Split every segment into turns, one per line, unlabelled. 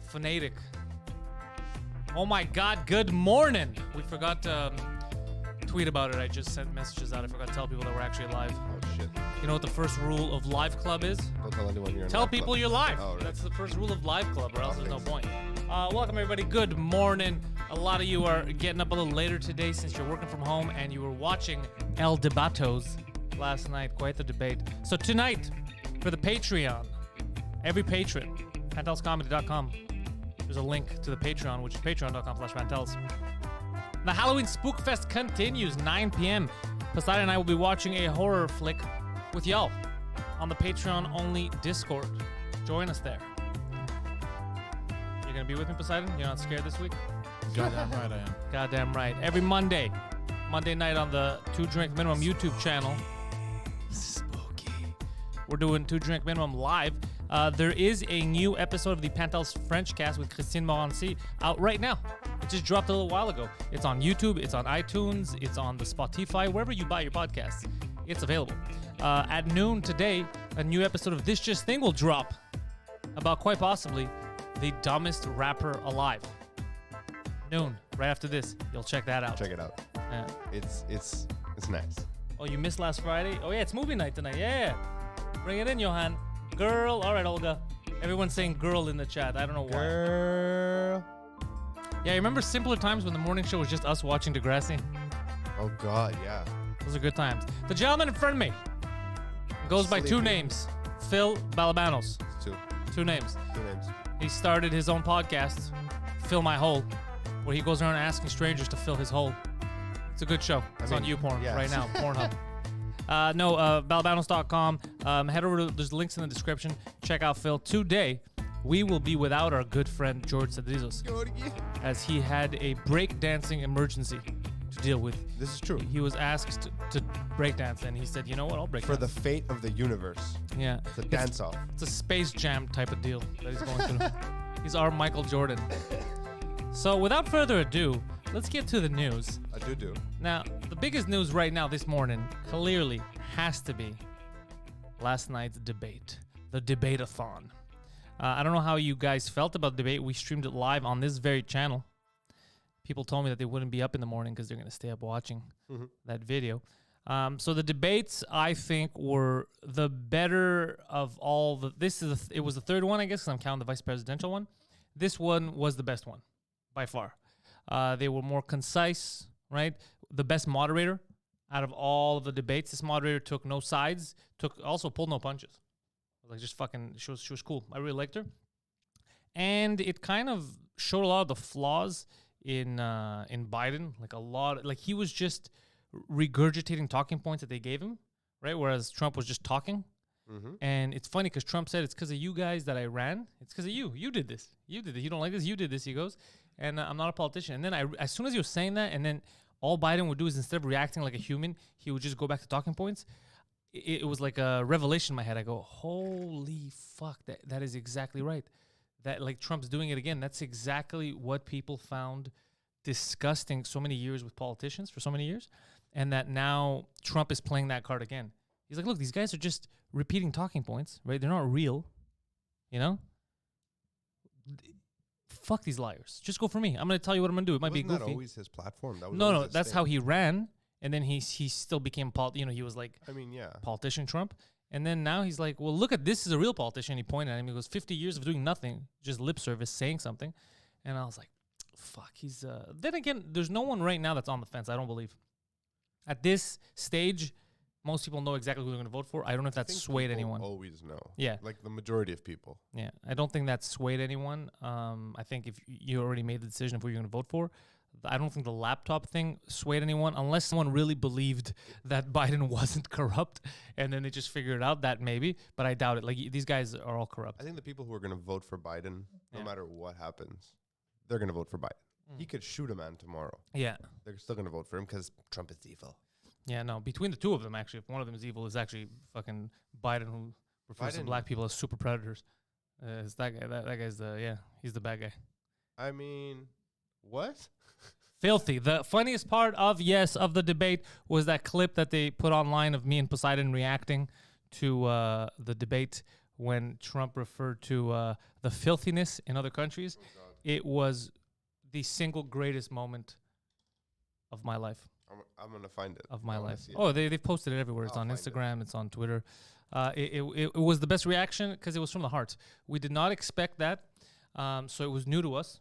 Fanatic. Oh my God, good morning. We forgot to tweet about it. I just sent messages out. I forgot to tell people that we're actually live.
Oh, shit.
You know what the first rule of Live Club is?
Don't tell anyone you're in
Tell
Live
people
Club.
you're live.
Oh, right.
That's the first rule of Live Club, or else there's no point. Welcome, everybody. Good morning. A lot of you are getting up a little later today since you're working from home and you were watching El Debatos last night. Quite the debate. So tonight, for the Patreon, every patron, pantelscomedy.com, there's a link to the Patreon, which is patreon.com/pantels. The Halloween Spookfest continues, 9 p.m. Poseidon and I will be watching a horror flick with y'all on the Patreon-only Discord. Join us there. You're going to be with me, Poseidon? You're not scared this week?
Goddamn right I am.
Goddamn right. Every Monday night on the 2 Drink Minimum YouTube channel. Spooky. We're doing 2 Drink Minimum live. There is a new episode of the Pantels French Cast with Christine Morancy out right now. It just dropped a little while ago. It's on YouTube, it's on iTunes, it's on the Spotify, wherever you buy your podcasts. It's available. At noon today, a new episode of This Just Thing will drop about quite possibly the dumbest rapper alive. Noon, right after this. You'll check that out.
Check it out.
Yeah.
It's nice.
Oh, you missed last Friday? Oh, yeah, it's movie night tonight. Yeah. Bring it in, Johan. Girl. All right, Olga. Everyone's saying girl in the chat. I don't know why.
Girl.
Yeah, you remember simpler times when the morning show was just us watching Degrassi?
Oh, God, yeah.
Those are good times. The gentleman in front of me goes by 2 names. Phil Balabanos.
It's 2.
2 names.
2 names.
He started his own podcast, Fill My Hole, where he goes around asking strangers to fill his hole. It's a good show. It's on YouPorn right now, Pornhub. Balabanos.com. Head over to, there's links in the description. Check out Phil. Today, we will be without our good friend George Cedrizos, as he had a breakdancing emergency to deal with.
This is true.
He was asked to breakdance, and he said, you know what, I'll break
For the fate of the universe.
Yeah.
It's a dance-off.
It's a Space Jam type of deal that he's going through. He's our Michael Jordan. So without further ado, let's get to the news.
I do.
Now, the biggest news right now this morning clearly has to be last night's debate, the debate-a-thon. I don't know how you guys felt about the debate. We streamed it live on this very channel. People told me that they wouldn't be up in the morning because they're going to stay up watching that video. So the debates, I think, were the better of all. It was the third one, I guess, because I'm counting the vice presidential one. This one was the best one, by far. They were more concise, right? The best moderator out of all of the debates. This moderator took no sides, also pulled no punches. Like, just fucking, she was cool. I really liked her. And it kind of showed a lot of the flaws in Biden. Like he was just regurgitating talking points that they gave him, right? Whereas Trump was just talking. And it's funny because Trump said, it's because of you guys that I ran. It's because of you. You did this. You did it. You don't like this. You did this, he goes. And I'm not a politician. And then as soon as he was saying that, and then all Biden would do is instead of reacting like a human, he would just go back to talking points. It was like a revelation in my head. I go, holy fuck, that is exactly right. That, like, Trump's doing it again. That's exactly what people found disgusting so many years with politicians, for so many years. And that now Trump is playing that card again. He's like, look, these guys are just repeating talking points, right? They're not real, you know? Fuck these liars. Just go for me. I'm going to tell you what I'm going to do. It might be goofy.
Wasn't that always his platform? That was
no,
his
that's
thing.
how he ran. And then he still became, he was like,
yeah.
politician Trump. And then now he's like, well, look at this is a real politician. He pointed at him. He goes, 50 years of doing nothing, just lip service, saying something. And I was like, fuck, he's... Then again, there's no one right now that's on the fence, I don't believe. At this stage, most people know exactly who they're going to vote for. I don't know if that's swayed anyone.
Always know.
Yeah.
Like the majority of people.
Yeah. I don't think that's swayed anyone. I think if you already made the decision of who you're going to vote for, I don't think the laptop thing swayed anyone, unless someone really believed that Biden wasn't corrupt, and then they just figured it out, that maybe. But I doubt it. Like, these guys are all corrupt.
I think the people who are going to vote for Biden, no matter what happens, they're going to vote for Biden. He could shoot a man tomorrow. Yeah. They're still going to vote for him because Trump is evil.
Yeah, no. Between the two of them, actually, if one of them is evil, is actually fucking Biden, who refers to black people as super predators. It's that guy. That guy's he's the bad guy.
I mean, what?
Filthy. The funniest part of the debate was that clip that they put online of me and Poseidon reacting to the debate when Trump referred to the filthiness in other countries. It was the single greatest moment of my life.
I'm gonna find it.
Of my life. Oh, they've posted it everywhere. It's on Instagram. It's on Twitter. It was the best reaction because it was from the heart. We did not expect that, so it was new to us.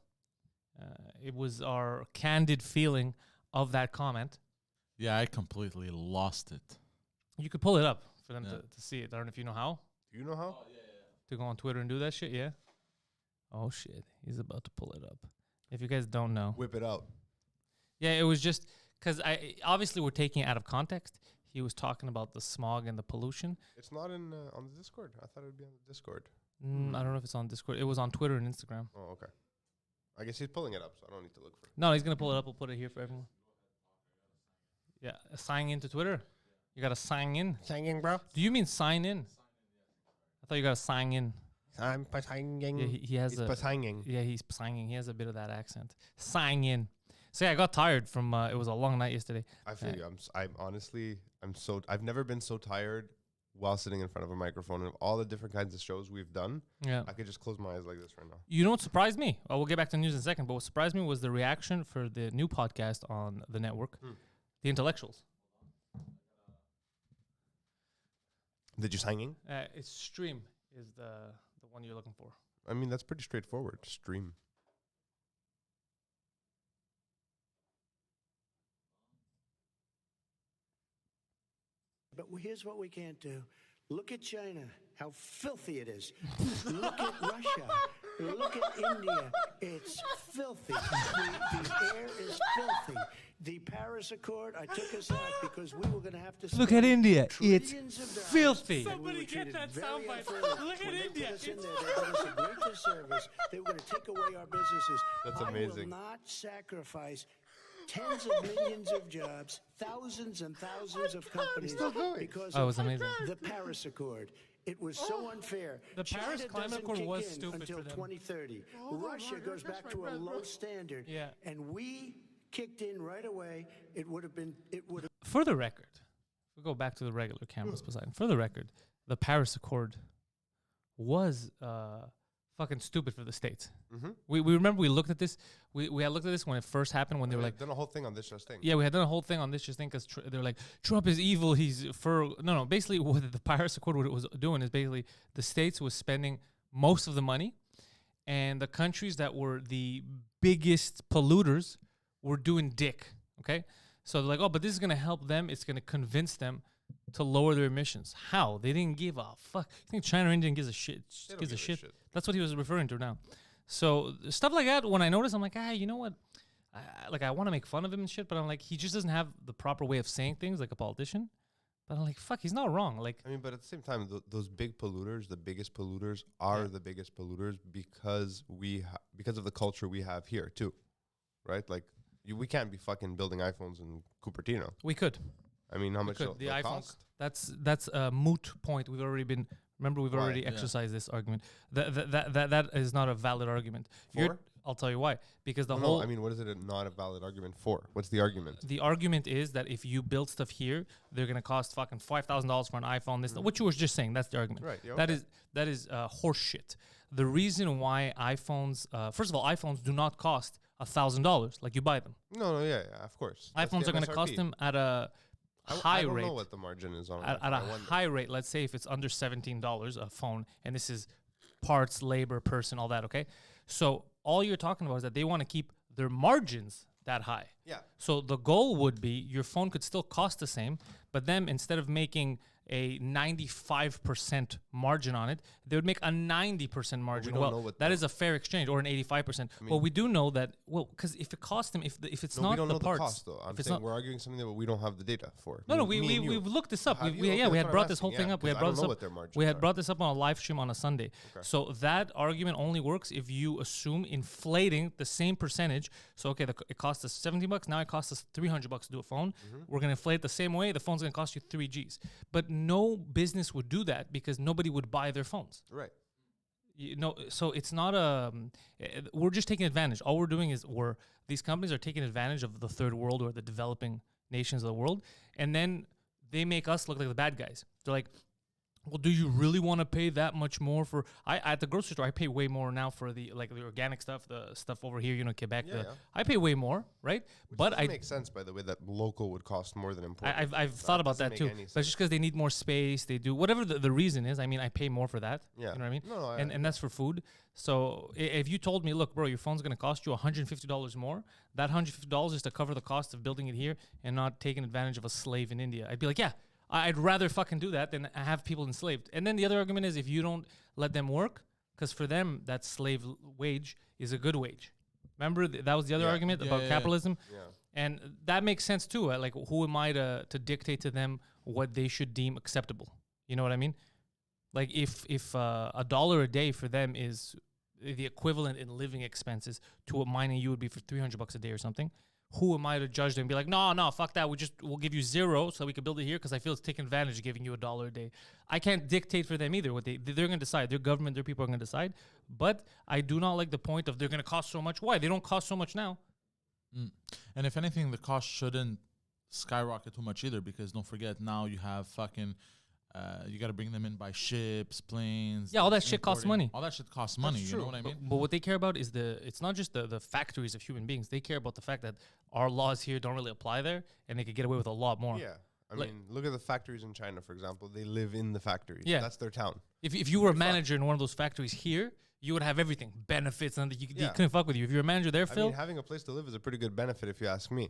It was our candid feeling of that comment.
Yeah, I completely lost it.
You could pull it up for them to see it. I don't know if you know how.
Do you know how?
Oh, yeah.
To go on Twitter and do that shit, yeah? Oh, shit. He's about to pull it up. If you guys don't know.
Whip it out.
Yeah, it was just because obviously we're taking it out of context. He was talking about the smog and the pollution.
It's not in on the Discord. I thought it would be on the Discord.
I don't know if it's on Discord. It was on Twitter and Instagram.
Oh, okay. I guess he's pulling it up, so I don't need to look for it.
No, he's going to pull it up. We'll put it here for everyone. Yeah, sign in to Twitter. You got to sign in.
Sign in, bro.
Do you mean sign in? I thought you got to sign in.
I'm signing.
Yeah, he has
he's signing.
Yeah, he's signing. He has a bit of that accent. Sign in. So yeah, I got tired from. It was a long night yesterday.
I feel you. I'm honestly. I've never been so tired while sitting in front of a microphone. And of all the different kinds of shows we've done,
yeah,
I could just close my eyes like this right now.
You know what surprised me? We'll get back to the news in a second. But what surprised me was the reaction for the new podcast on the network, The Intellectuals.
Did you signing?
It's Stream is the one you're looking for.
I mean, that's pretty straightforward. Stream.
But here's what we can't do. Look at China, how filthy it is. Look at Russia. Look at India. It's filthy. The air is filthy. The Paris Accord, I took us out because we were going to have to
look at India. It's
trillions of dollars.
filthy.
Somebody get that soundbite. Look at India. They did us a great disservice. They were going to take away our businesses.
That's
I
amazing.
will not sacrifice tens of millions of jobs, thousands and thousands of companies because
Oh, it was amazing.
the Paris Accord. It was so unfair.
The Paris
China
Climate
doesn't
Accord
kick
was
in
stupid
until
for them.
2030. Russia goes back to a low standard.
Yeah.
And we kicked in right away. It would have been.
For the record, we'll go back to the regular cameras, Poseidon. For the record, the Paris Accord was fucking stupid for the States.
Mm-hmm.
We remember we looked at this. We had looked at this when it first happened when they were like,
done a whole thing on this just thing.
yeah, we had done a whole thing on this just thing because they were like, Trump is evil. He's for no. Basically, what the Paris Accord what it was doing is basically the States was spending most of the money, and the countries that were the biggest polluters were doing dick. Okay, so they're like, oh, but this is gonna help them. It's gonna convince them to lower their emissions. How? They didn't give a fuck. You think China or India gives a shit? Gives a shit. That's what he was referring to now. So stuff like that, when I notice, I'm like, you know what? I want to make fun of him and shit, but I'm like, he just doesn't have the proper way of saying things like a politician. But I'm like, fuck, he's not wrong. Like,
I mean, but at the same time, those big polluters, the biggest polluters, are the biggest polluters because because of the culture we have here too, right? Like, we can't be fucking building iPhones in Cupertino.
we could.
I mean, how much
The
they'll
iPhone.
cost?
That's a moot point. We've already been. Remember, we've already exercised this argument. That is not a valid argument. I'll tell you why. Because the whole.
I mean, what is it not a valid argument for? What's the argument?
The argument is that if you build stuff here, they're gonna cost fucking $5,000 for an iPhone. This, what you were just saying. That's the argument.
Right. Yeah,
That is horse shit. The reason why iPhones, first of all, iPhones do not cost $1,000 like you buy them.
No, yeah, of course.
iPhones are gonna cost them at a high
I don't
rate.
know what the margin is on
At a high rate. Let's say if it's under $17 a phone, and this is parts, labor, person, all that. Okay, so all you're talking about is that they want to keep their margins that high.
Yeah.
So the goal would be your phone could still cost the same, but then instead of making a 95% margin on it, they would make a 90% margin.
don't know what
that is a fair exchange, or an 85%. Well, we do know that. Well, because if it costs them, if it's not
we don't
the
know
parts,
the cost though. I'm saying we're arguing something that we don't have the data for.
No,
Me and you.
we've looked this up.
Have
We
you? Okay,
we
that's
had
what
brought
I'm
this whole
asking,
thing up. We had
because I
brought
don't
this
know
up.
what their margins
We had
are.
brought this up on a live stream on a Sunday.
Okay.
So that argument only works if you assume inflating the same percentage. So okay, it costs us $17. Now it costs us $300 to do a phone. We're gonna inflate the same way. The phone's gonna cost you 3 Gs. But no business would do that because nobody would buy their phones.
Right.
So it's not we're just taking advantage. All we're doing is these companies are taking advantage of the third world or the developing nations of the world, and then they make us look like the bad guys. They're like, well, do you really want to pay that much more for? I at the grocery store, I pay way more now for the organic stuff, the stuff over here, Quebec.
Yeah, yeah.
I pay way more, right?
Which
but
doesn't make sense, by the way, that local would cost more than imported.
I've thought about
doesn't
that too.
make any
But
sense.
just because they need more space, they do whatever the reason is. I mean, I pay more for that.
Yeah.
You know what I mean?
No,
and that's for food. So if you told me, look, bro, your phone's gonna cost you $150 more, that $150 is to cover the cost of building it here and not taking advantage of a slave in India, I'd be like, yeah, I'd rather fucking do that than have people enslaved. And then the other argument is if you don't let them work, because for them that slave wage is a good wage. Remember that was the other
Yeah.
argument
Yeah,
about
yeah.
capitalism.
Yeah.
And that makes sense too. Like, who am I to dictate to them what they should deem acceptable? You know what I mean? Like, if $1 a day for them is the equivalent in living expenses to what mine and you would be for $300 a day or something, who am I to judge them and be like, no, fuck that. We'll give you zero so we can build it here because I feel it's taking advantage of giving you $1 a day. I can't dictate for them either. What they're going to decide. Their government, their people are going to decide. But I do not like the point of they're going to cost so much. Why? They don't cost so much now.
And if anything, the cost shouldn't skyrocket too much either, because don't forget, now you have fucking, you got to bring them in by ships, planes.
Yeah, all that shit costs
importing.
money.
All that shit costs money. You know what I mean?
But what they care about is it's not just the factories of human beings. They care about the fact that our laws here don't really apply there, and they could get away with a lot more.
Yeah. I
Like-
mean, look at the factories in China, for example. They live in the factories.
Yeah.
That's their town.
If you were a manager in one of those factories here, you would have everything, benefits, and you
Yeah.
couldn't fuck with you. If you're a manager there,
I
Phil,
mean, having a place to live is a pretty good benefit if you ask me.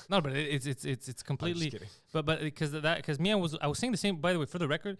no, but it's completely.
I'm just kidding.
But because me, I was saying the same. By the way, for the record,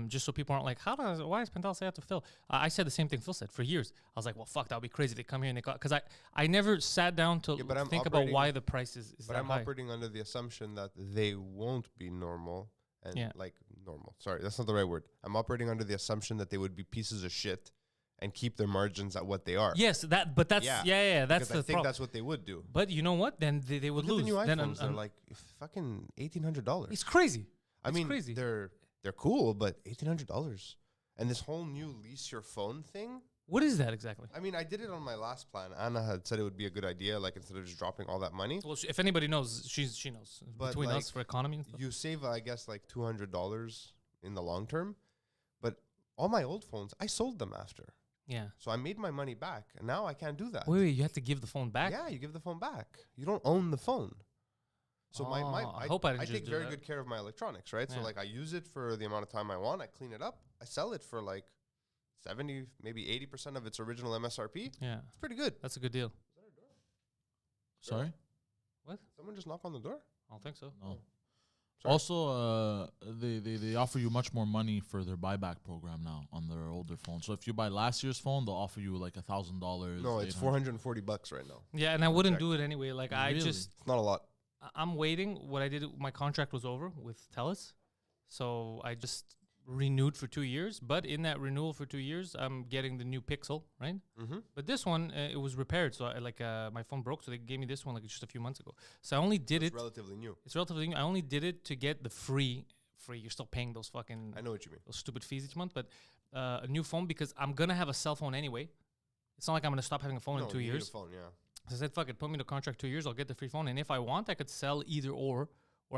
just so people aren't like, why is Pental say that to Phil? I said the same thing Phil said for years. I was like, well, fuck, that would be crazy if they come here and they because I never sat down to
Yeah, but I'm
think about
operating-
why the price is
But
that
I'm
high.
operating under the assumption that they won't be normal and
Yeah.
like normal. Sorry, that's not the right word. I'm operating under the assumption that they would be pieces of shit and keep their margins at what they are.
Yes, but that's yeah, that's
Because
the
I think
problem.
that's what they would do.
But you know what? Then they would
Look
lose.
at the new
Then
iPhones. They're like fucking $1,800.
it's crazy.
I
It's
mean,
crazy.
they're cool, but $1,800. And this whole new lease your phone thing.
What is that exactly?
I mean, I did it on my last plan. Anna had said it would be a good idea, like instead of just dropping all that money.
Well, if anybody knows, she knows.
But
Between
like,
us for economy and stuff.
You save, I guess, like $200 in the long term. But all my old phones, I sold them after.
Yeah.
So I made my money back. And now I can't do that.
Wait, you have to give the phone back?
Yeah, you give the phone back. You don't own the phone. So
Oh, I hope I didn't just
take
do
very
that.
good care of my electronics, right? So
Yeah.
like I use it for the amount of time I want. I clean it up. I sell it for like 70, maybe 80% of its original MSRP.
Yeah.
It's pretty good.
That's a good deal.
Sorry?
Someone just knock on the door?
I don't think so.
No.
Sorry.
Also, they offer you much more money for their buyback program now on their older phones. So if you buy last year's phone, they'll offer you like $1,000.
No, it's $440 right now.
Yeah, and I wouldn't
Check.
do it anyway. Like, I
Really?
just,
It's not a lot.
I'm waiting. What I did, my contract was over with TELUS. So I just renewed for 2 years. But in that renewal for 2 years, I'm getting the new Pixel, right?
Mm-hmm.
But this one, it was repaired. So my phone broke. So they gave me this one like just a few months ago. So I only did
It's
it.
relatively new.
It's relatively new. I only did it to get the free. You're still paying those fucking
I know what you mean.
those stupid fees each month. But a new phone because I'm going to have a cell phone anyway. It's not like I'm going to stop having a phone in 2
you need a
years.
phone, yeah.
So I said, fuck it, put me to contract 2 years, I'll get the free phone. And if I want, I could sell either or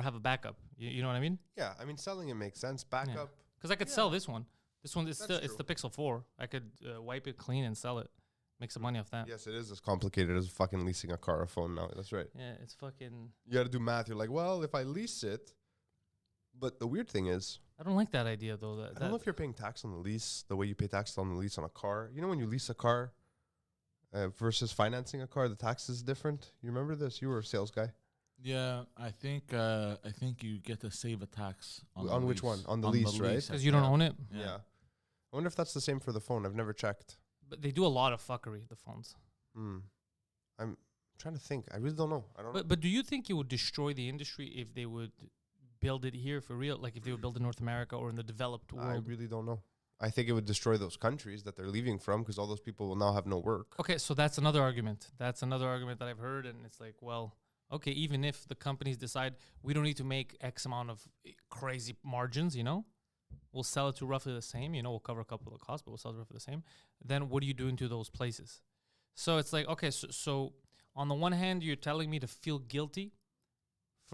have a backup. You know what I mean?
Yeah, I mean, selling it makes sense. Backup.
Because I could sell this one. This one is
That's
still, it's
true.
the Pixel 4. I could wipe it clean and sell it. Make some money off that.
Yes, it is as complicated as fucking leasing a car or phone now. That's right.
Yeah, it's fucking...
You got to do math. You're like, well, if I lease it. But the weird thing is,
I don't like that idea, though.
I don't know if you're paying tax on the lease the way you pay tax on the lease on a car. You know, when you lease a car versus financing a car, the tax is different. You remember this? You were a sales guy.
Yeah, I think you get to save a tax on,
On
the
which
lease.
one? On the lease, right?
Because you don't
Yeah.
own it.
Yeah. I wonder if that's the same for the phone. I've never checked.
But they do a lot of fuckery, the phones.
I'm trying to think. I really don't know. I don't know.
But do you think it would destroy the industry if they would build it here for real? Like if they would build in North America or in the developed
I
world?
really don't know. I think it would destroy those countries that they're leaving from because all those people will now have no work.
Okay, so that's another argument. That's another argument that I've heard, and it's like, well, okay, even if the companies decide we don't need to make X amount of crazy margins, we'll sell it to roughly the same, we'll cover a couple of the costs, but we'll sell it roughly the same. Then what are you doing to those places? So it's like, okay, so on the one hand, you're telling me to feel guilty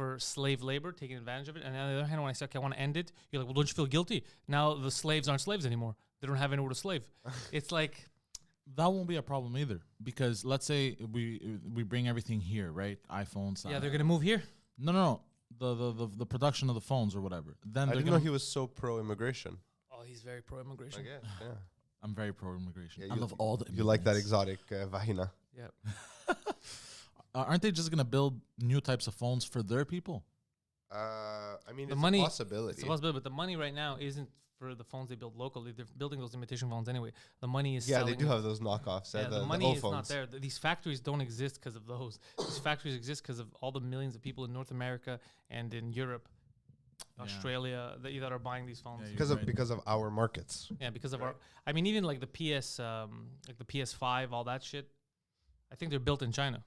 for slave labor, taking advantage of it. And on the other hand, when I say, okay, I want to end it, you're like, well, don't you feel guilty? Now the slaves aren't slaves anymore. They don't have anywhere to slave. It's like,
That won't be a problem either, because let's say we bring everything here, right? iPhones.
yeah, they're gonna move here.
No. The production of the phones or whatever. Then
I
they're
didn't know
gonna.
he was so pro-immigration.
Oh, he's very pro-immigration.
I guess, yeah.
I'm very pro immigration.
Yeah,
I love all the.
You like that
immigrants.
exotic vagina.
Yeah.
Aren't they just gonna build new types of phones for their people?
I mean,
The
it's
money-
a possibility.
It's a possibility, but the money right now isn't for the phones they build locally. They're building those imitation phones anyway. The money is
Yeah,
selling
they do
it.
have those knockoffs.
Yeah, the
the
money
old
is not
phones.
there. These factories don't exist because of those. These factories exist because of all the millions of people in North America and in Europe,
Yeah.
Australia that are buying these phones.
Yeah,
Yeah,
Because
Right.
of because of our markets.
because of
Right.
our. I mean, even like the like the PS5, all that shit. I think they're built in China.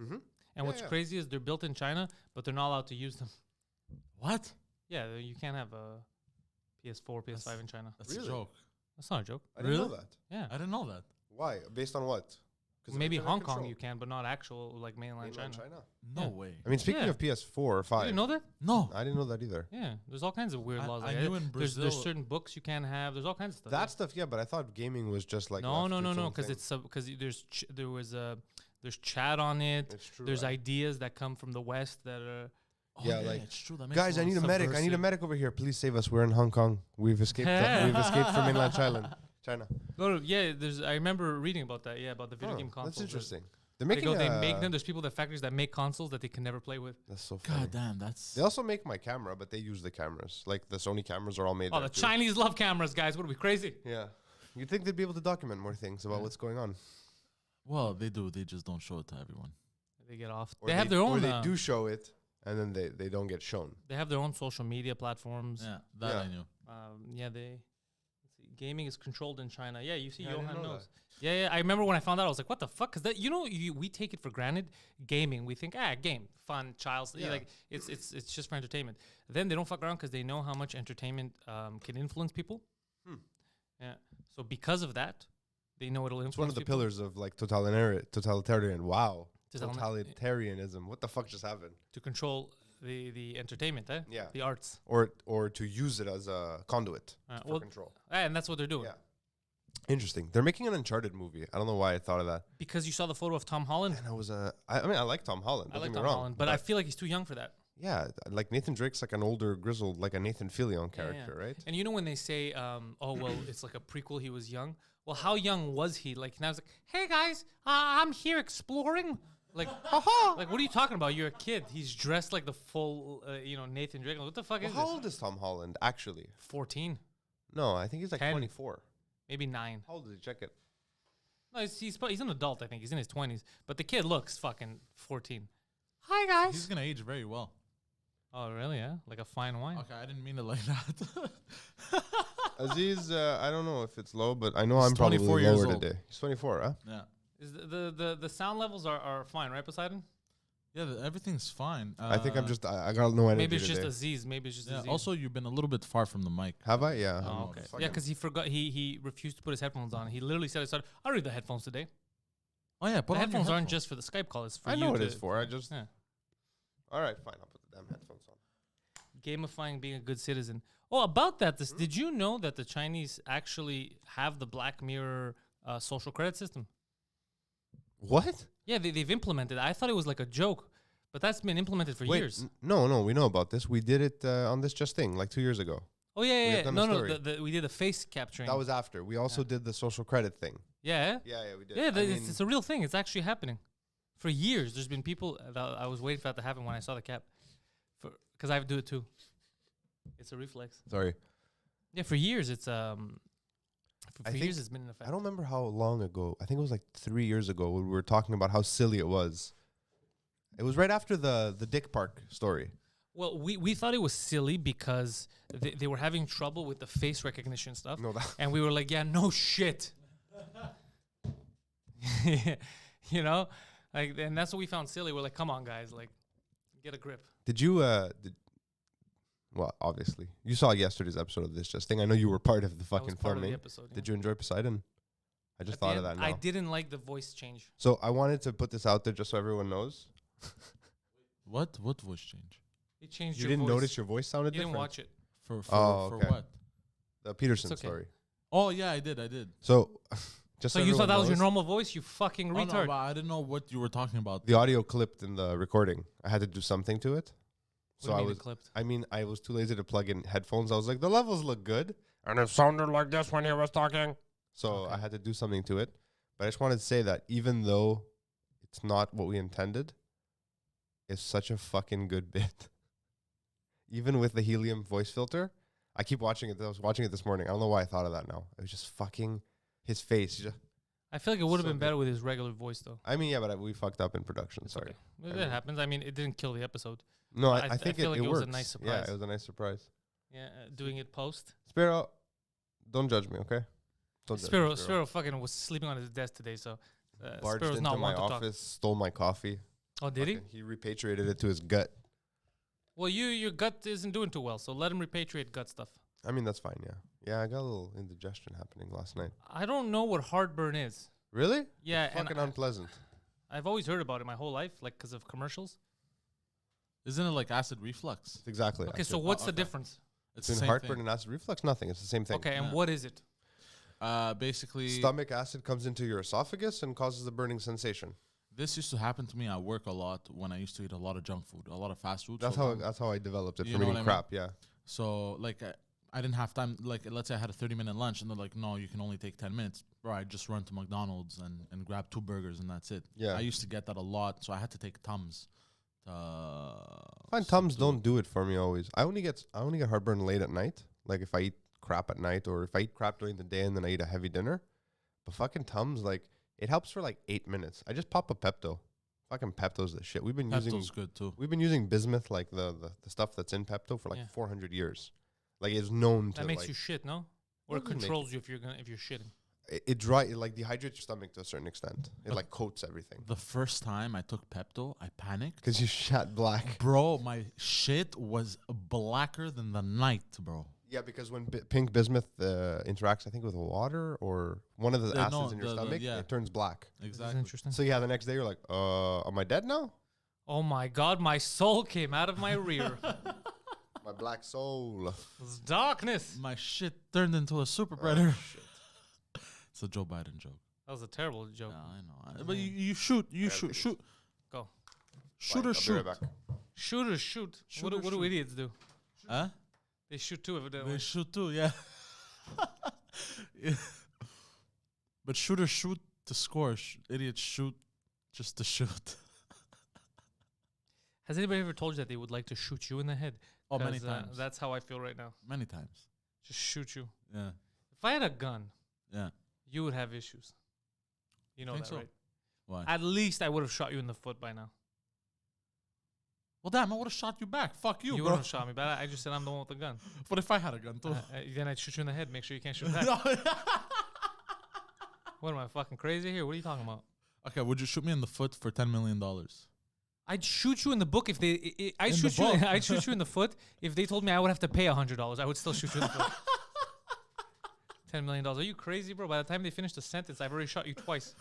Mm-hmm.
And
Yeah,
what's
yeah.
crazy is they're built in China, but they're not allowed to use them.
What?
Yeah, you can't have a PS4, PS5 in China.
That's
Really?
a joke.
That's not a joke.
I didn't know
Really?
that.
Yeah.
I didn't know that.
Why? Based on what? 'Cause of
Maybe
internet
Hong Kong
control.
you can, but not actual like mainland
Mainland
China.
China.
No
Yeah.
way.
I mean, speaking
Yeah.
of PS4 or
You
5,
didn't know that?
No.
I didn't know that either.
Yeah, there's all kinds of weird
I-
laws.
I
Like
knew
that.
in
There's
Brazil-
certain books you can't have. There's all kinds of stuff.
That stuff, yeah, but I thought gaming was just like
no,
left
no,
its
no, no,
own
because
thing.
it's because there's chat on it.
It's true.
There's
right?
ideas that come from the West that are.
Oh,
Yeah, like,
it's true. That makes
Guys, I need a medic. I need a
subversive.
medic over here. Please save us. We're in Hong Kong. We've escaped. We've escaped from mainland China.
No, yeah, there's. I remember reading about that. Yeah, about the video
Oh,
game consoles.
that's interesting. They're
They
making.
go, they make them. There's people that factories that make consoles that they can never play with.
That's so funny.
God damn, that's.
They also make my camera, but they use the cameras. Like the Sony cameras are all made.
Oh,
there
the
too.
Chinese love cameras, guys. What are we crazy?
Yeah. You'd think they'd be able to document more things about what's going on.
Well, they do. They just don't show it to everyone.
They get off.
Or
They have their
Or
own.
they do show it, and then they don't get shown.
They have their own social media platforms.
Yeah, that
Yeah.
I knew.
Let's see, gaming is controlled in China. Yeah, you see,
Yeah, I didn't
Johan
know
knows. Yeah, I remember when I found out, I was like, what the fuck? Because we take it for granted. Gaming, we think, game, fun, child's,
Yeah.
like it's just for entertainment. Then they don't fuck around because they know how much entertainment can influence people. Yeah. So because of that, they know it'll influence.
It's one of the
people.
pillars of like totalitarian. Wow.
Totalitarian-
Totalitarianism. What the fuck just happened?
To control the entertainment,
Yeah.
the arts.
Or to use it as a conduit for
Well,
control.
and that's what they're doing.
Yeah. Interesting. They're making an Uncharted movie. I don't know why I thought of that.
Because you saw the photo of Tom Holland.
And I was I mean, I like Tom Holland.
I
Don't
like
get me
Tom
wrong,
Holland, but I feel like he's too young for that.
yeah, like Nathan Drake's like an older grizzled, like a Nathan Fillion character, right?
And you know when they say, "Oh well, it's like a prequel. He was young." Well, how young was he? Like now, it's like, "Hey guys, I'm here exploring." Like, like what are you talking about? You're a kid. He's dressed like the full, Nathan Drake. Like, what the fuck
Well,
is
how
this?
old is Tom Holland actually?
14,
No, I think he's like
10.
24.
maybe 9.
How old is he? Check it.
No, he's an adult. I think he's in his 20s, but the kid looks fucking 14. Hi guys.
He's gonna age very well.
Oh really? Yeah, like a fine wine.
Okay, I didn't mean it like that.
Aziz, I don't know if it's low, but I know
He's
I'm probably
24 years
lower
old.
today. He's 24, huh?
Yeah.
Is the sound levels are fine, right, Poseidon?
Yeah, everything's fine.
I think I'm just I got no energy
Maybe it's just
today.
Aziz. Maybe it's just
Yeah.
Aziz.
Also, you've been a little bit far from the mic.
Have I? Yeah.
Oh, okay. Yeah, because he forgot. He refused to put his headphones on. He literally said, "I'll read the headphones today."
Oh yeah, put
The
on your
headphones aren't just for the Skype call. It's for
I
you
know what
to
it's for. I just.
Yeah.
All right, fine. I'll put the damn headphones on.
gamifying being a good citizen. Oh, about that, did you know that the Chinese actually have the Black Mirror social credit system?
What?
Yeah, they've implemented it. I thought it was like a joke, but that's been implemented for years.
No, we know about this. We did it on this just thing like 2 years ago.
Oh yeah,
have
yeah.
done
No,
a
no.
story.
We did the face capturing.
That was after. We also did the social credit thing.
yeah.
Yeah, we did.
Yeah,
I mean,
it's a real thing. It's actually happening. For years, there's been people that I was waiting for that to happen when I saw the cap, because I do it too. It's a reflex.
sorry.
Yeah, for years it's
I
for
think-
years it's been in effect.
I don't remember how long ago. I think it was like 3 years ago when we were talking about how silly it was. It was right after the Dick Park story.
Well, we thought it was silly because they were having trouble with the face recognition stuff,
No, that
and we were like, yeah, no shit. You know, like, and that's what we found silly. We're like, come on, guys, like, get a grip.
did you well, obviously you saw yesterday's episode of this just thing. I know you were part of the
That was
fucking
part of the
filming.
episode.
Did you enjoy Poseidon? I just
At the
thought of
end,
that now.
I didn't like the voice change.
So I wanted to put this out there just so everyone knows.
What voice change?
He changed
You
your
didn't
voice.
notice your voice sounded
You
different?
didn't watch it.
For
okay.
what?
The Peterson
It's okay.
story.
Oh yeah, I did.
So, just
So you thought that was your normal voice? You fucking
Oh, no,
retard.
but I didn't know what you were talking about.
The audio clipped in the recording. I had to do something to it.
What
So
do you
I
mean
was.
it clipped?
I mean, I was too lazy to plug in headphones. I was like, the levels look good, and it sounded like this when he was talking. So
Okay.
I had to do something to it. But I just wanted to say that even though it's not what we intended, it's such a fucking good bit. Even with the helium voice filter, I keep watching it. I was watching it this morning. I don't know why I thought of that now. It was just fucking his face. Just,
I feel like it would have
So
been
good.
better with his regular voice, though.
I mean, yeah, but we fucked up in production.
It's
Sorry.
okay. Well,
I
that
mean-
happens. I mean, it didn't kill the episode.
No,
I
I think
feel like
it
it was a
works.
nice
Yeah,
surprise.
it was a nice surprise.
Yeah, doing it post.
Spiro, don't judge me, okay? Don't judge me,
Spiro fucking was sleeping on his desk today, so
Barged
Spiro's
into
not
my
one to talk.
office, stole my coffee.
Oh, did he?
Fucking- He repatriated it to his gut.
Well, your gut isn't doing too well, so let him repatriate gut stuff.
I mean, that's fine, yeah. Yeah, I got a little indigestion happening last night.
I don't know what heartburn is.
Really?
Yeah,
It's fucking
and
unpleasant.
I've always heard about it my whole life, like because of commercials.
Isn't it like acid reflux?
It's exactly
Okay,
acid.
so what's the
okay.
difference?
It's the
Between
same
heartburn
thing.
and acid reflux, nothing. It's the same thing.
Okay, and
Yeah.
what is it?
Basically,
Stomach acid comes into your esophagus and causes a burning sensation.
this used to happen to me at work a lot when I used to eat a lot of junk food, a lot of fast food.
That's
so
how I developed it
You
from
know
eating
what I mean?
crap, yeah.
So like I didn't have time. Like let's say I had a 30-minute lunch, and they're like, "No, you can only take 10 minutes." Bro, I just run to McDonald's and grab 2 burgers, and that's it.
Yeah.
I used to get that a lot, so I had to take Tums.
Fine, Tums don't do it for me always. I only get heartburn late at night. Like if I eat crap at night or if I eat crap during the day and then I eat a heavy dinner. But fucking Tums, like it helps for like 8 minutes. I just pop a Pepto. Fucking Pepto's the shit. We've been
Pepto's good too.
using bismuth, like the stuff that's in Pepto for like
Yeah.
400 years. Like it's known to
That makes
like
you shit, no? Or it
Doesn't make
controls you if you're shitting.
it like dehydrates your stomach to a certain extent. It
But-
like coats everything.
The first time I took Pepto, I panicked.
Because you shat black.
Bro, my shit was blacker than the night, bro.
Yeah, because when pink bismuth interacts, I think, with water or one of the
No,
acids in your stomach,
yeah.
it turns black.
This is
Exactly.
interesting.
So yeah, the next day you're like, am I dead now?
Oh my god, my soul came out of my rear.
My black soul.
It's darkness.
My shit turned into a super predator. It's a Joe Biden joke.
That was a terrible joke.
Yeah, I know. But you shoot. You
gotta
shoot.
take it.
Shoot.
Go.
Shoot or
I'll be
shoot.
right back.
Shoot or shoot.
Shoot
What
or
do
shoot.
idiots do?
Huh?
They shoot too, evidently.
They shoot too, yeah. Yeah. But shoot or shoot to score. Idiots shoot just to shoot.
Has anybody ever told you that they would like to shoot you in the head?
Oh, many
'Cause,
times.
That's how I feel right now.
Many times.
Just shoot you.
Yeah.
If I had a gun,
Yeah.
you would have issues. You know
Think
that,
so?
right?
Why?
At least I would have shot you in the foot by now.
Well, damn, I would have shot you back. Fuck you,
You
bro.
wouldn't have shot me, but I just said I'm the one with the gun.
What if I had a gun too?
Then I'd shoot you in the head. Make sure you can't shoot back. What am I fucking crazy here? What are you talking about?
Okay, would you shoot me in the foot for $10 million?
I'd shoot you in the book if they. I'd
In
shoot
the
you.
book.
I'd shoot you in the foot if they told me I would have to pay $100. I would still shoot you in the foot. $10 million. Are you crazy, bro? By the time they finish the sentence, I've already shot you twice.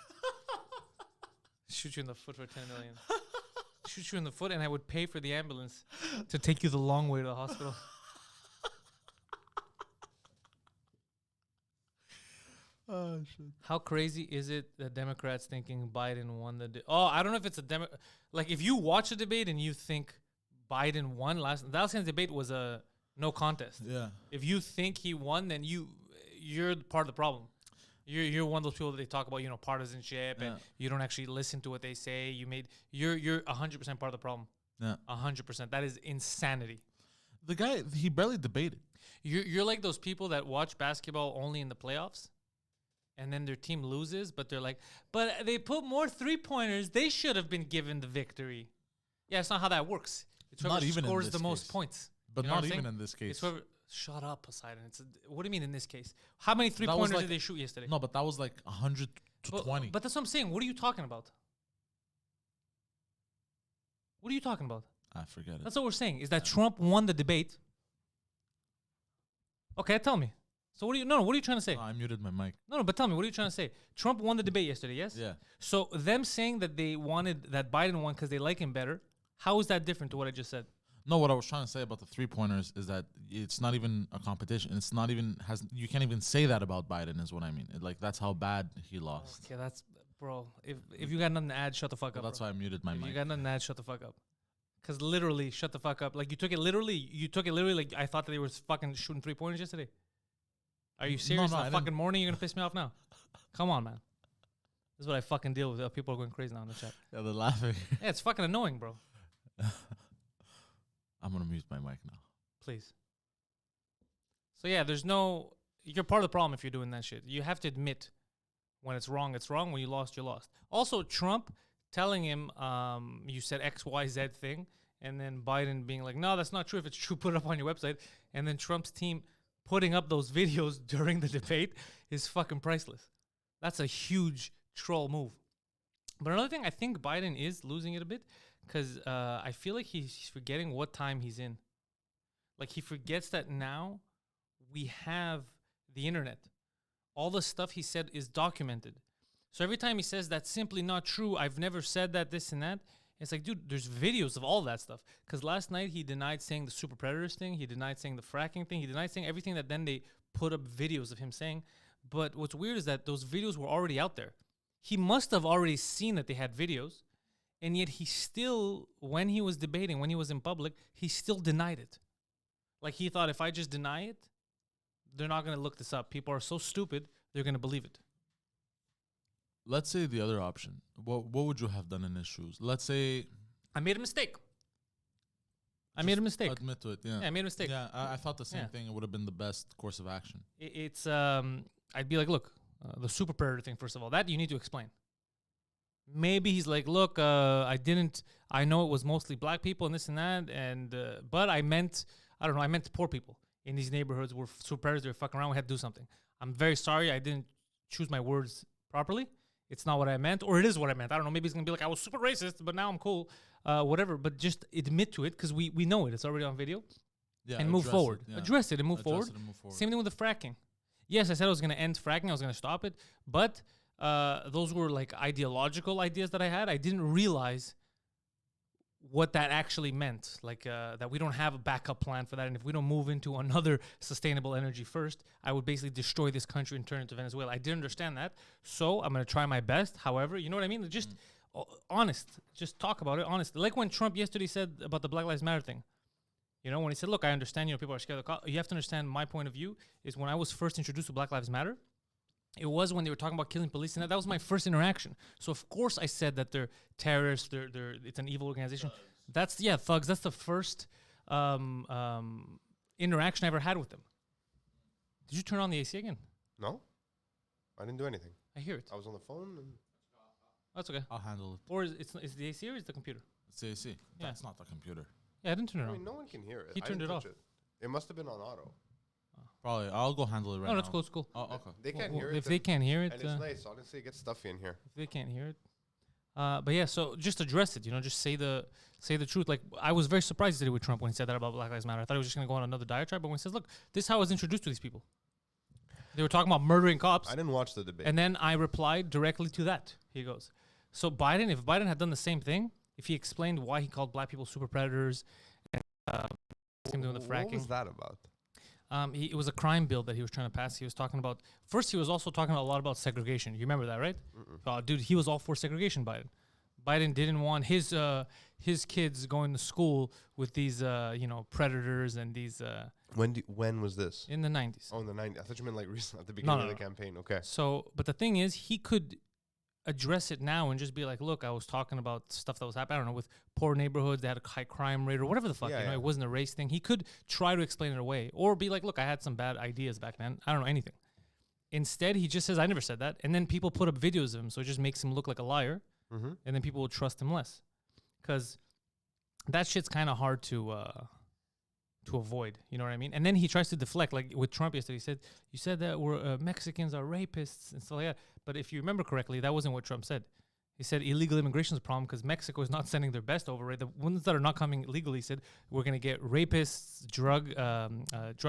Shoot you in the foot for $10 million. Shoot you in the foot, and I would pay for the ambulance to take you the long way to the hospital.
Oh, shit.
How crazy is it that Democrats thinking Biden won the? I don't know if it's a like if you watch a debate and you think Biden won last debate was a no contest.
Yeah.
If you think he won, then you're part of the problem. You're one of those people that they talk about, partisanship, and
Yeah.
you don't actually listen to what they say. You're 100% part of the problem.
Yeah.
100%. That is insanity.
The guy, he barely debated.
You're like those people that watch basketball only in the playoffs, and then their team loses, but they're like, but they put more 3-pointers. They should have been given the victory. Yeah, it's not how that works. It's whoever
Not even in
scores
this
the most
case.
points.
But
You know
not
what I'm
even
saying?
in this case.
It's whoever. Shut up, Poseidon. What do you mean in this case? How many
was
3-pointers
like-
did they shoot yesterday?
No, but that was like 100 to 20.
But that's what I'm saying. What are you talking about? What are you talking about?
I forget it.
That's what we're saying. Is that Trump won the debate? Okay, tell me. So what are you trying to say?
No, I muted my mic.
No, but tell me, what are you trying to say? Trump won the debate yesterday, yes?
Yeah.
So them saying that they wanted that Biden won because they like him better, how is that different to what I just said?
No, what I was trying to say about the 3-pointers is that it's not even a competition. It's not even you can't even say that about Biden is what I mean. Like that's how bad he lost.
Okay, that's bro. If you got nothing to add, shut the fuck
Well,
up.
that's
Bro.
why I muted my
If
mic.
you got nothing to add, shut the fuck up. Cause literally, shut the fuck up. Like you took it literally. You took it literally. Like I thought that they were fucking shooting 3-pointers yesterday. Are you serious?
no,
In
I
the
didn't.
fucking morning, you're gonna piss me off now. Come on, man. This is what I fucking deal with. People are going crazy now in the chat.
Yeah, they're laughing.
Yeah, it's fucking annoying, bro.
I'm gonna mute my mic now.
Please. So yeah, you're part of the problem if you're doing that shit. You have to admit when it's wrong, it's wrong. When you lost, you lost. Also, Trump telling him, you said XYZ thing, and then Biden being like, no, that's not true. If it's true, put it up on your website. And then Trump's team putting up those videos during the debate is fucking priceless. That's a huge troll move. But another thing, I think Biden is losing it a bit because I feel like he's forgetting what time he's in. Like he forgets that now we have the internet. All the stuff he said is documented. So every time he says that's simply not true, I've never said that, this and that, it's like, dude, there's videos of all that stuff. Because last night he denied saying the super predators thing. He denied saying the fracking thing. He denied saying everything that then they put up videos of him saying. But what's weird is that those videos were already out there. He must have already seen that they had videos. And yet he still, when he was debating, when he was in public, he still denied it. Like he thought if I just deny it, they're not going to look this up. People are so stupid, they're going to believe it.
Let's say the other option. What would you have done in his shoes? Let's say
I made a mistake. I made a mistake.
Admit to it. Yeah.
Yeah, I made a mistake.
Yeah, I thought the same
Yeah.
thing. It would have been the best course of action.
It's I'd be like, look, the super predator thing. First of all, that you need to explain. Maybe he's like, look, I know it was mostly black people and this and that, and but I meant poor people in these neighborhoods were super predators. They were fucking around. We had to do something. I'm very sorry. I didn't choose my words properly. It's not what I meant, or it is what I meant. I don't know. Maybe he's gonna be like, I was super racist, but now I'm cool. Whatever. But just admit to it because we know it. It's already on video.
Yeah,
And move forward.
Yeah.
Address it and move
Address
forward.
it and move forward.
Same thing with the fracking. Yes, I said I was going to end fracking. I was going to stop it. But those were like ideological ideas that I had. I didn't realize what that actually meant. Like that we don't have a backup plan for that. And if we don't move into another sustainable energy first, I would basically destroy this country and turn it to Venezuela. I didn't understand that. So I'm going to try my best. However, you know what I mean? Just honest. Just talk about it honest. Like when Trump yesterday said about the Black Lives Matter thing. You know, when he said, look, I understand, people are scared of the cop. You have to understand my point of view is when I was first introduced to Black Lives Matter, it was when they were talking about killing police, and that was my first interaction. So, of course, I said that they're terrorists, it's an evil organization. Thugs. That's the first interaction I ever had with them. Did you turn on the AC again?
No, I didn't do anything.
I hear it.
I was on the phone. And
That's okay.
I'll handle it.
Or is the AC or is it the computer?
It's AC.
Yeah.
That's not the computer.
Yeah, I didn't turn it
I
on.
mean, no one can hear it.
He
I
turned
didn't
it
touch
off.
It must have been on auto.
Probably. I'll go handle it right
No,
now.
that's cool. It's cool.
Oh, okay.
They can't
Well,
hear it.
if they can't hear it,
and it's nice. Honestly, it gets stuffy in here.
if they can't hear it. But yeah, so just address it. You know, just say the truth. Like I was very surprised today with Trump when he said that about Black Lives Matter. I thought he was just gonna go on another diatribe, but when he says, "Look, this is how I was introduced to these people," they were talking about murdering cops,
I didn't watch the debate.
and then I replied directly to that. He goes, "So if Biden had done the same thing, if he explained why he called black people super predators, and same thing with the fracking."
What was that about?
It was a crime bill that he was trying to pass. He was talking about first. He was also talking a lot about segregation. You remember that, right? Dude, he was all for segregation. Biden didn't want his kids going to school with these predators and these
When was this?
in the 90s.
Oh, in the 90s. I thought you meant like recently at the beginning
no,
of the campaign. Okay.
So, but the thing is, he could address it now and just be like, "Look, I was talking about stuff that was happening. I don't know, with poor neighborhoods that had a high crime rate or whatever the fuck.
Yeah.
It wasn't a race thing." He could try to explain it away or be like, "Look, I had some bad ideas back then. I don't know anything." Instead, he just says, "I never said that," and then people put up videos of him, so it just makes him look like a liar,
Mm-hmm.
and then people will trust him less, because that shit's kind of hard to avoid. You know what I mean? And then he tries to deflect, like with Trump yesterday. He said, "You said that we're Mexicans are rapists and stuff like that." But if you remember correctly, that wasn't what Trump said. He said illegal immigration is a problem because Mexico is not sending their best over. Right? The ones that are not coming legally, he said, we're going to get rapists, drug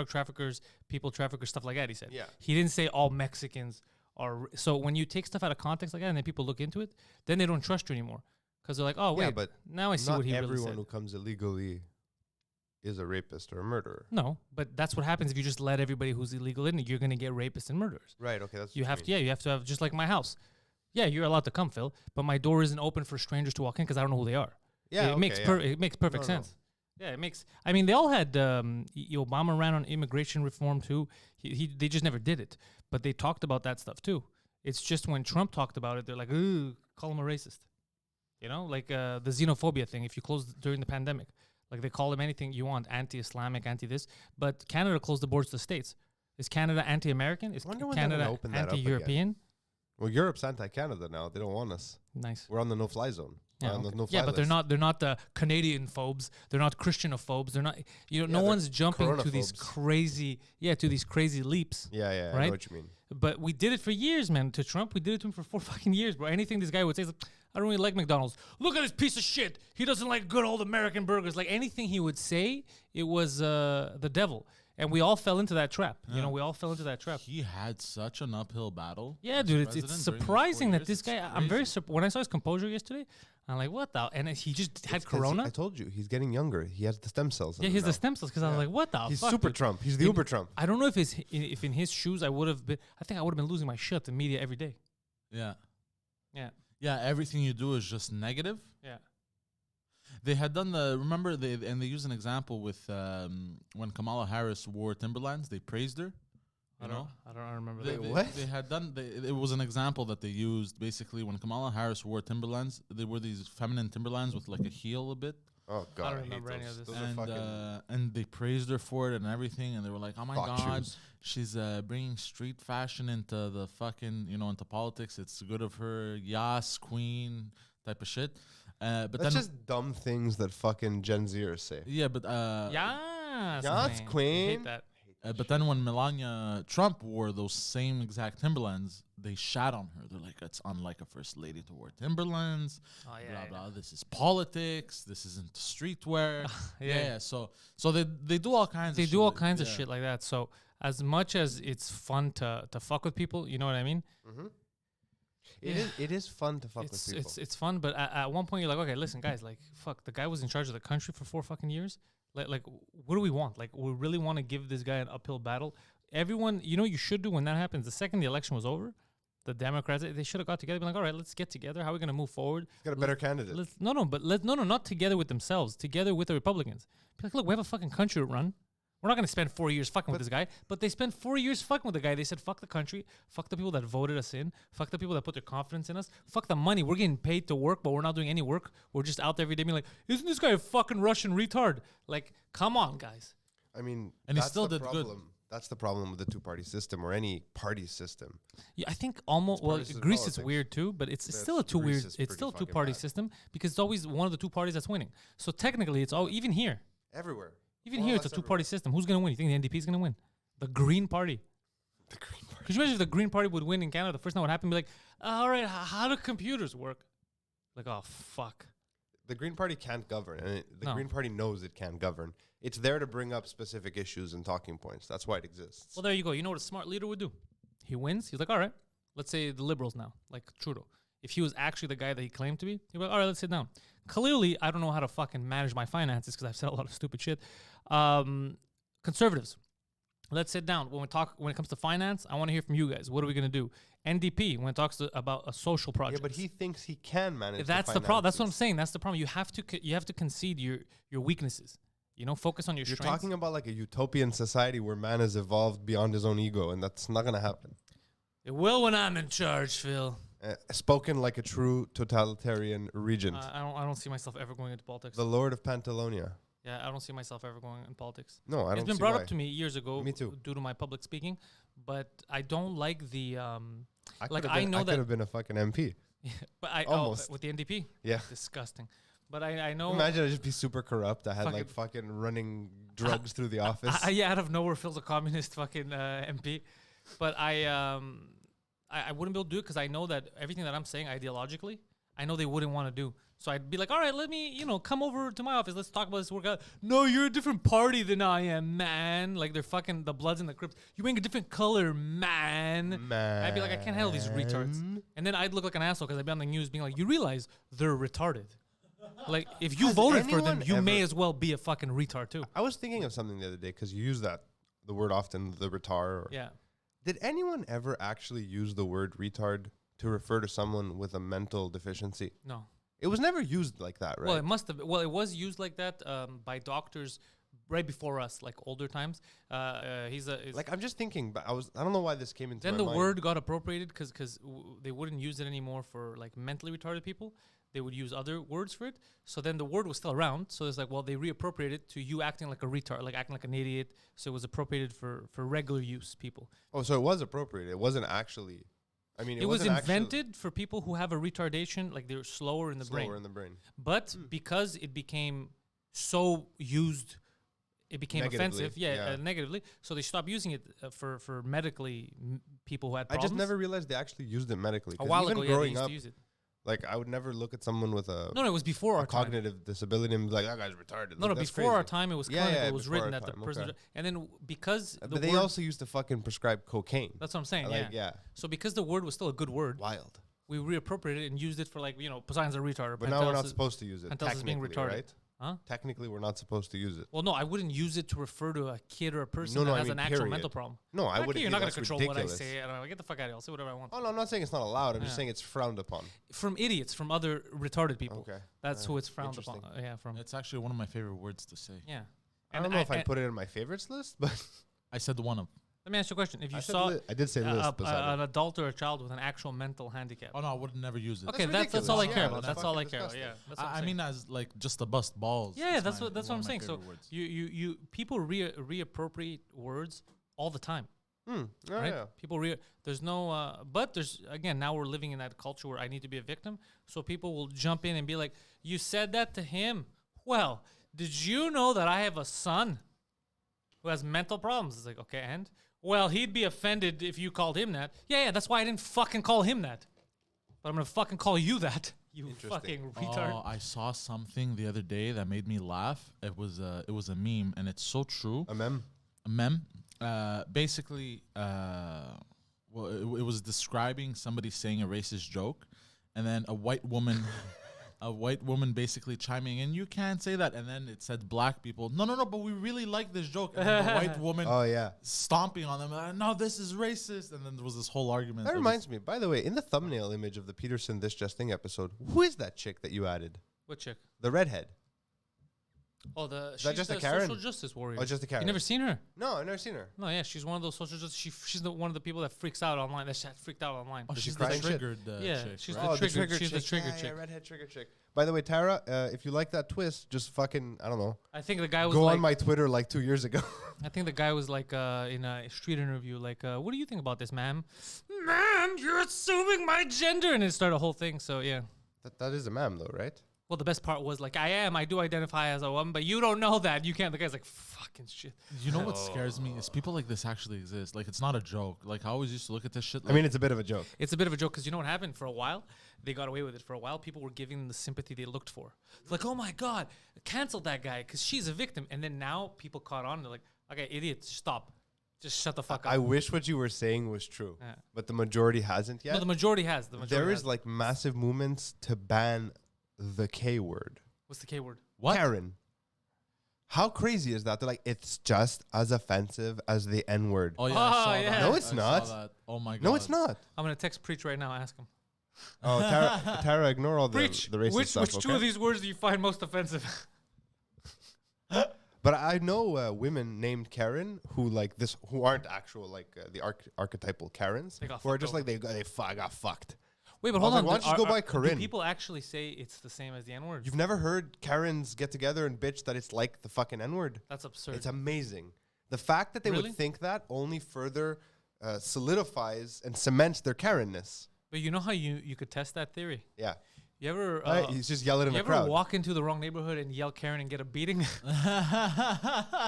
traffickers, people traffickers, stuff like that. He said.
Yeah.
He didn't say all Mexicans are. So when you take stuff out of context like that and then people look into it, then they don't trust you anymore because they're like, "Oh wait,
Yeah, but
now I see
not
what he really
everyone
said."
who comes illegally is a rapist or a murderer.
No, but that's what happens if you just let everybody who's illegal in. You're gonna get rapists and murderers.
Right. Okay. That's
You
what
have to,
mean.
yeah, you have to have just like my house. Yeah, you're allowed to come, Phil, but my door isn't open for strangers to walk in because I don't know who they are.
Yeah.
it makes it makes perfect
No, no.
sense. Yeah, it makes. I mean, they all had. Obama ran on immigration reform too. They just never did it, but they talked about that stuff too. It's just when Trump talked about it, they're like, "Ooh, call him a racist." You know, like the xenophobia thing. If you closed during the pandemic, like they call him anything you want, anti-Islamic, anti-this. But Canada closed the borders to the states. Is Canada anti-American? Is
Wonder when they're gonna
Canada
open that up
anti-European?
Well, Europe's anti-Canada now. They don't want us.
Nice.
We're on the no-fly zone.
Yeah,
on the
okay.
no-fly
Yeah, but they're
list.
not. They're not the Canadian phobes. They're not Christianophobes. They're not. You know,
Yeah,
no
they're
one's jumping to these
coronaphobes.
crazy. Yeah, to these crazy leaps.
Yeah, I know
Right?
what you mean.
But we did it for years, man. To Trump, we did it to him for 4 fucking years, bro. Anything this guy would say is like, I don't really like McDonald's. Look at this piece of shit. He doesn't like good old American burgers. Like anything he would say, it was the devil. And we all fell into that trap. You know, we all fell into that trap.
He had such an uphill battle.
Yeah,
as
dude, it's
president during his 4
surprising that
years.
this
It's
guy. I'm very
crazy.
when I saw his composure yesterday, I'm like, what the? And he just had
It's 'cause
corona.
I told you he's getting younger. He has the stem cells. in
Yeah,
him
he's the
now.
stem cells because I was like, what the
He's
fuck?
super
dude?
Trump. He's the
In-
Uber Trump.
I don't know if in his shoes I would have been. I think I would have been losing my shit in media every day.
Yeah.
Yeah,
Yeah, everything you do is just negative.
yeah.
They had done remember they used an example with when Kamala Harris wore Timberlands, they praised her. You know?
I don't remember
They,
that.
they,
what?
they had done. It was an example that they used. Basically, when Kamala Harris wore Timberlands, they wore these feminine Timberlands with like a heel a bit,
Oh God,
don't
hate
remember any
those.
of this.
Those are fucking
and they praised her for it and everything. And they were like, "Oh my
thought
God,
shoes.
she's bringing street fashion into the fucking into politics. It's good of her, yas queen type of shit." But
That's
then
just dumb things that fucking Gen Zers say.
yeah, but
Yes,
Yes,
man. I
queen.
hate that.
But then when Melania Trump wore those same exact Timberlands, they shat on her. They're like, it's unlike a first lady to wear Timberlands.
Oh yeah.
Blah
yeah.
blah. This is politics. This isn't streetwear.
Yeah.
yeah. So they do all kinds.
They
of
do
shit
all
like-
kinds of
yeah.
shit like that. So as much as it's fun to fuck with people, you know what I mean?
It is fun to fuck with people.
It's fun, but at one point you're like, okay, listen, guys, like, fuck, the guy was in charge of the country for 4 fucking years. Like, what do we want? Like, we really want to give this guy an uphill battle. Everyone, you know, what you should do when that happens. The second the election was over, the Democrats they should have got together, and been like, all right, let's get together. How are we gonna move forward?
Got a better candidate.
Not together with themselves, together with the Republicans. Be like, look, we have a fucking country to run. We're not going to spend 4 years fucking with this guy, but they spent 4 years fucking with the guy. They said, fuck the country, fuck the people that voted us in, fuck the people that put their confidence in us, fuck the money. We're getting paid to work, but we're not doing any work. We're just out there every day being like, isn't this guy a fucking Russian retard? Like, come on, guys.
I mean,
And he
that's
still
the
did good.
problem. That's the problem with the two-party system or any party system.
Yeah, I think almost, well,
partisan
Greece is
politics.
weird too, but it's
That's-
still a
Greece is
it's
pretty
still a
fucking
two-party
bad.
system because it's always one of the two parties that's winning. So technically, it's all, even here,
Everywhere.
even
More or
here, it's a
less
two-party system. Who's going to win? You think the NDP is going to win? The Green Party.
The Green Party.
Could you imagine if the Green Party would win in Canada? The first time what happened, be like, all right, how do computers work? Like, oh, fuck.
The Green Party can't govern, and the
No.
Green Party knows it can't govern. It's there to bring up specific issues and talking points. That's why it exists.
Well, there you go. You know what a smart leader would do? He wins. He's like, all right, let's say the Liberals now, like Trudeau. If he was actually the guy that he claimed to be, he'd be like, all right, let's sit down. Clearly, I don't know how to fucking manage my finances because I've said a lot of stupid shit. Conservatives, let's sit down. When it comes to finance, I want to hear from you guys. What are we going to do? NDP, when it talks about a social
Yeah,
project.
but he thinks he can manage.
That's the problem. That's what I'm
finances.
saying. That's the problem. You have to concede your weaknesses. You know, focus on your
You're
strengths.
talking about like a utopian society where man has evolved beyond his own ego, and that's not going to happen.
It will when I'm in charge, Phil.
Spoken like a true totalitarian regent,
I don't see myself ever going into politics.
the Lord of Pantalonia.
Yeah, I don't see myself ever going in politics.
No, I
It's
don't
been
see
brought
why.
up to me years ago.
Me too.
Due to my public speaking, but I don't like the like,
could've
I
been-
know
I
that-
could have been a fucking MP.
but I
Almost.
with the NDP.
Yeah.
Disgusting. But I know.
Imagine I'd just be super corrupt. I had
Fucking-
like fucking running drugs through the office.
Yeah, out of nowhere, Phil's a communist fucking MP. But I wouldn't be able to do it because I know that everything that I'm saying ideologically, I know they wouldn't want to do. So I'd be like, all right, let me, come over to my office. Let's talk about this workout. No, you're a different party than I am, man. Like they're fucking the Bloods and the Crips. You wearing a different color, man.
Man.
I'd be like, I can't handle these retards. And then I'd look like an asshole because I'd be on the news being like, you realize they're retarded. Like, if you
Has
voted for them,
anyone
you may
ever-
as well be a fucking retard too.
I was thinking of something the other day because you use the word often, the retard.
Yeah.
Did anyone ever actually use the word retard to refer to someone with a mental deficiency?
No.
It was never used like that, right?
Well, it must have. Well, it was used like that by doctors right before us, like older times.
Like I'm just thinking, but I don't know why this came into
Then
my
the
mind.
word got appropriated because they wouldn't use it anymore for like mentally retarded people. They would use other words for it. So then the word was still around. So it's like, well, they reappropriated it to you acting like a retard, like acting like an idiot. So it was appropriated for regular use people.
Oh, so it was appropriate. It wasn't actually. I mean,
It was
wasn't actually
invented for people who have a retardation, like they're slower in the
slower
brain.
in the brain.
But because it became so used, it became
Negatively,
offensive.
yeah.
Negatively. So they stopped using it for medically people who had
I
problems.
just never realized they actually used it medically.
A
'Cause
while
even
ago, yeah, they
growing
used
up,
to use it.
like I would never look at someone with a,
No, it was before our time.
cognitive disability and be like, that guy's retarded.
No,
Like, that's
before our
crazy.
time, it was
Yeah,
clinical.
yeah,
It was
before
written
our
that the
time,
person.
okay.
And then because the
But they
word,
also used to fucking prescribe cocaine.
that's what I'm saying.
Like,
yeah.
yeah.
So because the word was still a good word,
Wild.
we reappropriated it and used it for like Poseidon's a retard. Or
But now we're
Pentelis
not
is-
supposed to use it.
Pentelis is being
Technically,
retarded.
right?
Huh?
Technically, we're not supposed to use it.
Well, no, I wouldn't use it to refer to a kid or a person
No,
that
I
has
mean,
an actual
period.
mental problem.
No, I
Okay,
wouldn't.
You're not going
That's
to control
ridiculous.
what I say. I don't know. Get the fuck out of here. I'll say whatever I want.
Oh no, I'm not saying it's not allowed. I'm just
Yeah.
saying it's frowned upon.
From idiots, from other retarded people.
Okay.
That's who it's frowned upon.
Interesting.
Yeah, from.
It's actually one of my favorite words to say.
Yeah.
I don't know if I put it in my favorites list, but
I said one of.
Let me ask you a question. If you
I said
saw
I did say list. beside
an
it.
adult or a child with an actual mental handicap.
Oh no, I would never use it.
Okay,
That's
that's all I
ridiculous.
care
Yeah,
about.
that's
That's all I
fucking
care about.
disgusting.
Yeah, that's what I'm
I
saying.
mean, as like just to bust balls.
Yeah,
it's
that's
my-
what
one
I'm
of my
saying. So
favorite words.
you people reappropriate words all the time,
Oh,
right?
yeah.
People there's no but there's again now we're living in that culture where I need to be a victim. So people will jump in and be like, "You said that to him. Well, did you know that I have a son who has mental problems?" It's like, "Okay, and well, he'd be offended if you called him that." Yeah, that's why I didn't fucking call him that. But I'm going to fucking call you that. You
Interesting.
fucking retard.
Oh, I saw something the other day that made me laugh. It was a meme, and it's so true.
A mem.
A meme. Basically, well, it was describing somebody saying a racist joke, and then a white woman basically chiming in, "You can't say that," and then it said black people, no, but we really like this joke, and then the white woman
Oh yeah.
stomping on them, "No, this is racist," and then there was this whole argument.
That
It was-
reminds me. By the way, in the thumbnail image of the Peterson This Just Thing episode, who is that chick that you added?
What chick?
The redhead.
Oh, she's
that just a
the
Karen?
social justice warrior.
Oh, just a Karen.
You never seen her?
No, I've never seen her.
No, yeah, she's one of those social justice. She's one of the people that freaks out online. That freaked out online.
Oh,
Does
she's
she
the
cry and shit?
triggered
Yeah,
chick,
she's
right?
the trigger. She's the trigger chick.
Yeah, redhead trigger chick. By the way, Tara, if you like that twist, just fucking I don't know.
I think the guy was
Go
like,
on my Twitter like 2 years ago.
I think the guy was like in a street interview, like, "What do you think about this, ma'am?" "Ma'am, you're assuming my gender," and it started a whole thing. So yeah.
that is a ma'am though, right?
Well, the best part was like, I do identify as a woman, but you don't know that. You can't. The guy's like, fucking shit.
You know what scares me is people like this actually exist. Like, it's not a joke. Like, I always used to look at this shit. Like,
I mean, it's a bit of a joke.
It's a bit of a joke because you know what happened? For a while, they got away with it. For a while, people were giving them the sympathy they looked for. It's like, oh my God, cancel that guy because she's a victim. And then now people caught on. They're like, okay, idiot, stop. Just shut the fuck up.
I wish what you were saying was true,
Yeah.
but the majority hasn't yet.
No, the majority has. The majority
There
has.
is like massive movements to ban the K word.
What's the K word?
what?
Karen. How crazy is that? They're like, it's just as offensive as the N word.
Oh, yeah.
Oh,
I saw
yeah.
that.
No, it's
I saw
not.
that. Oh, my God.
No, it's not.
I'm going to text Preach right now. Ask him.
Oh, Tara, ignore all the
Preach.
racist
Which
stuff.
two
okay?
of these words do you find most offensive?
But I know women named Karen who aren't actual the archetypal Karens.
They got
who are
fucked
just
over.
like they got fucked.
Wait, but
I
hold
was
on.
like, why don't you just go by
Do
Corinne?
people actually say it's the same as the N word?
You've never heard Karens get together and bitch that it's like the fucking N word?
That's absurd.
It's amazing. The fact that they
Really?
would think that only further solidifies and cements their Karenness.
But you know how you could test that theory?
Yeah.
You ever
He's just yelling in
you
the
ever
crowd.
walk into the wrong neighborhood and yell Karen and get a beating?
I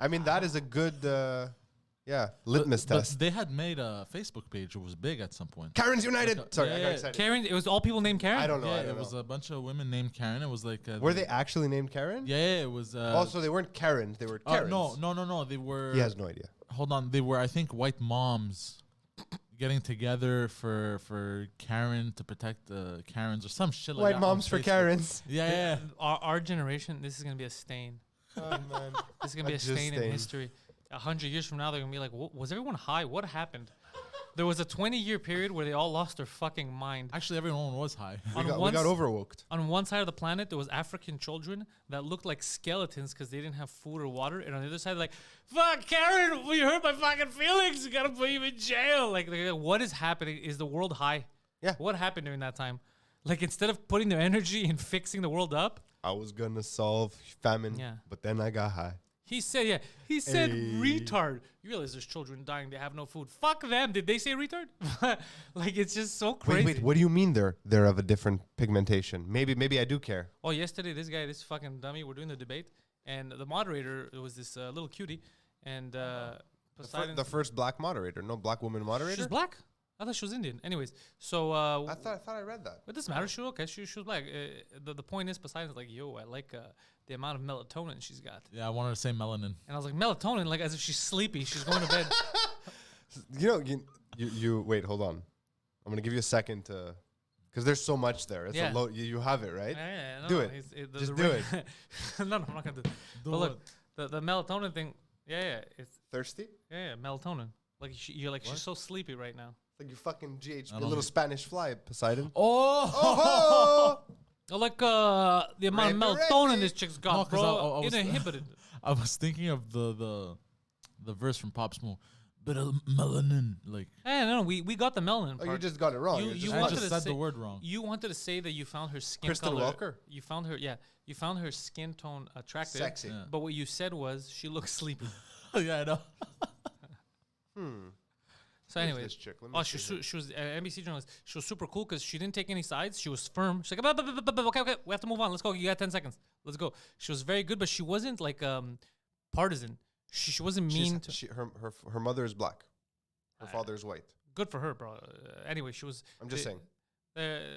mean, that is a good, litmus
But
test.
they had made a Facebook page. It was big at some point.
Karens United.
Like
Sorry,
yeah,
I got
yeah.
excited.
Karen, it was all people named Karen?
I don't know.
Yeah,
I don't
it
know.
was a bunch of women named Karen. It was like...
Were they actually named Karen?
Yeah, it was...
Also, they weren't Karens. They were Karens.
no. They were...
He has no idea.
Hold on. They were, I think, white moms getting together for Karen to protect the Karens or some shit like
White
that.
moms
on
for
Facebook.
Karens.
Yeah.
Our generation, this is gonna be a stain.
Oh man.
This is gonna be a
Just
stain in history. 100 years from now, they're gonna be like, was everyone high? What happened? There was a 20-year period where they all lost their fucking mind.
Actually, everyone was high.
We got overworked.
On one side of the planet, there was African children that looked like skeletons because they didn't have food or water. And on the other side, like, fuck, Karen, you hurt my fucking feelings. You gotta put you in jail. Like, what is happening? Is the world high?
Yeah.
What happened during that time? Like, instead of putting their energy in fixing the world up,
I was gonna solve famine,
Yeah.
but then I got high.
he said, retard. You realize there's children dying. They have no food. Fuck them. Did they say retard? Like, it's just so crazy.
Wait, what do you mean they're of a different pigmentation? Maybe I do care.
Oh, yesterday, this fucking dummy, we're doing the debate, and the moderator was this little cutie, and Poseidon.
The first black moderator, no black woman moderator.
She's black? I thought she was Indian. Anyways, so
I thought I read that.
it doesn't matter. She okay. She was black. The point is, Poseidon's like, yo, I like the amount of melatonin she's got,
Yeah, I wanted to say melanin.
and I was like, melatonin, like as if she's sleepy. She's going to bed.
You wait, hold on. I'm gonna give you a second to, because there's so much there. It's
Yeah.
a load. You have it right.
Yeah, no,
Do
no,
it. Just do
ring- no, I'm not gonna do it. But look, the melatonin thing. Yeah, it's
Thirsty?
melatonin. Like you're like, she's so sleepy right now.
Like you fucking GHB,
I
a
don't
little
know.
Spanish fly, Poseidon.
Oh,
Oh!
Like the amount of melatonin
Ready.
this chick's got,
No, 'cause
bro.
I was-
Inhibited.
I was thinking of the verse from Pop Smoke. But melanin, like
Hey, no, we got the melanin part.
Oh, you just got it wrong.
You-
You're
you
I
wanted
just
to
said
say-
the word wrong.
You wanted to say that you found her skin
Kristen
color.
Welker?
You found her skin tone attractive.
Sexy.
Yeah.
But what you said was she looks sleepy.
Yeah, I know.
So
Who's
anyway,
this chick? Let me
oh,
see
she was NBC journalist. She was super cool because she didn't take any sides. She was firm. She's like, okay, we have to move on. Let's go. You got 10 seconds. Let's go. She was very good, but she wasn't like partisan. She wasn't mean to.
Her mother is black. Her father is white.
Good for her, bro. Anyway, she was.
I'm just saying.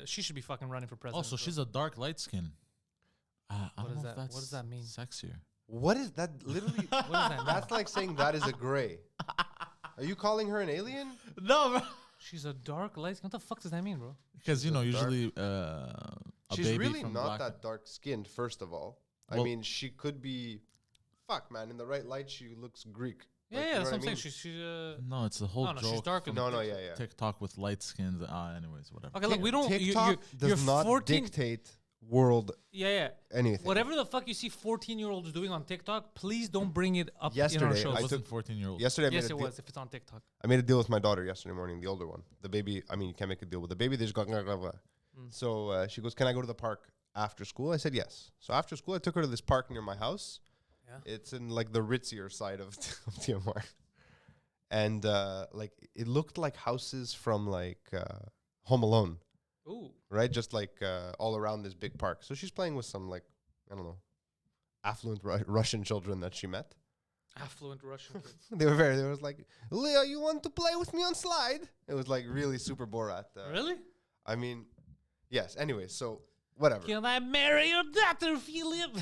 She should be fucking running for president.
Also,
bro.
she's a dark light skin. I
What
don't
is
know if
that? What
that's
does that mean?
Sexier.
What is that? Literally,
What does that mean?
that's like saying that is a gray. Are you calling her an alien?
No, bro.
She's a dark light. What the fuck does that mean, bro?
Because you know,
dark.
usually a
She's
baby
really
from
not
black.
that dark skinned. First of all, I
Well-
mean, she could be. Fuck, man. In the right light, she looks Greek.
Yeah,
Like,
yeah,
you
that's
know
what I'm
I
saying.
mean?
She's
No, it's the whole
No, no,
joke.
she's dark
from
in
No, yeah.
TikTok with light skins. Anyways, whatever.
okay. Look, we don't.
TikTok
you're
does not
14.
dictate world
Yeah.
anything.
Whatever the fuck you see 14-year-olds doing on TikTok, please don't bring it up in our
Yesterday,
shows.
It
I
wasn't 14-year-old.
Yesterday,
Yes, it was. If it's on TikTok.
I made a deal with my daughter yesterday morning, the older one. The baby, I mean, you can't make a deal with the baby. They just go, blah, blah, blah. So she goes, can I go to the park after school? I said, yes. So after school, I took her to this park near my house.
Yeah.
It's in like the ritzier side of TMR. And like it looked like houses from like Home Alone,
Ooh.
right? Just like all around this big park. So she's playing with some like, I don't know, affluent Russian children that she met.
Affluent Russian kids.
They was like, Leo, you want to play with me on slide? It was like really super Borat.
Really?
I mean, yes. Anyway, so whatever.
Can I marry your daughter, Philip?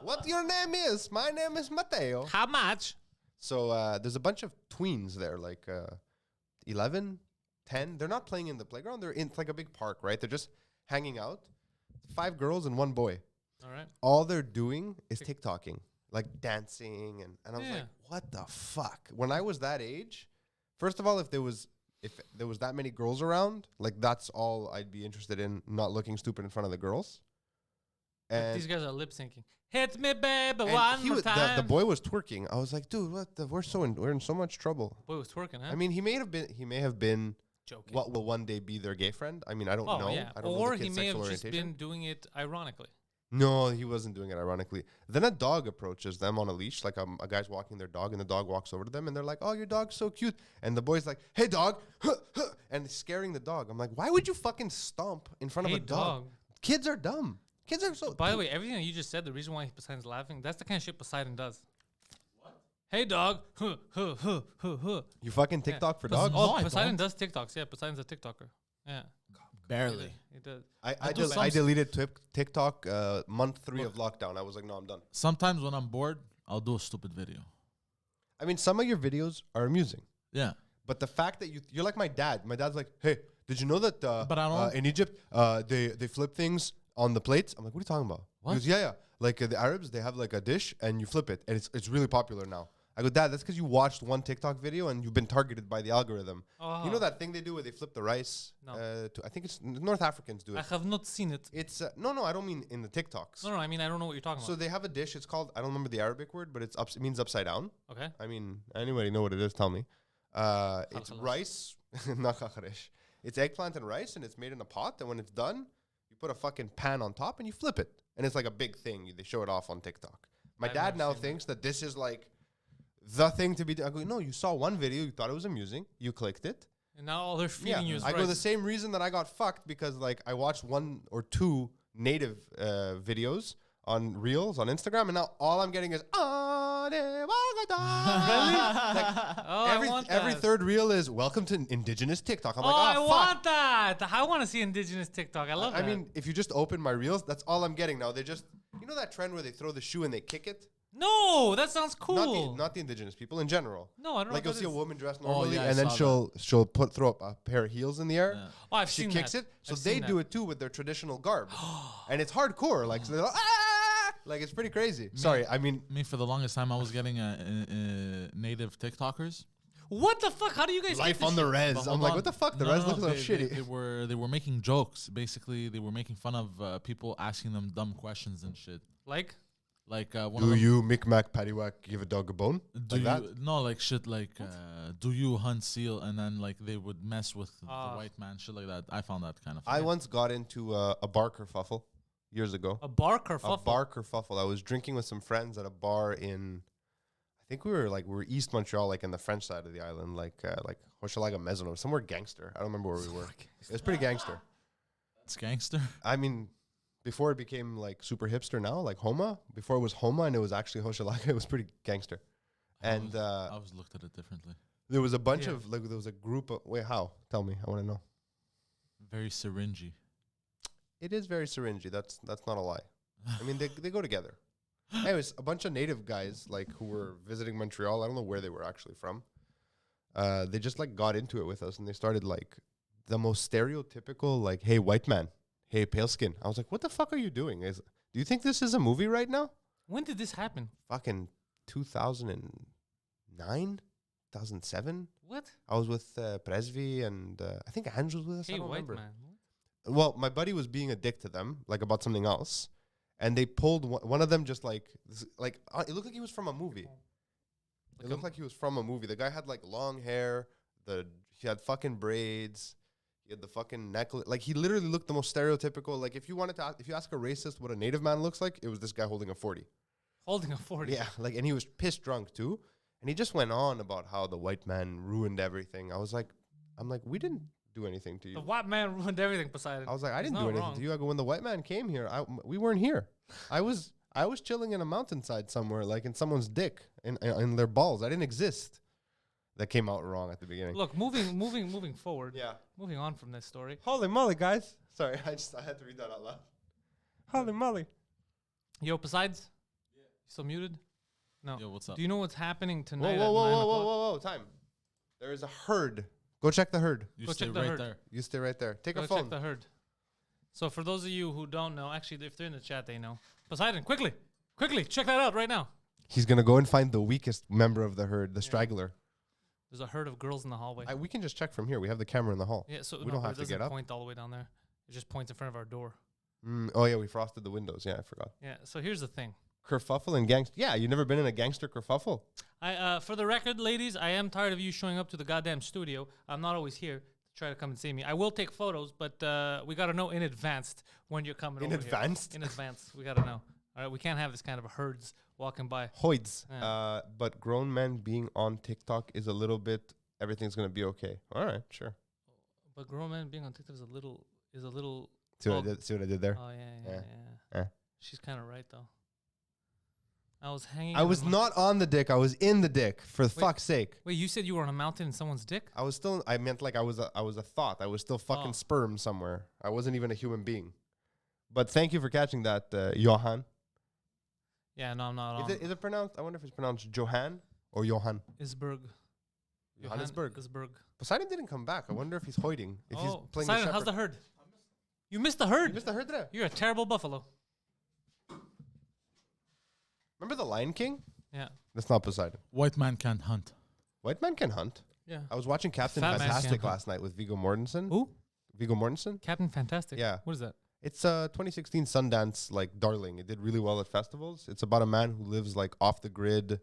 What your name is? My name is Mateo.
How much?
So there's a bunch of tweens there, like 11, 10. They're not playing in the playground. They're in it's like a big park, right? They're just hanging out. 5 girls and 1 boy.
All right.
All they're doing is TikToking, like dancing. And I was
Yeah.
like, what the fuck? When I was that age, first of all, if there was that many girls around, like that's all I'd be interested in, not looking stupid in front of the girls. And
These guys are lip syncing. Hit me, baby,
and
one
he
more
was,
time.
the boy was twerking. I was like, dude, we're in so much trouble.
Boy was twerking, huh?
I mean, he may have been
joking.
what will one day be their gay friend. I mean, I don't
Oh,
know.
yeah.
I don't know
Or
the
he
kid's
may have
sexual
just
orientation.
been doing it ironically.
No, he wasn't doing it ironically. Then a dog approaches them on a leash, like a guy's walking their dog, and the dog walks over to them, and they're like, "Oh, your dog's so cute." And the boy's like, "Hey, dog," and he's scaring the dog. I'm like, "Why would you fucking stomp in front
Hey,
of a dog? Kids are dumb. Kids are so."
By the way, everything that you just said, the reason why Poseidon's laughing, that's the kind of shit Poseidon does. What? Hey, dog.
You fucking TikTok for
Pos-
dogs?
Oh,
No, I
Poseidon
don't.
does TikToks. Yeah, Poseidon's a TikToker. Yeah.
Barely.
He does.
I deleted TikTok month 3 of lockdown. I was like, no, I'm done.
Sometimes when I'm bored, I'll do a stupid video.
I mean, some of your videos are amusing,
Yeah.
But the fact that you're like my dad. My dad's like, hey, did you know that
But I don't-
in Egypt they flip things on the plates? I'm like, what are you talking about?
What?
He goes, yeah. Like the Arabs, they have like a dish and you flip it, and it's really popular now. I go, Dad, that's because you watched one TikTok video and you've been targeted by the algorithm. You know that thing they do where they flip the rice?
No.
I think it's North Africans do
I
it.
have not seen it.
It's no, I don't mean in the TikToks.
No, I mean I don't know what you're talking
So
about.
they have a dish. It's called, I don't remember the Arabic word, but it means upside down.
Okay.
I mean, anybody know what it is? Tell me. It's
Khalkhalas.
rice, not khalkhalas. It's eggplant and rice, and it's made in a pot. And when it's done, you put a fucking pan on top and you flip it, and it's like a big thing. They show it off on TikTok. My
I've
dad
never
now
seen
thinks that this is like the thing to be done. I go, no, you saw one video, you thought it was amusing, you clicked it.
And now all they're feeding you is
I
rice.
go the same reason that I got fucked because like I watched 1 or 2 native videos on Reels on Instagram, and now all I'm getting is every third reel is welcome to indigenous TikTok. I'm like,
I
fuck.
want that. I want to see indigenous TikTok. I love that.
I mean, if you just open my Reels, that's all I'm getting now. They just, you know that trend where they throw the shoe and they kick it?
no, that sounds cool.
Not the indigenous people in general.
No, I don't know
Like
what
you'll see
that
a
is.
woman dressed normally,
yeah, I
and then
saw
she'll throw up a pair of heels in the air.
Yeah.
Oh, I've
She
seen
kicks
that.
it, so
I've
they
seen
do
that.
it too with their traditional garb, and it's hardcore. Like so they're like, ah! Like it's pretty crazy. Sorry, I mean,
Me, for the longest time, I was getting native TikTokers.
What the fuck? How do you guys
life
get
on
this
the
shit?
res.
But
I'm
hold
like,
on.
what the fuck? The
No,
res
no,
looks so
they,
shitty.
They were making jokes. Basically, they were making fun of people asking them dumb questions and shit.
Like,
Like one of
Do
them,
you Micmac Paddywhack give a dog a bone?
do
Like that?
you no like shit like do you hunt seal, and then like they would mess with the white man, shit like that. I found that kind of
I
funny.
once got into a bar kerfuffle years ago.
a bar kerfuffle.
A bar kerfuffle. I was drinking with some friends at a bar in, I think we were East Montreal, like in the French side of the island, like Hochelaga Maisonneuve, somewhere gangster. I don't remember where we were. It was pretty gangster.
It's gangster.
I mean, before it became like super hipster now, like Homa. Before it was Homa and it was actually Hochelaga, it was pretty gangster. And
I always looked at it differently.
there was a bunch
Yeah.
of like there was a group of how? Tell me, I want to know.
Very syringy.
It is very syringy. That's not a lie. I mean, they go together. Anyways, a bunch of native guys like who were visiting Montreal. I don't know where they were actually from. They just like got into it with us, and they started like the most stereotypical like, "Hey, white man. Hey, pale skin." I was like, "What the fuck are you doing? Do you think this is a movie right now?"
When did this happen?
Fucking 2009, 2007.
What?
I was with Presvi and I think Andrew was with us. I
Hey,
don't
white
remember.
man.
Well, my buddy was being a dick to them, like about something else, and they pulled one of them just like it looked like he was from a movie. It looked like he was from a movie. The guy had like long hair. He had fucking braids. He had the fucking necklace. Like he literally looked the most stereotypical. Like if you ask a racist what a native man looks like, it was this guy holding a 40.
Holding a 40.
Yeah, like, and he was pissed drunk too, and he just went on about how the white man ruined everything. I'm like, we didn't do anything to you.
The white man ruined everything, Poseidon.
I was like, I
He's
didn't do
not
anything
wrong.
to you. I go, when the white man came here, we weren't here. I was chilling in a mountainside somewhere, like in someone's dick, in their balls. I didn't exist. That came out wrong at the beginning.
Look, moving forward.
Yeah.
Moving on from this story.
Holy moly, guys. Sorry, I had to read that out loud. Holy moly.
Yo, Poseidons? You still muted? No.
Yo, what's up?
Do you know what's happening
Whoa,
tonight
whoa,
at
whoa,
9
whoa,
o'clock?
whoa, whoa, time. There is a herd. Go check the herd.
You
Go
stay
check the
right
herd.
there.
You stay right there. Take
Go
a phone.
check the herd. So for those of you who don't know, actually, if they're in the chat, they know. Poseidon, quickly, check that out right now.
He's going to go and find the weakest member of the herd, the straggler.
There's a herd of girls in the hallway.
We can just check from here. We have the camera in the hall.
Yeah, so
we
no,
don't
but
have
it
to get
doesn't
up.
point all the way down there. It just points in front of our door.
Oh, yeah, we frosted the windows. Yeah, I forgot.
Yeah, so here's the thing.
Kerfuffle and gangster. Yeah, you never been in a gangster kerfuffle?
For the record, ladies, I am tired of you showing up to the goddamn studio. I'm not always here to try to come and see me. I will take photos, but we got to know in advance when you're coming
In
over here.
advance?
In advance. We got to know. All right, we can't have this kind of herds walking by.
Hoids.
Yeah.
But grown men being on TikTok is a little bit, everything's going to be okay. All right, sure.
But grown men being on TikTok is a little.
See what I did there?
Oh yeah.
Yeah.
She's kind of right though. I was hanging.
I
on
was
my-
not on the dick. I was in the dick. For fuck's sake.
Wait, you said you were on a mountain in someone's dick?
I meant like I was a thought. I was still fucking
Oh.
sperm somewhere. I wasn't even a human being. But thank you for catching that, Johan.
Yeah, no, I'm not on.
Is it pronounced? I wonder if it's pronounced Johan or Johan.
Isberg.
Johannesburg.
Johannesburg.
Poseidon didn't come back. I wonder if he's hoiding. If he's playing
Poseidon,
the
how's the
shepherd.
herd? You missed the herd.
You missed the herd there.
You're a terrible buffalo.
Remember the Lion King?
Yeah.
That's not Poseidon.
White man can't hunt.
White man can hunt.
Yeah.
I was watching Captain
Fat man
Fantastic
can.
last night with Viggo Mortensen.
Who?
Viggo Mortensen?
Captain Fantastic.
Yeah.
What is that?
It's a 2016 Sundance like darling. It did really well at festivals. It's about a man who lives like off the grid.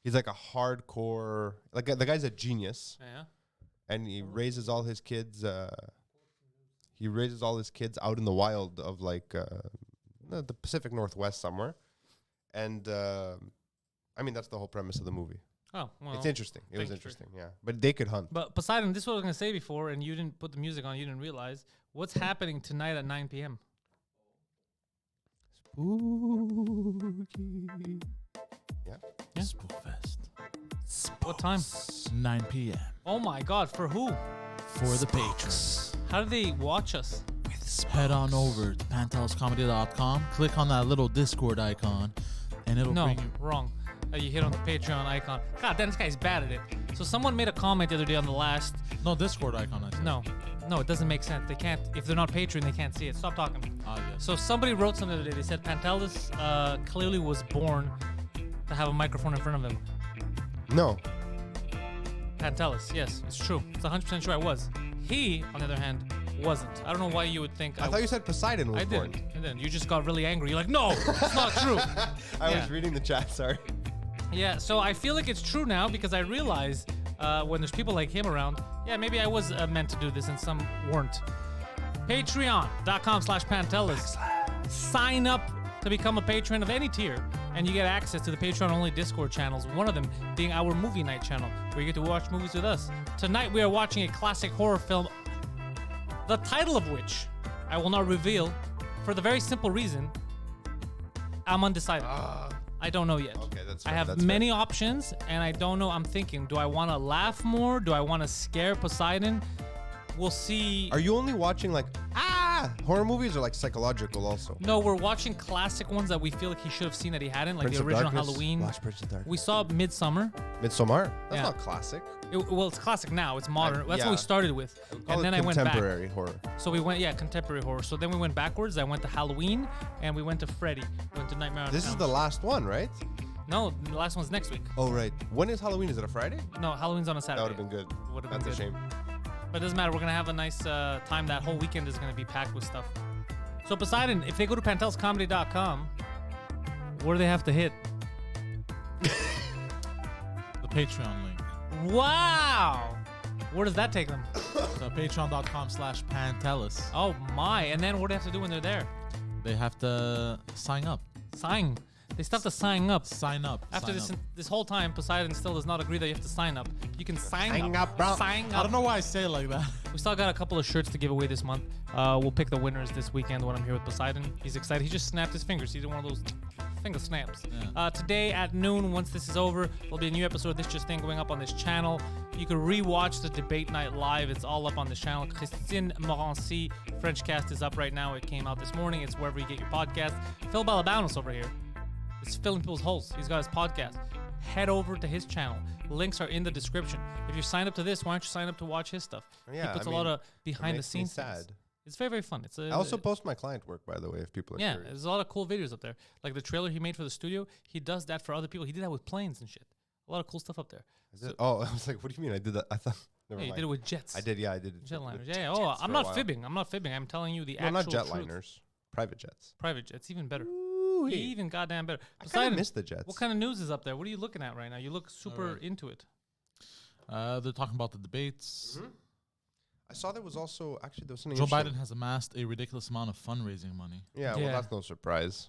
He's like a hardcore, like the guy's a genius,
Yeah.
and he raises all his kids. He raises all his kids out in the wild of like the Pacific Northwest somewhere, and I mean that's the whole premise of the movie.
Oh, well.
It's interesting. It was
thanks for-
interesting, yeah. But they could hunt.
But Poseidon, this is what I was going to say before, and you didn't put the music on. You didn't realize. What's happening tonight at 9 p.m.?
Spooky.
Yeah.
Spookfest.
What time?
9 p.m.
Oh, my God. For who?
for the patrons.
How do they watch us?
Head on over to panteliscomedy.com, click on that little Discord icon, and it'll
No,
bring you.
wrong. You hit on the Patreon icon. God, damn, this guy's bad at it. So someone made a comment the other day on the last.
No, Discord icon, I said.
No, it doesn't make sense. They can't. If they're not Patreon, they can't see it. Stop talking.
Ah, yes.
So somebody wrote something the other day. They said Pantelis clearly was born to have a microphone in front of him.
No.
Pantelis, yes, it's true. It's 100% sure I was. He, on the other hand, wasn't. I don't know why you would think.
I thought you said Poseidon was
I
born.
didn't. I didn't. You just got really angry. You're like, no, it's not true.
I
Yeah.
was reading the chat, sorry.
Yeah, so I feel like it's true now because I realize when there's people like him around, yeah, maybe I was meant to do this and some weren't. Patreon.com/Pantelis. Sign up to become a patron of any tier, and you get access to the Patreon-only Discord channels, one of them being our movie night channel, where you get to watch movies with us. Tonight we are watching a classic horror film, the title of which I will not reveal for the very simple reason I'm undecided. I don't know yet.
Okay, that's
I
fair,
have
that's
many options, and I don't know. I'm thinking, do I want to laugh more? Do I want to scare Poseidon? We'll see.
Are you only watching like horror movies or like psychological also?
No, we're watching classic ones that we feel like he should have seen that he hadn't, like
Prince
the
of
original
Darkness?
Halloween.
Watch Prince of Darkness.
We saw Midsummer.
Midsommar? That's
Yeah.
not classic.
Well, it's classic now. It's modern. That's what we
yeah.
started with.
Call
And
it
then I went back.
contemporary horror.
So we went, contemporary horror. So then we went backwards. I went to Halloween, and we went to Freddy. We went to Nightmare on
This is
Elm
the
Street.
last one, right?
No, the last one's next week.
Oh, right. When is Halloween? Is it a Friday?
No, Halloween's on a Saturday.
That would have been good.
Would've been
That's a
good.
shame.
But it doesn't matter. We're going to have a nice time. That whole weekend is going to be packed with stuff. So Poseidon, if they go to panteliscomedy.com, where do they have to hit?
The Patreon link.
Wow! Where does that take them?
So patreon.com/Pantelis.
Oh my! And then what do they have to do when they're there?
They have to sign up.
Sign. They still have to sign up.
Sign up.
After
sign
this
up.
whole time, Poseidon still does not agree that you have to sign up. You can sign up,
bro.
Sign up.
I don't know why I say it like that.
We still got a couple of shirts to give away this month. We'll pick the winners this weekend when I'm here with Poseidon. He's excited. He just snapped his fingers. He did one of those finger snaps.
Yeah.
Today at noon, once this is over, there'll be a new episode of This Just Thing going up on this channel. You can rewatch the debate night live. It's all up on this channel. Christine Morancy, French cast is up right now. It came out this morning. It's wherever you get your podcast. Phil Balabanos over here. It's filling people's holes. He's got his podcast. Head over to his channel. Links are in the description. If you sign up to this, why don't you sign up to watch his stuff?
Yeah,
he puts
I
a lot
mean,
of behind the
makes me
scenes things.
sad.
It's very, very fun. It's a,
I also post my client work, by the way, if people are
yeah,
curious.
there's a lot of cool videos up there. Like the trailer he made for the studio, he does that for other people. He did that with planes and shit. A lot of cool stuff up there.
Is it? Oh, I was like, what do you mean? I did that. I thought. Never
Yeah, you
mind.
did it with jets.
I did, yeah, I did it.
Jetliners.
with
Yeah, yeah.
jets
Oh,
for
I'm
a
not
while.
fibbing. I'm not fibbing. I'm telling you the
No,
actual
not
truth.
jetliners. Private jets.
Private jets, even better.
Ooh-wee.
Even goddamn better.
I kind
Poseidon,
of miss the jets.
what kind of news is up there? What are you looking at right now? You look super
Alright.
into it.
They're talking about the debates.
I saw there was also actually there was something.
Joe
interesting.
Biden has amassed a ridiculous amount of fundraising money.
Yeah,
Yeah.
well, that's no surprise.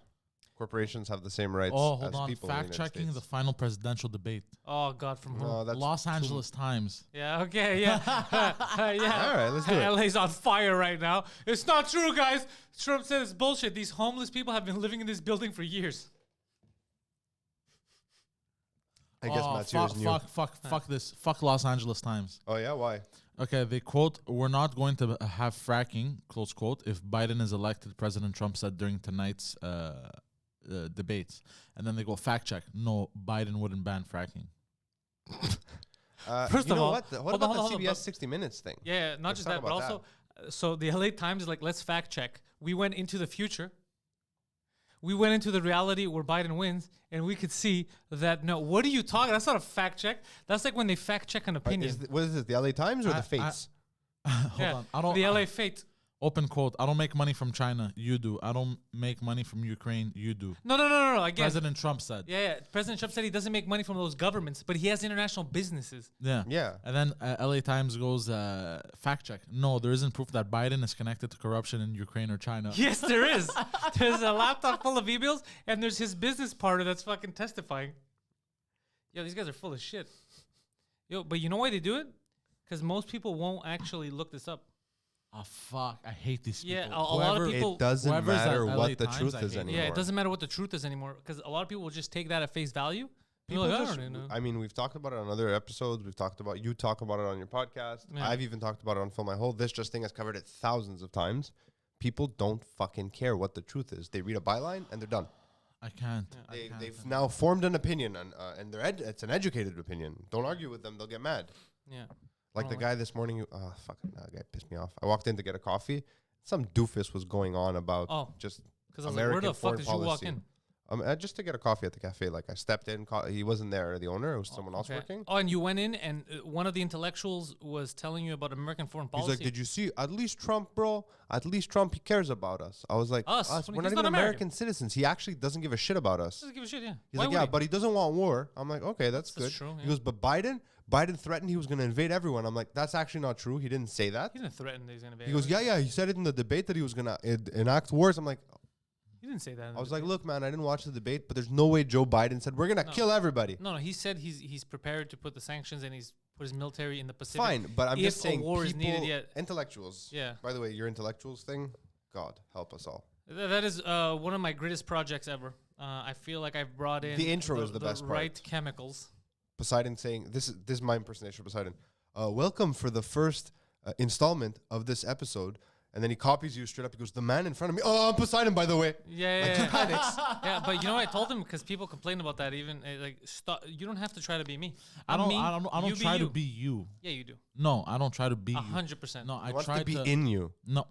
Corporations have the same rights
Oh,
as
hold on.
people. in
Fact
the
checking
United
the
States.
final presidential debate.
Oh, God, from who?
No, that's
Los Angeles Times.
Yeah, okay, yeah. Yeah.
All right, let's do it.
LA's on fire right now. It's not true, guys. Trump said it's bullshit. These homeless people have been living in this building for years.
I guess
Oh,
Matt's yours new.
fuck this. Fuck Los Angeles Times.
Oh yeah, why?
Okay, they quote, "We're not going to have fracking," close quote, "if Biden is elected," President Trump said during tonight's debates. And then they go, fact check. No, Biden wouldn't ban fracking.
First
you
of
know
all,
what? What
hold
about
on,
the
hold on,
CBS
but-
60 Minutes thing?
Yeah, not
Let's
just
talk
that, but
about
also, so the LA Times is like, let's fact check. We went into the future. We went into the reality where Biden wins, and we could see that, no, what are you talking? That's not a fact check. That's like when they fact check an opinion.
What is it? The LA Times or
I-
the Fates?
Hold on.
The LA fate.
Open quote. I don't make money from China. You do. I don't make money from Ukraine. You do.
No. Again,
President Trump said.
yeah. President Trump said he doesn't make money from those governments, but he has international businesses.
Yeah.
Yeah.
And then LA Times goes, fact check. No, there isn't proof that Biden is connected to corruption in Ukraine or China.
Yes, there is. There's a laptop full of emails, and there's his business partner that's fucking testifying. Yo, these guys are full of shit. Yo, but you know why they do it? Because most people won't actually look this up.
Oh, fuck. I hate these people.
Yeah, a lot of people.
It doesn't
whoever's at
matter
LA
what the
Times,
truth
I
is
hate it.
anymore.
Yeah, it doesn't matter what the truth is anymore, because a lot of people will just take that at face value.
People
You're like,
just,
I don't know.
I mean, we've talked about it on other episodes. We've talked about, you talk about it on your podcast.
Yeah.
I've even talked about it on Film My Whole. This just thing has covered it thousands of times. People don't fucking care what the truth is. They read a byline and they're done.
I can't. I can't.
They've now formed an opinion, and it's an educated opinion. Don't argue with them; they'll get mad.
Yeah.
Like the
Oh,
guy this morning. Fucking that guy pissed me off. I walked in to get a coffee. Some doofus was going on about just
Because I was like, where
American
the fuck
foreign
did you walk
policy.
in?
Just to get a coffee at the cafe. Like I stepped in, he wasn't there, the owner. It was someone else
Okay.
working.
Oh, and you went in, and one of the intellectuals was telling you about American foreign policy.
He's like, "Did you see? At least Trump, bro. At least Trump. He cares about us." I was like,
Us?
We're
He's
not
not
even
American.
American citizens. He actually doesn't give a shit about us."
Doesn't give a shit, yeah.
He's
Why
like,
would
"Yeah,
he?
but he doesn't want war." I'm like, "Okay, that's good."
That's true,
He
yeah.
goes, "But Biden threatened he was going to invade everyone." I'm like, "That's actually not true. He didn't say that."
He didn't threaten that he's going to be.
He goes, "Yeah. He said it in the debate that he was going to enact wars." I'm like,
He didn't say that. in
I was
the
like,
debate.
"Look, man, I didn't watch the debate, but there's no way Joe Biden said we're going to kill everybody."
No, he said he's prepared to put the sanctions and he's put his military in the Pacific.
Fine, but I'm
if
just saying,
a war is needed
people,
yet.
intellectuals.
Yeah.
By the way, your intellectuals thing, God help us all.
That is one of my greatest projects ever. I feel like I've brought in
The intro is the best part.
right chemicals.
Poseidon saying, "This is my impersonation of Poseidon. Welcome for the first installment of this episode." And then he copies you straight up. He goes, "The man in front of me. Oh, I'm Poseidon, by the way."
Yeah,
He panics.
yeah. But you know what I told him, because people complain about that. Even like, stop. You don't have to try to be me.
I
I'm
don't.
me,
I don't
you
try to
you.
be you.
Yeah, you do.
No, I don't try to be you.
100%.
No, I
He wants
try
to be in you.
No,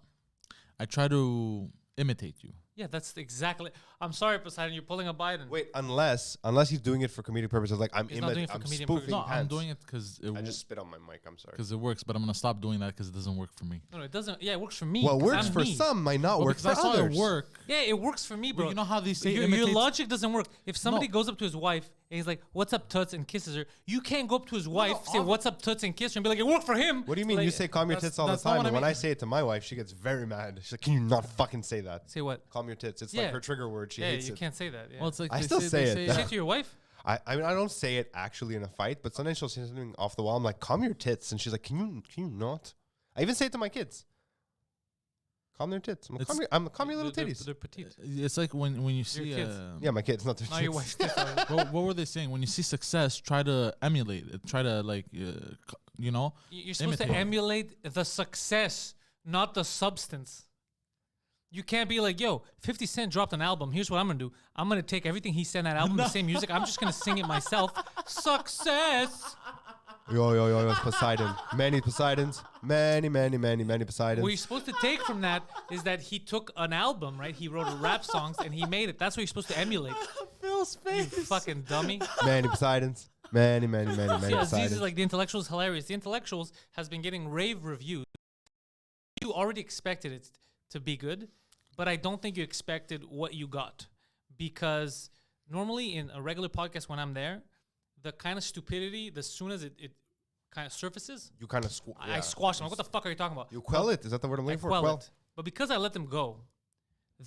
I try to imitate you.
Yeah, that's exactly. I'm sorry, Poseidon. You're pulling a Biden.
Wait, unless he's doing it for comedic purposes, like I'm
He's not doing it for
I'm
comedic
spoofing
purposes.
No,
pants.
I'm doing it because
I just spit on my mic. I'm sorry.
it works, but I'm gonna stop doing that because it doesn't work for me.
No, it doesn't. Yeah, it works for me.
Well, it
'cause
works
I'm
for
me.
some, might not work
because
for
I saw
others.
it work.
Yeah, it works for me, bro.
But you know how they say
your
imitates-
logic doesn't work. If somebody
No.
goes up to his wife and he's like, "What's up, toots?" and kisses her, you can't go up to his wife, say, "What's up, toots?" and kiss her, and be like, "It worked for him."
What do you mean?
Like,
You say "calm your
that's-
tits" all the
that's not
time,
what I
and when
mean.
I say it to my wife, she gets very mad. She's like, "Can you not fucking say that?
Say what?
Calm your tits." It's
Yeah.
like her trigger word. She
Yeah,
hates
you
it.
can't say that. Yeah.
Well, it's like
I
they
still say it.
say it to your wife.
I mean, I don't say it actually in a fight, but sometimes she'll say something off the wall. I'm like, "Calm your tits," and she's like, "Can you not?" I even say it to my kids. Calm their tits. I'm like,
It's-
calm your little titties.
They're petite.
It's like when you see.
kids.
Yeah, my kids, not their
Not your
tits.
wife. Sorry.
what were they saying? When you see success, try to emulate it. Try to you know.
You're supposed to
Imitate.
emulate the success, not the substance. You can't be like, "Yo, 50 Cent dropped an album. Here's what I'm gonna do. I'm gonna take everything he said in that album, the same music. I'm just gonna sing it myself. Success."
Yo, it's Poseidon. Many Poseidons. Many Poseidons.
What you're supposed to take from that is that he took an album, right? He wrote rap songs and he made it. That's what you're supposed to emulate.
Phil's
You fucking dummy.
Many Poseidons. Many
Yeah, Aziz
Poseidons.
is like, The Intellectuals hilarious. The Intellectuals has been getting rave reviews. You already expected it to be good, but I don't think you expected what you got, because normally in a regular podcast when I'm there, the kind of stupidity, as soon as it kind of surfaces,
You kind of
I squash them. Like, what the fuck are you talking about?
You quell it. Is that the word I'm
I
looking for?
quell it. But because I let them go,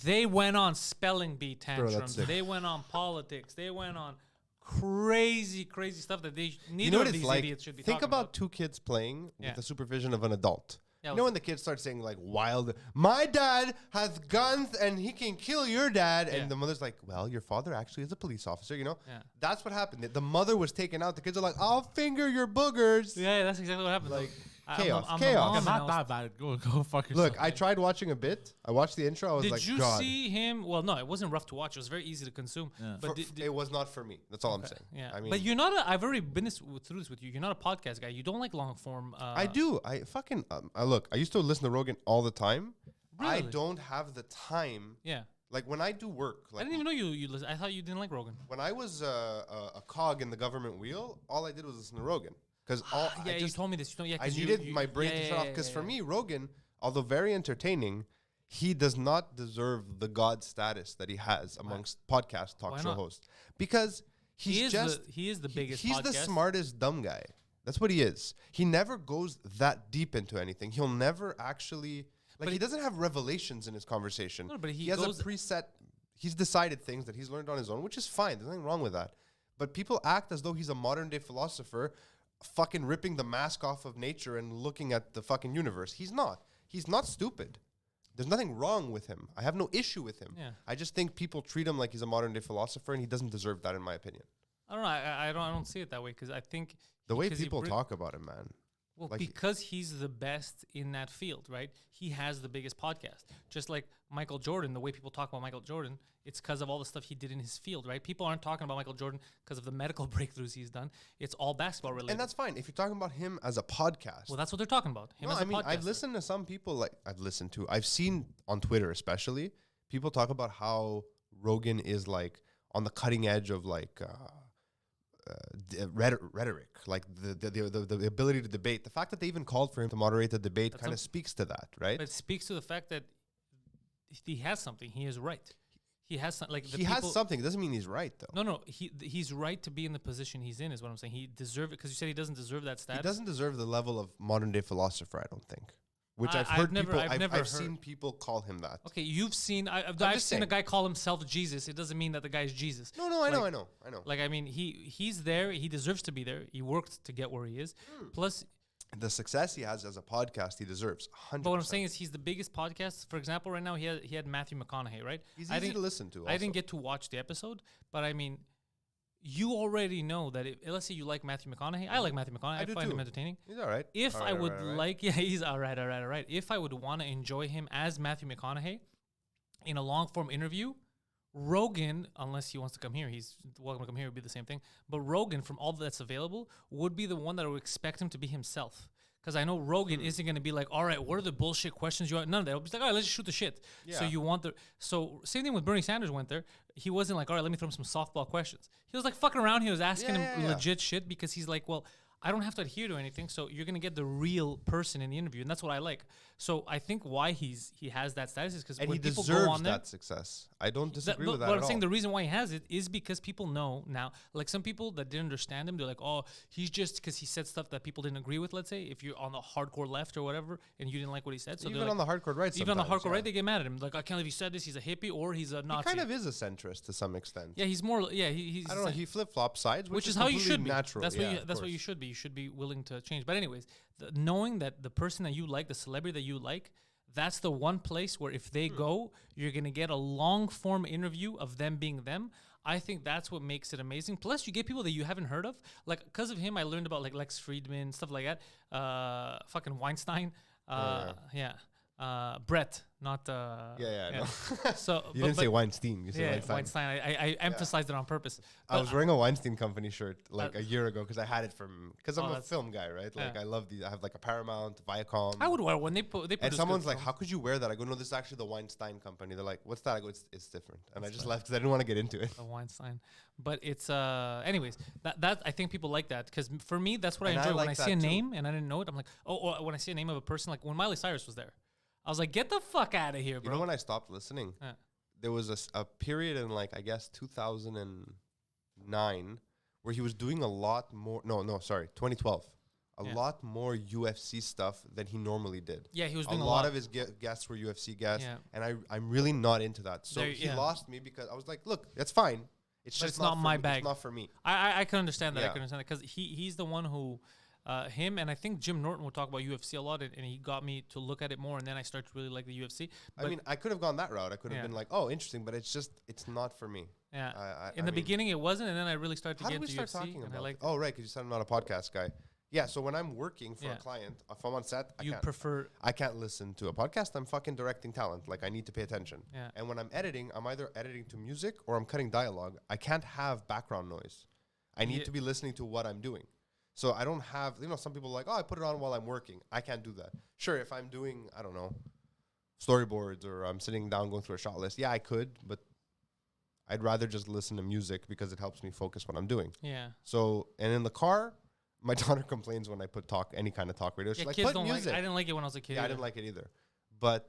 they went on spelling bee
that's
tantrums.
sick.
They went on politics. They went on crazy stuff that they neither
You know what
of
it's
these
like?
idiots should be
Think
talking
about two kids playing
Yeah.
with the supervision of an adult.
Yeah,
You know when the kids start saying like wild, "My dad has guns and he can kill your dad," and
Yeah.
the mother's like, "Well, your father actually is a police officer." You know,
Yeah.
that's what happened. The mother was taken out. The kids are like, "I'll finger your boogers."
Yeah, that's exactly what happened.
Like, Chaos.
I'm
Chaos.
the mom,
Yeah,
and
not
I was-
that bad. Go fuck yourself.
Look, I tried watching a bit. I watched the intro. I was
Did
like,
you
God.
see him? Well, no, it wasn't rough to watch. It was very easy to consume.
Yeah.
But
It was not for me. That's all I'm saying.
yeah,
I mean,
but you're not. I've already been through this with you. You're not a podcast guy. You don't like long form.
I do. I fucking look. I used to listen to Rogan all the time. I
Really?
don't have the time.
Yeah,
Like when I do work.
I
Like
didn't even know you listen. I thought you didn't like Rogan.
when I was a cog in the government wheel, all I did was listen to Rogan because all
Yeah,
I
you told me this. You know, yeah,
I
'cause
needed
you,
my brain to shut off because for me, Rogan, although very entertaining, he does not deserve the god status that he has amongst podcast talk
Why
show
not?
hosts because he's
he is the biggest.
He's the
podcast.
smartest dumb guy. That's what he is. He never goes that deep into anything. He'll never actually like.
But
He doesn't have revelations in his conversation.
No, but he
has
goes-
a preset. He's decided things that he's learned on his own, which is fine. There's nothing wrong with that. But people act as though he's a modern day philosopher, fucking ripping the mask off of nature and looking at the fucking universe. He's not. He's not stupid. There's nothing wrong with him. I have no issue with him.
Yeah.
I just think people treat him like he's a modern day philosopher, and he doesn't deserve that, in my opinion.
I don't know. I don't see it that way because I think
The way
because he
people
bri-
talk about him, man.
Well,
like-
because he's the best in that field, right? He has the biggest podcast. Just like Michael Jordan, the way people talk about Michael Jordan, it's because of all the stuff he did in his field, right? People aren't talking about Michael Jordan because of the medical breakthroughs he's done. It's all basketball related.
And that's fine. If you're talking about him as a podcast.
well, that's what they're talking about. Him
No,
as
I
a
mean, I've
podcaster.
listened to some people I've seen on Twitter especially, people talk about how Rogan is like on the cutting edge of like rhetoric, like the ability to debate. The fact that they even called for him to moderate the debate
That's
kind of speaks to that, right?
But it speaks to the fact that he has something. He is right. He has something. Like the
He has
people-
something. It doesn't mean he's right, though.
No, he's right to be in the position he's in. Is what I'm saying. He deserves it because you said he doesn't deserve that
He
status.
doesn't deserve the level of modern day philosopher, I don't think. Which
I-
I've
I've
heard
never-
people.
I've never
I've
heard-
seen people call him that.
Okay, you've seen. I've
just
seen a
saying.
guy call himself Jesus. It doesn't mean that the guy's Jesus.
No, I know.
Like I mean, he's there. He deserves to be there. He worked to get where he is. Plus,
The success he has as a podcast, he deserves 100%.
but what I'm saying is, he's the biggest podcast. For example, right now he had Matthew McConaughey, right?
he's
I
easy
didn't-
to listen to.
I didn't
also.
get to watch the episode, but I mean, you already know that. Let's say you like Matthew McConaughey. I like Matthew McConaughey. I
do
find him
too.
entertaining.
He's all right.
If
All
I
right,
would
all right.
like, yeah, he's all right. If I would want to enjoy him as Matthew McConaughey in a long form interview, Rogan, unless he wants to come here, he's welcome to come here. It would be the same thing. But Rogan, from all that's available, would be the one that I would expect him to be himself. Because I know Rogan isn't going to be like, all right, what are the bullshit questions you want? None of that. It'll be like, all right, let's just shoot the shit. So
Yeah.
you want the. So same thing with Bernie Sanders went there. He wasn't like, all right, let me throw him some softball questions. He was like fucking around. He was asking him
Yeah.
legit shit because he's like, well, I don't have to adhere to anything. So you're going to get the real person in the interview. And that's what I like. So I think why he has that status is because
And
when
he
people
deserves
go on there.
that success. I don't disagree with that
But
at
I'm
all.
saying the reason why he has it is because people know now. Like some people that didn't understand him, they're like, "Oh, he's just because he said stuff that people didn't agree with." Let's say if you're on the hardcore left or whatever, and you didn't like what he said, so
Even
they're
on
like,
the hardcore right,
even on the
sometimes,
hardcore right, they get mad at him. Like, I can't believe he said this. He's a hippie or he's a
he
Nazi.
kind of is a centrist to some extent.
Yeah, he's more. Yeah, he's.
I don't know. He flip flops sides,
which is
is
how you
completely
should be.
natural.
That's
yeah,
what you should be. You should be willing to change. But anyways, knowing that the person that you like, the celebrity that you like, that's the one place where if they go, you're gonna get a long form interview of them being them. I think that's what makes it amazing. Plus, you get people that you haven't heard of. Like, because of him, I learned about like Lex Friedman, stuff like that. Fucking Weinstein. Brett, not.
Yeah.
So
You didn't say Weinstein. You said
yeah,
Weinstein.
Weinstein. I emphasized it on purpose.
I was wearing a Weinstein Company shirt like a year ago because I had it because I'm
Oh,
a
that's-
film guy, right? Like
yeah.
I love these. I have like a Paramount, Viacom.
I would wear when they put.
And someone's like, "How could you wear that?" I go, "No, this is actually the Weinstein Company." They're like, "What's that?" I go, "It's different." And I just left because I didn't want to get into it.
a Weinstein, but it's anyways that I think people like that because for me that's what
And
I
I
enjoy when
like
I see a
that too.
name and I didn't know it. I'm like, or when I see a name of a person, like when Miley Cyrus was there, I was like, get the fuck out of here,
You
bro.
know when I stopped listening?
Yeah.
There was a period in like I guess 2009 where he was doing a lot more. No, sorry, 2012. A
Yeah.
lot more UFC stuff than he normally did.
Yeah, he was
A
doing
lot of his guests were UFC guests,
Yeah.
and I'm really not into that. So
There-
he
yeah.
lost me because I was like, look, that's fine. It's
But
just
it's not
for
my
me.
bag.
It's not for me.
I can understand that. I
Yeah.
can understand that because he's the one who. Him and I think Jim Norton would talk about UFC a lot, and he got me to look at it more, and then I started to really like the UFC.
I
But
mean, I could have gone that route. I could have
Yeah.
been like, oh, interesting, but it's not for me.
yeah,
I
in the
mean,
beginning it wasn't, and then I really started to
How
get
did we
into
start
UFC,
talking
and I
about?
liked.
Oh, right, because you said I'm not a podcast guy. Yeah, so when I'm working for
Yeah.
a client, if I'm on set,
You prefer.
I can't listen to a podcast. I'm fucking directing talent. Like, I need to pay attention.
Yeah.
And when I'm editing, I'm either editing to music or I'm cutting dialogue. I can't have background noise. I need
Yeah.
to be listening to what I'm doing. So I don't have, some people are like, oh, I put it on while I'm working. I can't do that. Sure, if I'm doing, I don't know, storyboards or I'm sitting down going through a shot list, yeah, I could, but I'd rather just listen to music because it helps me focus what I'm doing.
Yeah.
So, and in the car, my daughter complains when I put any kind of talk radio. She's
Yeah,
like,
kids
put
don't
music.
like. I didn't like it when I was a kid.
Yeah, I
either.
didn't like it either. But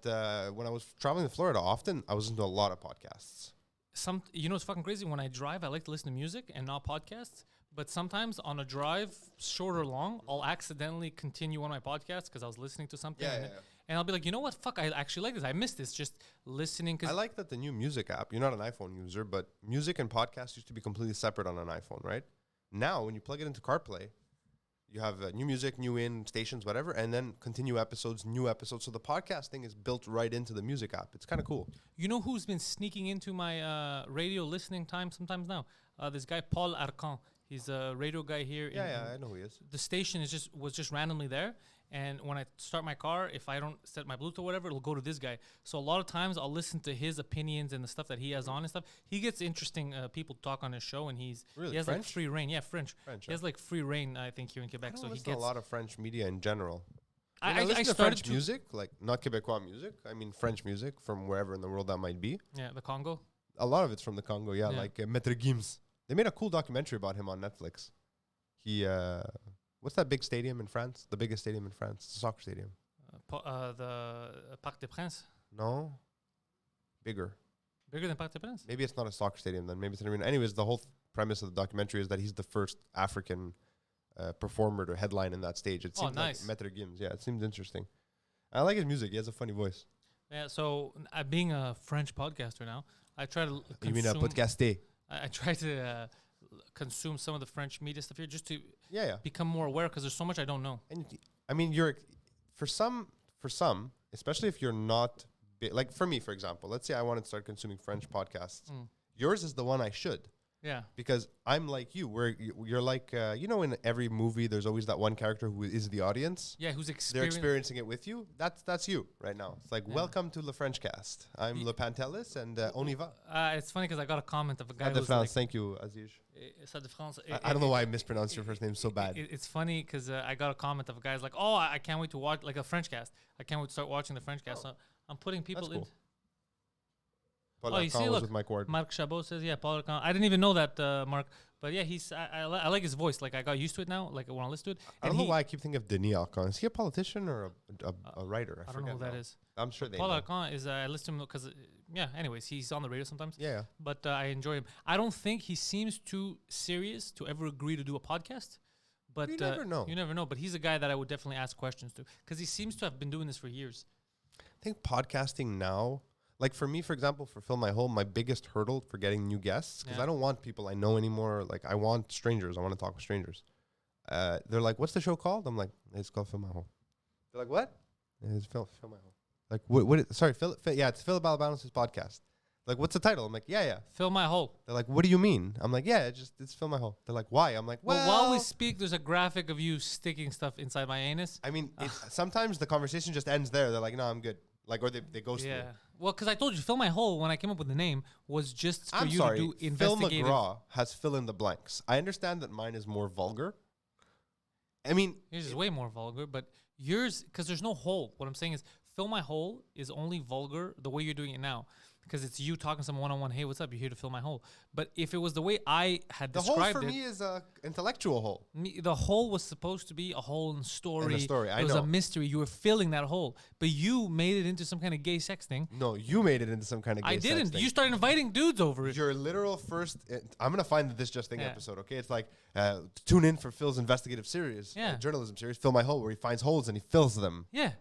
when I was traveling to Florida often, I was into a lot of podcasts.
It's fucking crazy. When I drive, I like to listen to music and not podcasts. But sometimes on a drive, short or long, I'll accidentally continue one of my podcasts because I was listening to something.
Yeah.
And I'll be like, you know what? Fuck, I actually like this. I missed this. Just listening.
I like that the new music app, you're not an iPhone user, but music and podcasts used to be completely separate on an iPhone, right? Now, when you plug it into CarPlay, you have new music, new stations, whatever, and then continue episodes, new episodes. So the podcast thing is built right into the music app. It's kind of cool.
You know who's been sneaking into my radio listening time sometimes now? This guy, Paul Arcan. He's a radio guy here.
Yeah, I know who he is.
The station was just randomly there. And when I start my car, if I don't set my Bluetooth or whatever, it'll go to this guy. So a lot of times I'll listen to his opinions and the stuff that he has on and stuff. He gets interesting people talk on his show, and he has
French?
like free reign. Yeah, French. He has like free reign, I think, here in Quebec.
I don't
So he
listen to
gets
a lot of French media in general.
I
listen to
started
French music, like not Quebecois music. I mean French music from wherever in the world that might be.
Yeah, the Congo.
A lot of it's from the Congo,
Yeah.
like Maître Gims. They made a cool documentary about him on Netflix. He, what's that big stadium in France? The biggest stadium in France. It's a soccer stadium.
The Parc-Ex.
No? Bigger.
Bigger than Parc-Ex?
Maybe it's not a soccer stadium then. Maybe it's an arena. Anyways, the whole premise of the documentary is that he's the first African performer to headline in that stage. It seems
nice.
like Maître Gims. Yeah, it seems interesting. I like his music. He has a funny voice.
Yeah, so being a French podcaster now, I try to
You mean a podcaster?
I try to consume some of the French media stuff here just to
Yeah.
become more aware because there's so much I don't know.
And I mean, for some, especially if you're not like for me, for example, let's say I wanted to start consuming French podcasts. Yours is the one I should.
Yeah.
Because I'm like you, where you're like, in every movie, there's always that one character who is the audience.
Yeah, who's
They're experiencing it with you. That's you right now. It's like, welcome to Le French Cast. I'm Le Pantelis and on y va.
It's funny because I got a comment of a guy
Stade de
who's
France.
like,
Thank you, Aziz.
Stade de France.
I don't know why I mispronounced your first name so bad.
It's funny because I got a comment of a guy's like, oh, I can't wait to watch like a French cast. I can't wait to start watching the French cast. So I'm putting people
That's
in.
cool. Paul
Oh, you see,
Lacan was
look,
with Mike Ward.
Marc Chabot says, yeah, Paul Arcan. I didn't even know that, Mark. But yeah, I like his voice. Like I got used to it now. Like when I listen to it.
I don't know why I keep thinking of Denis Arcan. Is he a politician or a writer?
I don't know who that is.
I'm sure they
Paul
know.
Arcan is, I listen to him because, anyways, he's on the radio sometimes.
Yeah.
But I enjoy him. I don't think he seems too serious to ever agree to do a podcast. But
You never know.
You never know. But he's a guy that I would definitely ask questions to because he seems to have been doing this for years.
I think podcasting now, like for me, for example, for Fill My Hole, my biggest hurdle for getting new guests, because
Yeah.
I don't want people I know anymore. Like I want strangers. I want to talk with strangers. They're like, what's the show called? I'm like, it's called Fill My Hole. They're like, what? It's Fill My Hole. Like, sorry, it's Philip Alabama's podcast. Like, what's the title? I'm like, yeah.
Fill my hole.
They're like, what do you mean? I'm like, yeah, it's Fill My Hole. They're like, why? I'm like,
Well, while we speak, there's a graphic of you sticking stuff inside my anus.
I mean, sometimes the conversation just ends there. They're like, no, I'm good. Like, or they ghost me.
Yeah. Well, because I told you, Fill My Hole, when I came up with the name, was just for
I'm
you
sorry,
to do
Phil
investigative.
McGraw has fill in the blanks. I understand that mine is more vulgar. I mean,
Yours is way more vulgar, but yours, because there's no hole. What I'm saying is, Fill My Hole is only vulgar the way you're doing it now. Because it's you talking to someone one-on-one, hey, what's up? You're here to fill my hole. But if it was the way I had
the hole
described
for
it,
me is a intellectual hole.
the hole was supposed to be a hole in story.
I
it was
know.
a mystery. You were filling that hole. But you made it into some kind of gay sex thing.
No, you made it into some kind of gay
I
sex
didn't.
thing.
You started inviting dudes over it.
Your literal first... I'm going to find the This Just Thing
Yeah.
episode, okay? It's like, tune in for Phil's investigative series,
Yeah.
journalism series, Fill My Hole, where he finds holes and he fills them.
Yeah.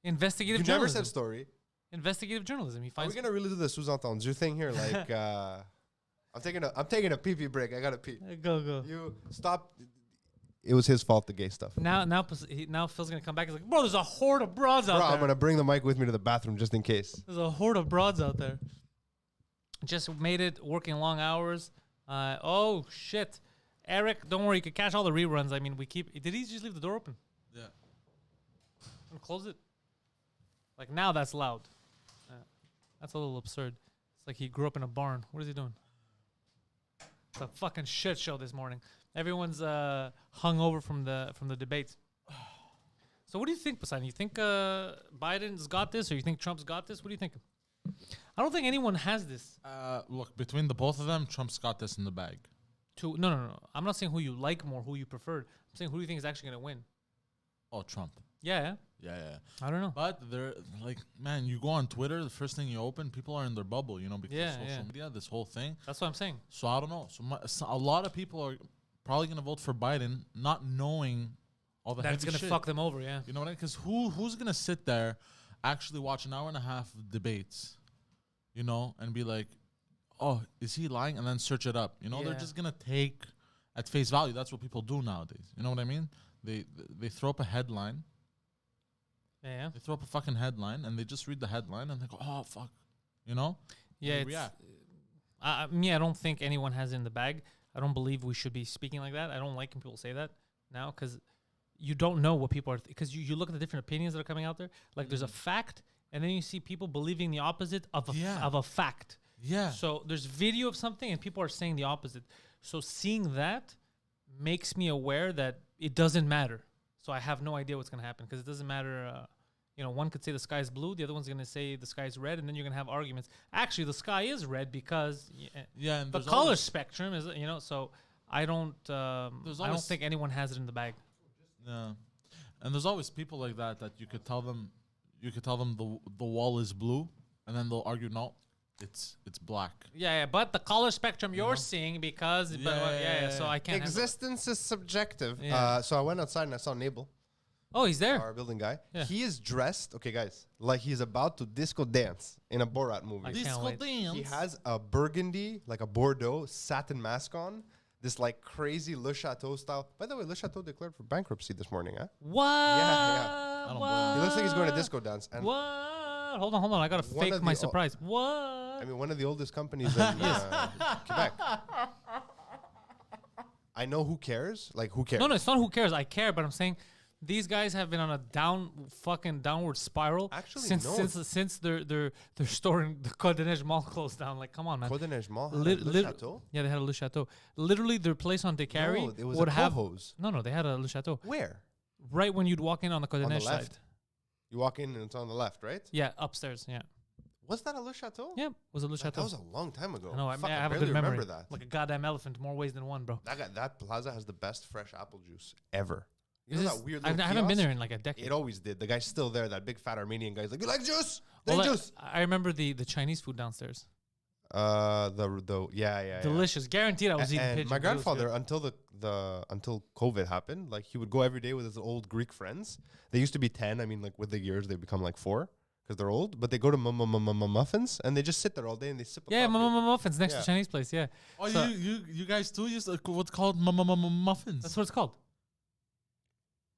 Investigative
You never
journalism.
said story.
Investigative journalism. He
Are
finds
we going to really do the sous-entendus your thing here? Like, I'm taking a pee-pee break. I got to pee.
Go.
You stop. It was his fault, the gay stuff.
Now Phil's gonna come back. He's like, bro, there's a horde of broads out
Bro,
there.
I'm going to bring the mic with me to the bathroom just in case.
There's a horde of broads out there. Just made it working long hours. Oh shit! Eric, don't worry, you can catch all the reruns. I mean, we keep. Did he just leave the door open?
Yeah.
And close it. Like now, that's loud. That's a little absurd. It's like he grew up in a barn. What is he doing? It's a fucking shit show this morning. Everyone's hung over from the debates. So what do you think, Poseidon? You think Biden's got this, or you think Trump's got this? What do you think? I don't think anyone has this.
Look, between the both of them, Trump's got this in the bag.
No. I'm not saying who you like more, who you prefer. I'm saying who do you think is actually going to win?
Oh, Trump.
Yeah.
Yeah.
I don't know.
But they're like, man, you go on Twitter, the first thing you open, people are in their bubble, you know, because
Yeah,
social
yeah.
media, this whole thing.
That's what I'm saying.
So I don't know. So a lot of people are probably going to vote for Biden, not knowing all the
That's
heavy
going to
shit.
fuck them over, yeah.
You know what I mean? Because who's going to sit there, actually watch an hour and a half of debates, you know, and be like, oh, is he lying? And then search it up. You know, they're
Yeah.
just going to take at face value. That's what people do nowadays. You know what I mean? They throw up a headline.
Yeah.
They throw up a fucking headline and they just read the headline and they go, oh, fuck. You know?
Yeah,
And
it's,
they react.
I don't think anyone has it in the bag. I don't believe we should be speaking like that. I don't like when people say that now because you don't know what people are... Because you look at the different opinions that are coming out there. Like, there's a fact, and then you see people believing the opposite of a fact.
Yeah.
So there's video of something, and people are saying the opposite. So seeing that makes me aware that it doesn't matter. So I have no idea what's going to happen because it doesn't matter... one could say the sky is blue, the other one's going to say the sky is red, and then you're going to have arguments. Actually, the sky is red because
And
the
there's
color
always-
spectrum is, so I don't I don't
always-
think anyone has it in the bag.
Yeah. And there's always people like that you could tell them the wall is blue and then they'll argue no, it's black.
Yeah, but the color spectrum you're seeing because so I can't have it.
Existence is subjective.
Yeah.
So I went outside and I saw Nabel,
Oh, he's there.
our building guy.
Yeah.
He is dressed, okay, guys, like he's about to disco dance in a Borat movie.
I can't wait.
He has a burgundy, like a Bordeaux satin mask on. This like crazy Le Chateau style. By the way, Le Chateau declared for bankruptcy this morning, huh?
What?
I don't blame him.
He looks like he's going to disco dance. And
What? Hold on. I gotta
One
fake
of
my
the
surprise. What?
I mean, one of the oldest companies in Quebec. I know who cares. Like, who cares?
No, it's not who cares. I care, but I'm saying these guys have been on a downward spiral.
Actually,
since
no.
since they're storing the Côte de Neige Mall closed down. Like, come on, man.
Côte de Neige Mall had
Lit-
a Le
lit-
Chateau?
Yeah, they had a Le Chateau. Literally, their place on Descaries
No, it was
would
a
have.
Coho's.
No, they had a Le Chateau
Where?
right when you'd walk in on the Côte de
On the
Neige
left.
side.
You walk in and it's on the left, right?
Yeah, upstairs. Yeah,
Was that a Le Chateau?
yeah, was a Le
Like,
Chateau.
that was a long time ago.
I know.
Fuck,
I have a
barely
good memory.
remember that.
Like a goddamn elephant, more ways than one, bro.
That plaza has the best fresh apple juice ever. You
Is
know
this-
that weird
I
little
haven't been
kiosk?
there in like a decade.
It always did. The guy's still there. That big fat Armenian guy's like, you like juice? They
Well,
juice.
I remember the Chinese food downstairs.
Yeah.
Delicious, guaranteed. I was eating
And
pigeons.
my
It was good.
grandfather, until COVID happened, like he would go every day with his old Greek friends. They used to be 10. I mean, like with the years, they become like 4 because they're old. But they go to muffins and they just sit there all day and they sip.
Yeah,
coffee.
Mama Muffins next
Yeah.
to Chinese place. Yeah,
Oh,
So-
you guys too use what's called muffins.
that's what it's called.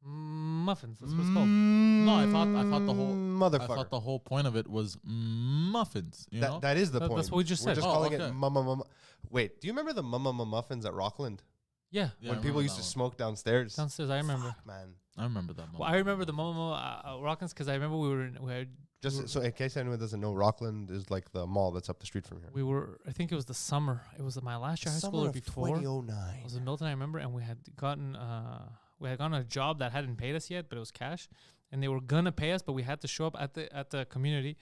Muffins. That's what it's called.
No, I thought the whole
motherfucker.
I thought the whole point of it was muffins. You know?
That is the
That's
point.
what we just
We're
said.
just
Oh,
calling
okay.
it mama. Wait, do you remember the mama muffins at Rockland
Yeah,
Yeah, I
when people
remember
used
that
to
one.
smoke downstairs?
downstairs. I remember.
Fuck, man.
I remember that.
Well, I remember the Mama Rockins because I remember
Just so in case anyone doesn't know, Rockland is like the mall that's up the street from here.
I think it was the summer. It was my last year of high school or before.
2009.
I was in Milton, I remember, and we had gotten a job that hadn't paid us yet, but it was cash, and they were gonna pay us, but we had to show up at the community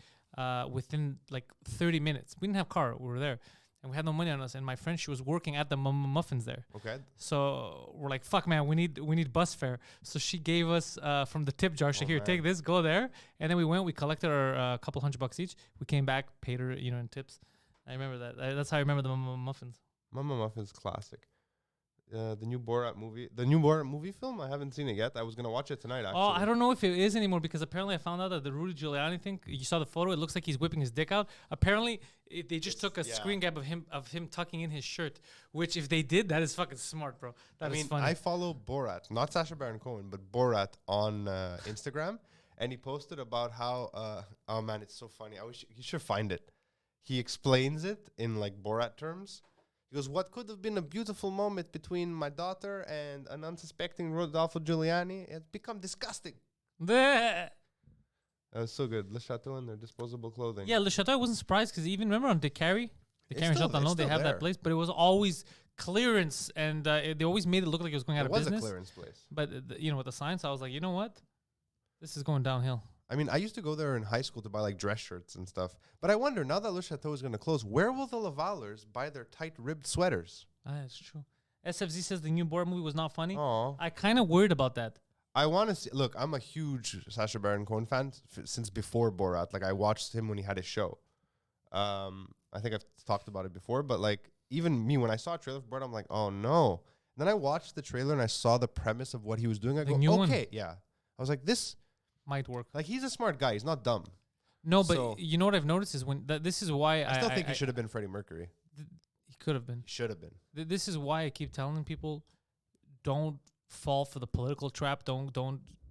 within like 30 minutes. We didn't have car, we were there, and we had no money on us. And my friend, she was working at the Muffins there,
Okay.
so we're like, "Fuck, man, we need bus fare." So she gave us from the tip jar. She
Oh,
here,
man.
take this, go there, and then we went. We collected our couple $100 each. We came back, paid her, in tips. I remember that. That's how I remember the Muffins.
Mama Muffin's classic. The new Borat movie film. I haven't seen it yet. I was gonna watch it tonight. Actually.
Oh, I don't know if it is anymore because apparently I found out that the Rudy Giuliani thing. You saw the photo. It looks like he's whipping his dick out. Apparently, they just took a screen grab of him tucking in his shirt. Which, if they did, that is fucking smart, bro. That is funny.
I follow Borat, not Sacha Baron Cohen, but Borat on Instagram, and he posted about how. Oh man, it's so funny. I wish you should find it. He explains it in like Borat terms. He goes, what could have been a beautiful moment between my daughter and an unsuspecting Rodolfo Giuliani has become disgusting.
Bleh.
That was so good. Le Chateau and their disposable clothing.
Yeah, Le Chateau, I wasn't surprised because even remember on De Carry,
It's
and
still-
Chateau,
it's
they
still
have
there.
that place, but it was always clearance, and they always made it look like it was going out
It
of
was
business.
a clearance place.
But with the science, I was like, you know what, this is going downhill.
I mean, I used to go there in high school to buy like dress shirts and stuff. But I wonder, now that Le Chateau is going to close, where will the Lavalers buy their tight ribbed sweaters?
That's true. SFZ says the new Borat movie was not funny.
Oh,
I kind of worried about that.
I want to see. Look, I'm a huge Sacha Baron Cohen fan since before Borat. Like, I watched him when he had his show. I think I've talked about it before, but like, even me, when I saw a trailer for Borat, I'm like, oh no. And then I watched the trailer and I saw the premise of what he was doing. I
The
go,
new one.
okay, yeah. I was like, this,
Might work.
like, he's a smart guy. He's not dumb.
No, but
So-
you know what I've noticed is when this is why
I still think he should have been Freddie Mercury.
He could have been.
He should have been.
This is why I keep telling people, don't fall for the political trap. Don't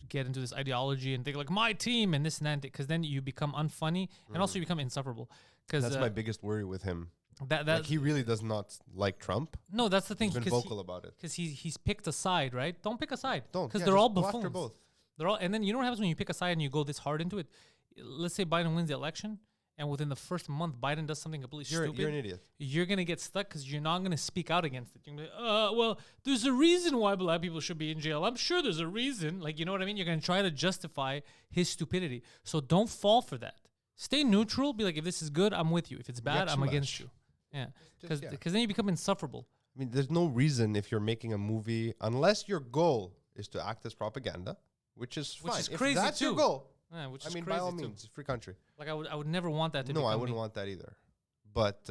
get into this ideology and think like my team and this and that, because then you become unfunny and also you become insufferable. Because
That's my biggest worry with him.
that
Like, he really does not like Trump.
no, that's the thing.
He's been
Because
vocal about it.
he's picked a side, right? Don't pick a side.
Don't.
Because
Yeah,
they're
just
all
go after
buffoons.
both.
They're all, and then you know what happens when you pick a side and you go this hard into it. Let's say Biden wins the election, and within the first month, Biden does something completely stupid.
You're an idiot.
You're gonna get stuck because you're not gonna speak out against it. You're gonna be like, well, there's a reason why black people should be in jail. I'm sure there's a reason. Like, you know what I mean? You're gonna try to justify his stupidity. So don't fall for that. Stay neutral. Be like, if this is good, I'm with you. If it's bad, I'm against you. Yeah, because
yeah.
then you become insufferable.
I mean, there's no reason if you're making a movie, unless your goal is to act as propaganda, which is
Which
fine.
is
if
crazy
that's your
too.
goal,
Yeah, which
I
is
mean,
crazy
by all
too.
means, it's a free country.
Like I would never want that to.
No, I
become
wouldn't
me.
want that either. But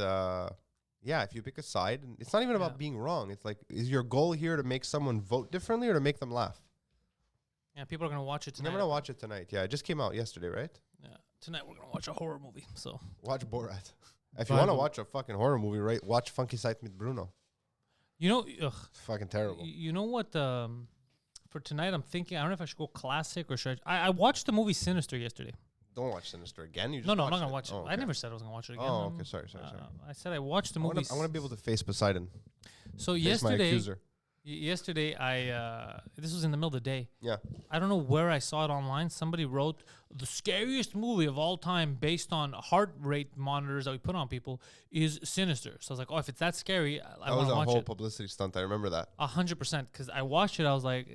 yeah, if you pick a side, and it's not even about
Yeah.
being wrong. It's like, is your goal here to make someone vote differently or to make them laugh?
Yeah, people are gonna watch it
I'm
tonight.
gonna watch it tonight. Yeah, it just came out yesterday, right?
Yeah, tonight we're gonna watch a horror movie. So
Watch Borat. If you want to
Bible.
watch a fucking horror movie, right? Watch Funky Sight with Bruno.
you know,
It's fucking terrible.
you know what? For tonight, I'm thinking. I don't know if I should go classic or should I watched the movie Sinister yesterday.
Don't watch Sinister again. You just
No, I'm not
watched
gonna watch it.
Oh,
I
okay.
never said I was gonna watch it again.
Oh, okay. Sorry.
I said I watched the
I
movie.
want to be able to face Poseidon.
So
Face my
yesterday,
accuser.
yesterday I this was in the middle of the day.
Yeah.
I don't know where I saw it online. Somebody wrote the scariest movie of all time based on heart rate monitors that we put on people is Sinister. So I was like, oh, if it's that scary, I
That
want
was
to
a
watch
whole
it.
publicity stunt. I remember that.
100%. Because I watched it, I was like,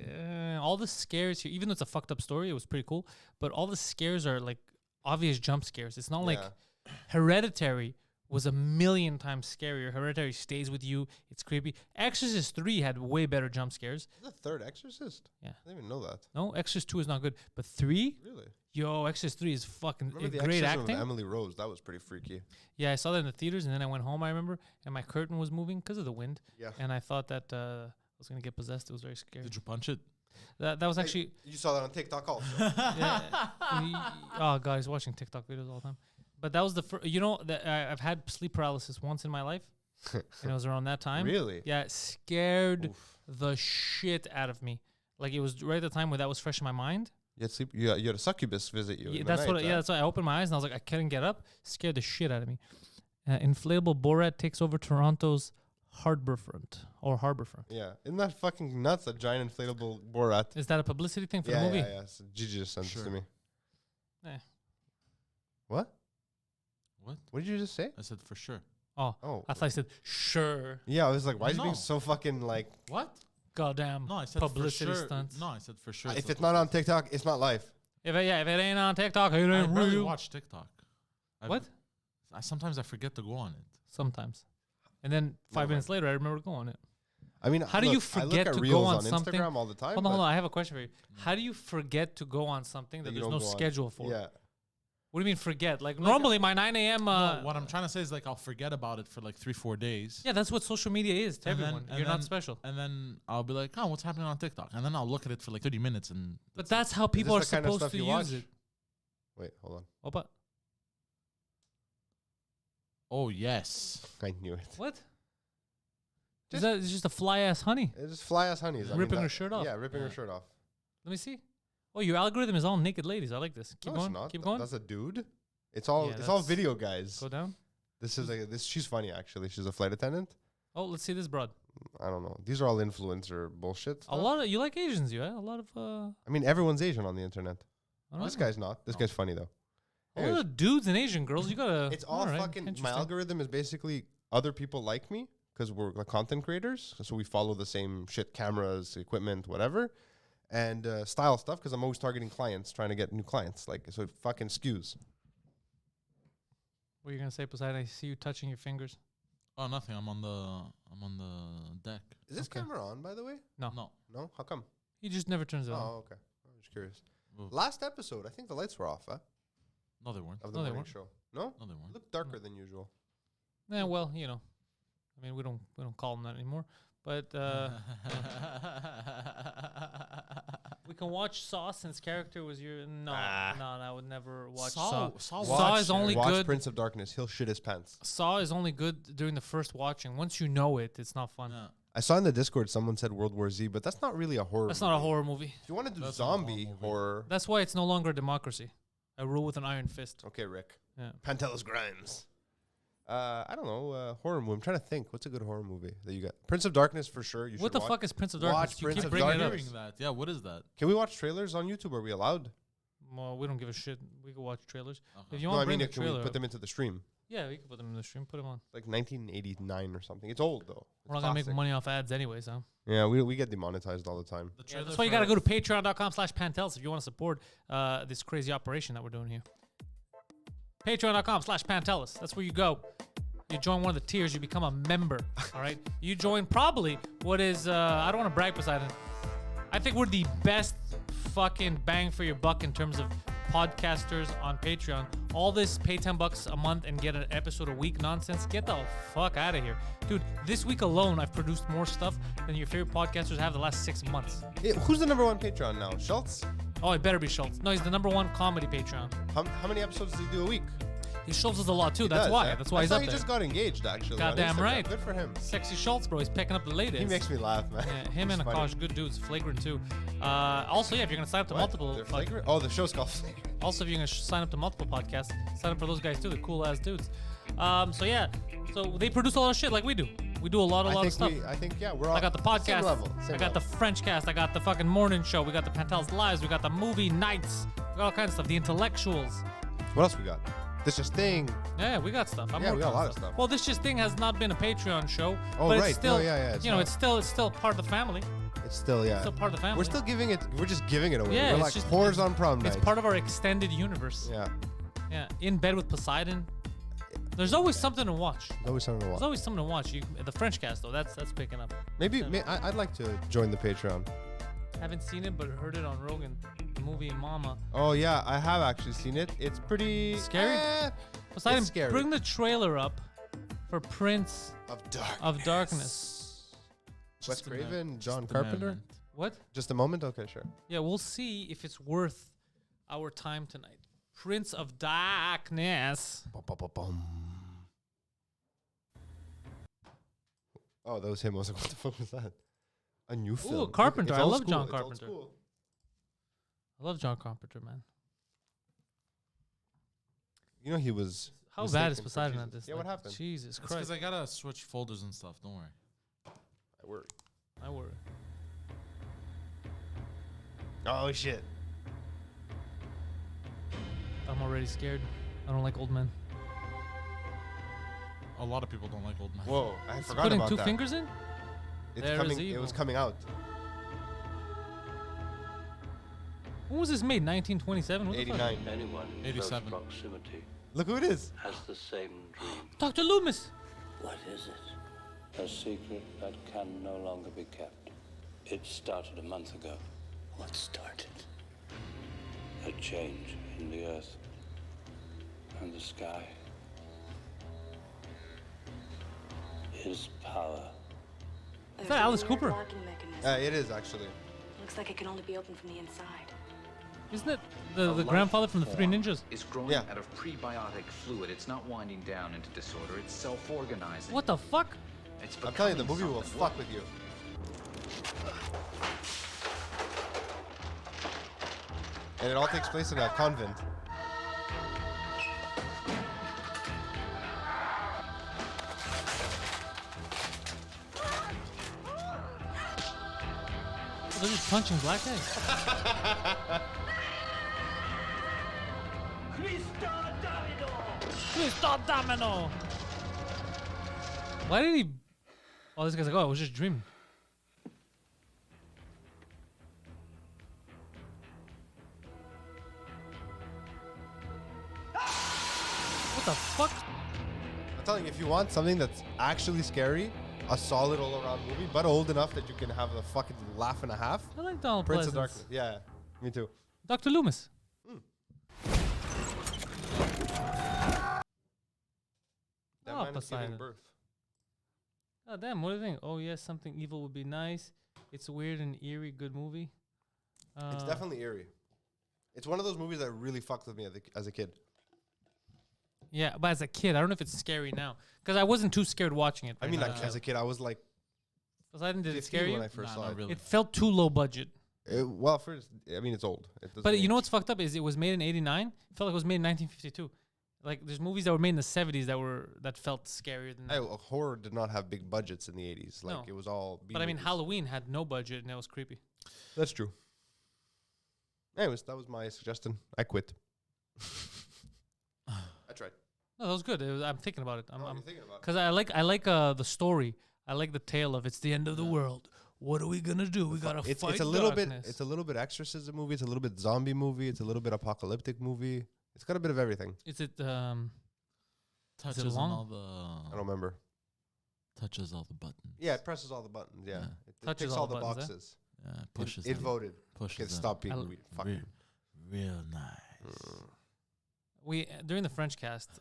all the scares here, even though it's a fucked up story, it was pretty cool. But all the scares are like obvious jump scares. It's not like
Yeah.
Hereditary was a million times scarier. Hereditary stays with you. It's creepy. Exorcist 3 had way better jump scares.
The third Exorcist?
Yeah.
I didn't even know that.
No, Exorcist 2 is not good. But 3,
Really?
yo, Exorcist 3 is fucking
Remember the
great
Exorcism
acting.
of Emily Rose? That was pretty freaky.
Yeah, I saw that in the theaters, and then I went home, I remember, and my curtain was moving because of the wind.
Yeah.
And I thought that I was going to get possessed. It was very scary.
Did you punch it?
That was actually...
You saw that on TikTok also.
yeah. Oh, God, he's watching TikTok videos all the time. But that was the first... You know, that I've had sleep paralysis once in my life, and it was around that time.
Really?
Yeah, it scared
Oof.
the shit out of me. Like, it was right at the time where that was fresh in my mind.
You had sleep. You had a succubus visit you.
Yeah,
in the
that's
night,
what. Yeah, that's why I opened my eyes and I was like, I couldn't get up. Scared the shit out of me. Inflatable Borat takes over Toronto's Harbourfront or Harbourfront.
Yeah. Isn't that fucking nuts? A giant inflatable Borat.
Is that a publicity thing for
Yeah,
the movie?
yeah. So Gigi just sent this to
Sure.
me.
Eh.
What?
What?
What did you just say?
I said for sure.
Oh,
Oh.
I thought I said sure.
Yeah, I was like, why is he
No.
being so fucking like?
What?
Goddamn.
No, I said
publicity
for sure.
stunts.
No, I said for sure.
If it's not on TikTok, it's not live.
If it ain't on TikTok, it
I
ain't
barely
real.
watch TikTok.
What?
Sometimes I forget to go on it.
Sometimes. And then 5
Never
minutes later, I remember going on it.
I mean,
How do you
I look
forget
at
to go
reels
on something?
Instagram all the time.
Hold on.
but
I have a question for you. How do you forget to go on something that
you
there's
don't
no
go on.
schedule for?
Yeah.
What do you mean forget? Like normally my 9 a.m.
No, what I'm trying to say is like I'll forget about it for like 3-4 days.
Yeah, that's what social media is to
And then-
everyone.
and
You're not
then-
special.
And then I'll be like, oh, what's happening on TikTok? And then I'll look at it for like 30 minutes and
But that's how people are
the kind of
supposed
stuff
to
you
use
watch?
it.
Wait, hold on.
Oh, but
oh yes.
I knew it.
what? Is that it's just a fly ass honey?
It's just fly ass honeys. I mean,
Ripping
that-
her shirt off.
Yeah, ripping her
Yeah.
shirt off.
Let me see. Oh, your algorithm is all naked ladies. I like this. Keep
No,
going.
it's not.
Keep going.
That's a dude. It's all
Yeah,
it's all
that's-
video guys.
Go down.
This is this. She's funny actually. She's a flight attendant.
Oh, let's see this broad.
I don't know. These are all influencer bullshit.
A
stuff.
lot of you like Asians, you? A lot of.
I mean, everyone's Asian on the internet.
I don't
This
know.
guy's not. This guy's funny though.
A lot
Anyways,
of dudes and Asian girls. You gotta.
it's all
right,
fucking. My
interesting.
algorithm is basically other people like me because we're like content creators, so we follow the same shit: cameras, equipment, whatever, and style stuff. Because I'm always targeting clients, trying to get new clients. Like, so it fucking skews.
What are you gonna say, Poseidon? I see you touching your fingers.
Oh, nothing. I'm on the deck.
Is this
Okay.
camera on, by the way?
No,
No.
No. How come?
he just never turns it on.
Oh, okay. I'm just curious.
Well,
Last episode, I think the lights were off, huh?
no, they weren't.
Of the
No, they
morning
weren't.
show. No?
No, they
It
weren't.
looked darker than usual.
Yeah, well, you know, I mean, we don't call them that anymore. But we can watch Saw since character was your no, I would never watch Saw. Saw is only
Watch
good.
Prince of Darkness. He'll shit his pants.
Saw is only good during the first watching. Once you know it, it's not fun.
Yeah.
I saw in the Discord someone said World War Z, but that's not really a horror.
That's not a horror movie.
If you want to do
That's not a horror
zombie
movie.
horror,
That's why it's no longer a democracy. I rule with an iron fist.
okay, Rick.
Yeah.
Pantelis Grimes. I don't know. Horror movie. I'm trying to think. What's a good horror movie that you got? Prince of Darkness for sure. You
What
should
the
watch.
fuck is Prince of
Watch
Darkness? You
Prince
keep
of
bringing it up.
Darkness.
Hearing that. Yeah, what is that?
Can we watch trailers on YouTube? Are we allowed?
Well, we don't give a shit. We can watch trailers.
Okay.
If you
No,
want
I
to bring
mean,
the
can we
trailer,
put
up-
them into the stream?
yeah, we can put them in the stream. Put them on.
Like 1989 or something. It's old though.
We're not gonna make money off ads anyways, huh?
Yeah, we get demonetized all the time.
The
Yeah,
trailer
that's why you
for-
gotta go to patreon.com/Pantelis if you want to support this crazy operation that we're doing here. Patreon.com/Pantelis. That's where you go. You join one of the tiers, you become a member. All right. You join probably what is I don't want to brag, Poseidon. I think we're the best fucking bang for your buck in terms of podcasters on Patreon. All this pay $10 a month and get an episode a week nonsense. Get the fuck out of here. Dude, this week alone I've produced more stuff than your favorite podcasters have the last 6 months.
Who's the number one Patreon now? Schultz?
Oh, it better be Schultz. No, he's the number one comedy Patreon.
How many episodes does he do a week?
He Schultz us a lot too.
He
That's
does,
why.
yeah.
That's why
I
he's
thought
up
he
there.
just got engaged actually. on
Goddamn
Instagram.
right.
Good for him.
Sexy Schultz, bro. He's picking up the latest.
He makes me laugh, man.
Yeah, him
He's
and
funny.
Akash, good dudes. Flagrant too. Also, yeah, if you're gonna sign up to
What?
multiple,
They're flagrant? Oh, the show's called Flagrant.
also if you're gonna sign up to multiple podcasts, sign up for those guys too. They're cool ass dudes. So yeah, so they produce a lot of shit like we do. We do a lot of stuff.
I think yeah, we're all
I got the podcast.
Same level.
I got the French cast. I got the fucking morning show. We got the Pantelis Lives. We got the movie nights. We got all kinds of stuff. The intellectuals.
What else we got? This just thing.
Yeah, we got stuff. I'm
Yeah, we
working
got a
on
lot of stuff.
Well, this just thing has not been a Patreon show.
Oh,
but
right.
It's still,
No, yeah, it's
you know,
not.
it's still part of the family.
It's still yeah.
Still part of the family.
We're still giving it. We're just giving it away.
Yeah,
we're
it's
like
just-
whores on prom night.
It's part of our extended universe.
Yeah.
Yeah, in bed with Poseidon. There's always something to watch.
There's always something to
There's
watch.
always something to watch. The French cast though, that's picking up.
Maybe I'd like to join the Patreon.
Haven't seen it, but heard it on Rogan. The movie Mama.
Oh yeah, I have actually seen it. It's pretty
Scary? Poseidon,
It's scary.
bring the trailer up for Prince
of
of Darkness.
Wes
Just a minute.
Craven, John
Just a
Carpenter.
moment.
What?
Just a moment. Okay, sure.
Yeah, we'll see if it's worth our time tonight. Prince of Darkness.
Bum. Oh, that was him. I was like, what the fuck was that? A new film. Look,
Carpenter.
it's
I
old
love
school,
John
it's old
Carpenter.
school.
I love John Carpenter, man.
You know he was.
How bad is
mistaken for
Poseidon at
Jesus.
this?
Yeah, what happened?
Jesus
It's because
Christ.
I gotta switch folders and stuff. Don't worry.
I worry.
I worry.
Oh shit.
I'm already scared. I don't like old men.
A lot of people don't like old men.
Whoa, I forgot
Putting
about
two
that.
fingers in?
It's
There is
coming. It
evil.
was coming out.
When was this made? 1927? What the fuck?
89.
Anyone in
87.
close proximity
Look who it is.
has the same dream.
Dr. Loomis.
What is it? A secret that can no longer be kept. It started a month ago. What started? A change in the earth and the sky. His power.
Is that Alice Cooper?
It is actually.
Looks like it can only be opened from the inside.
Isn't it the grandfather from the Three Ninjas?
Is growing
Yeah.
out of prebiotic fluid. It's not winding down into disorder. It's self-organizing.
What the fuck?
It's
I'm telling you, the
becoming
movie will
something.
fuck with you. And it all takes place in a convent.
They're just punching black guys. Cristo Domino. Why did he? Oh, this guy's like, oh, I was just dreaming. What the fuck?
I'm telling you, if you want something that's actually scary, a solid all-around movie, but old enough that you can have a fucking laugh and a half.
I like Donald
Prince of
Pleasance.
Darkness. Yeah, me too.
Dr. Loomis.
That
Oh,
man is giving
Poseidon.
birth.
God damn, what do you think? Oh, yes, something evil would be nice. It's weird and eerie, good movie.
It's definitely eerie. It's one of those movies that really fucked with me as a kid.
Yeah, but as a kid, I don't know if it's scary now. Because I wasn't too scared watching it.
I mean, like, as a kid, I was like
Poseidon, did it
15
scare you?
when I first
Nah,
saw
not
it.
really.
It felt too low budget.
Well, first, I mean, it's old. It doesn't
But you
age.
know what's fucked up is it was made in 89. It felt like it was made in 1952. Like, there's movies that were made in the 70s that felt scarier than that.
Horror did not have big budgets in the 80s. Like,
No.
it was all B
But I mean,
movies.
Halloween had no budget and it was creepy.
That's true. Anyways, that was my suggestion. I quit. I tried.
No, that was good. I'm thinking about it.
I'm thinking about it.
Because I like the story. I like the tale of it's the end of the world. What are we gonna do? We gotta fight
It's a little
darkness.
bit. It's a little bit exorcism movie. It's a little bit zombie movie. It's a little bit apocalyptic movie. It's got a bit of everything.
Is it
Touches
long?
on all
I
the
don't remember.
touches all the buttons.
Yeah, it presses all the buttons. Yeah,
Yeah.
It
Touches
ticks
all
all
the
the
buttons, eh?
boxes.
Yeah, pushes
It
them.
voted.
Pushes
Okay,
them.
stop being
I
weird. Fuck.
Real, real nice.
we during the French cast,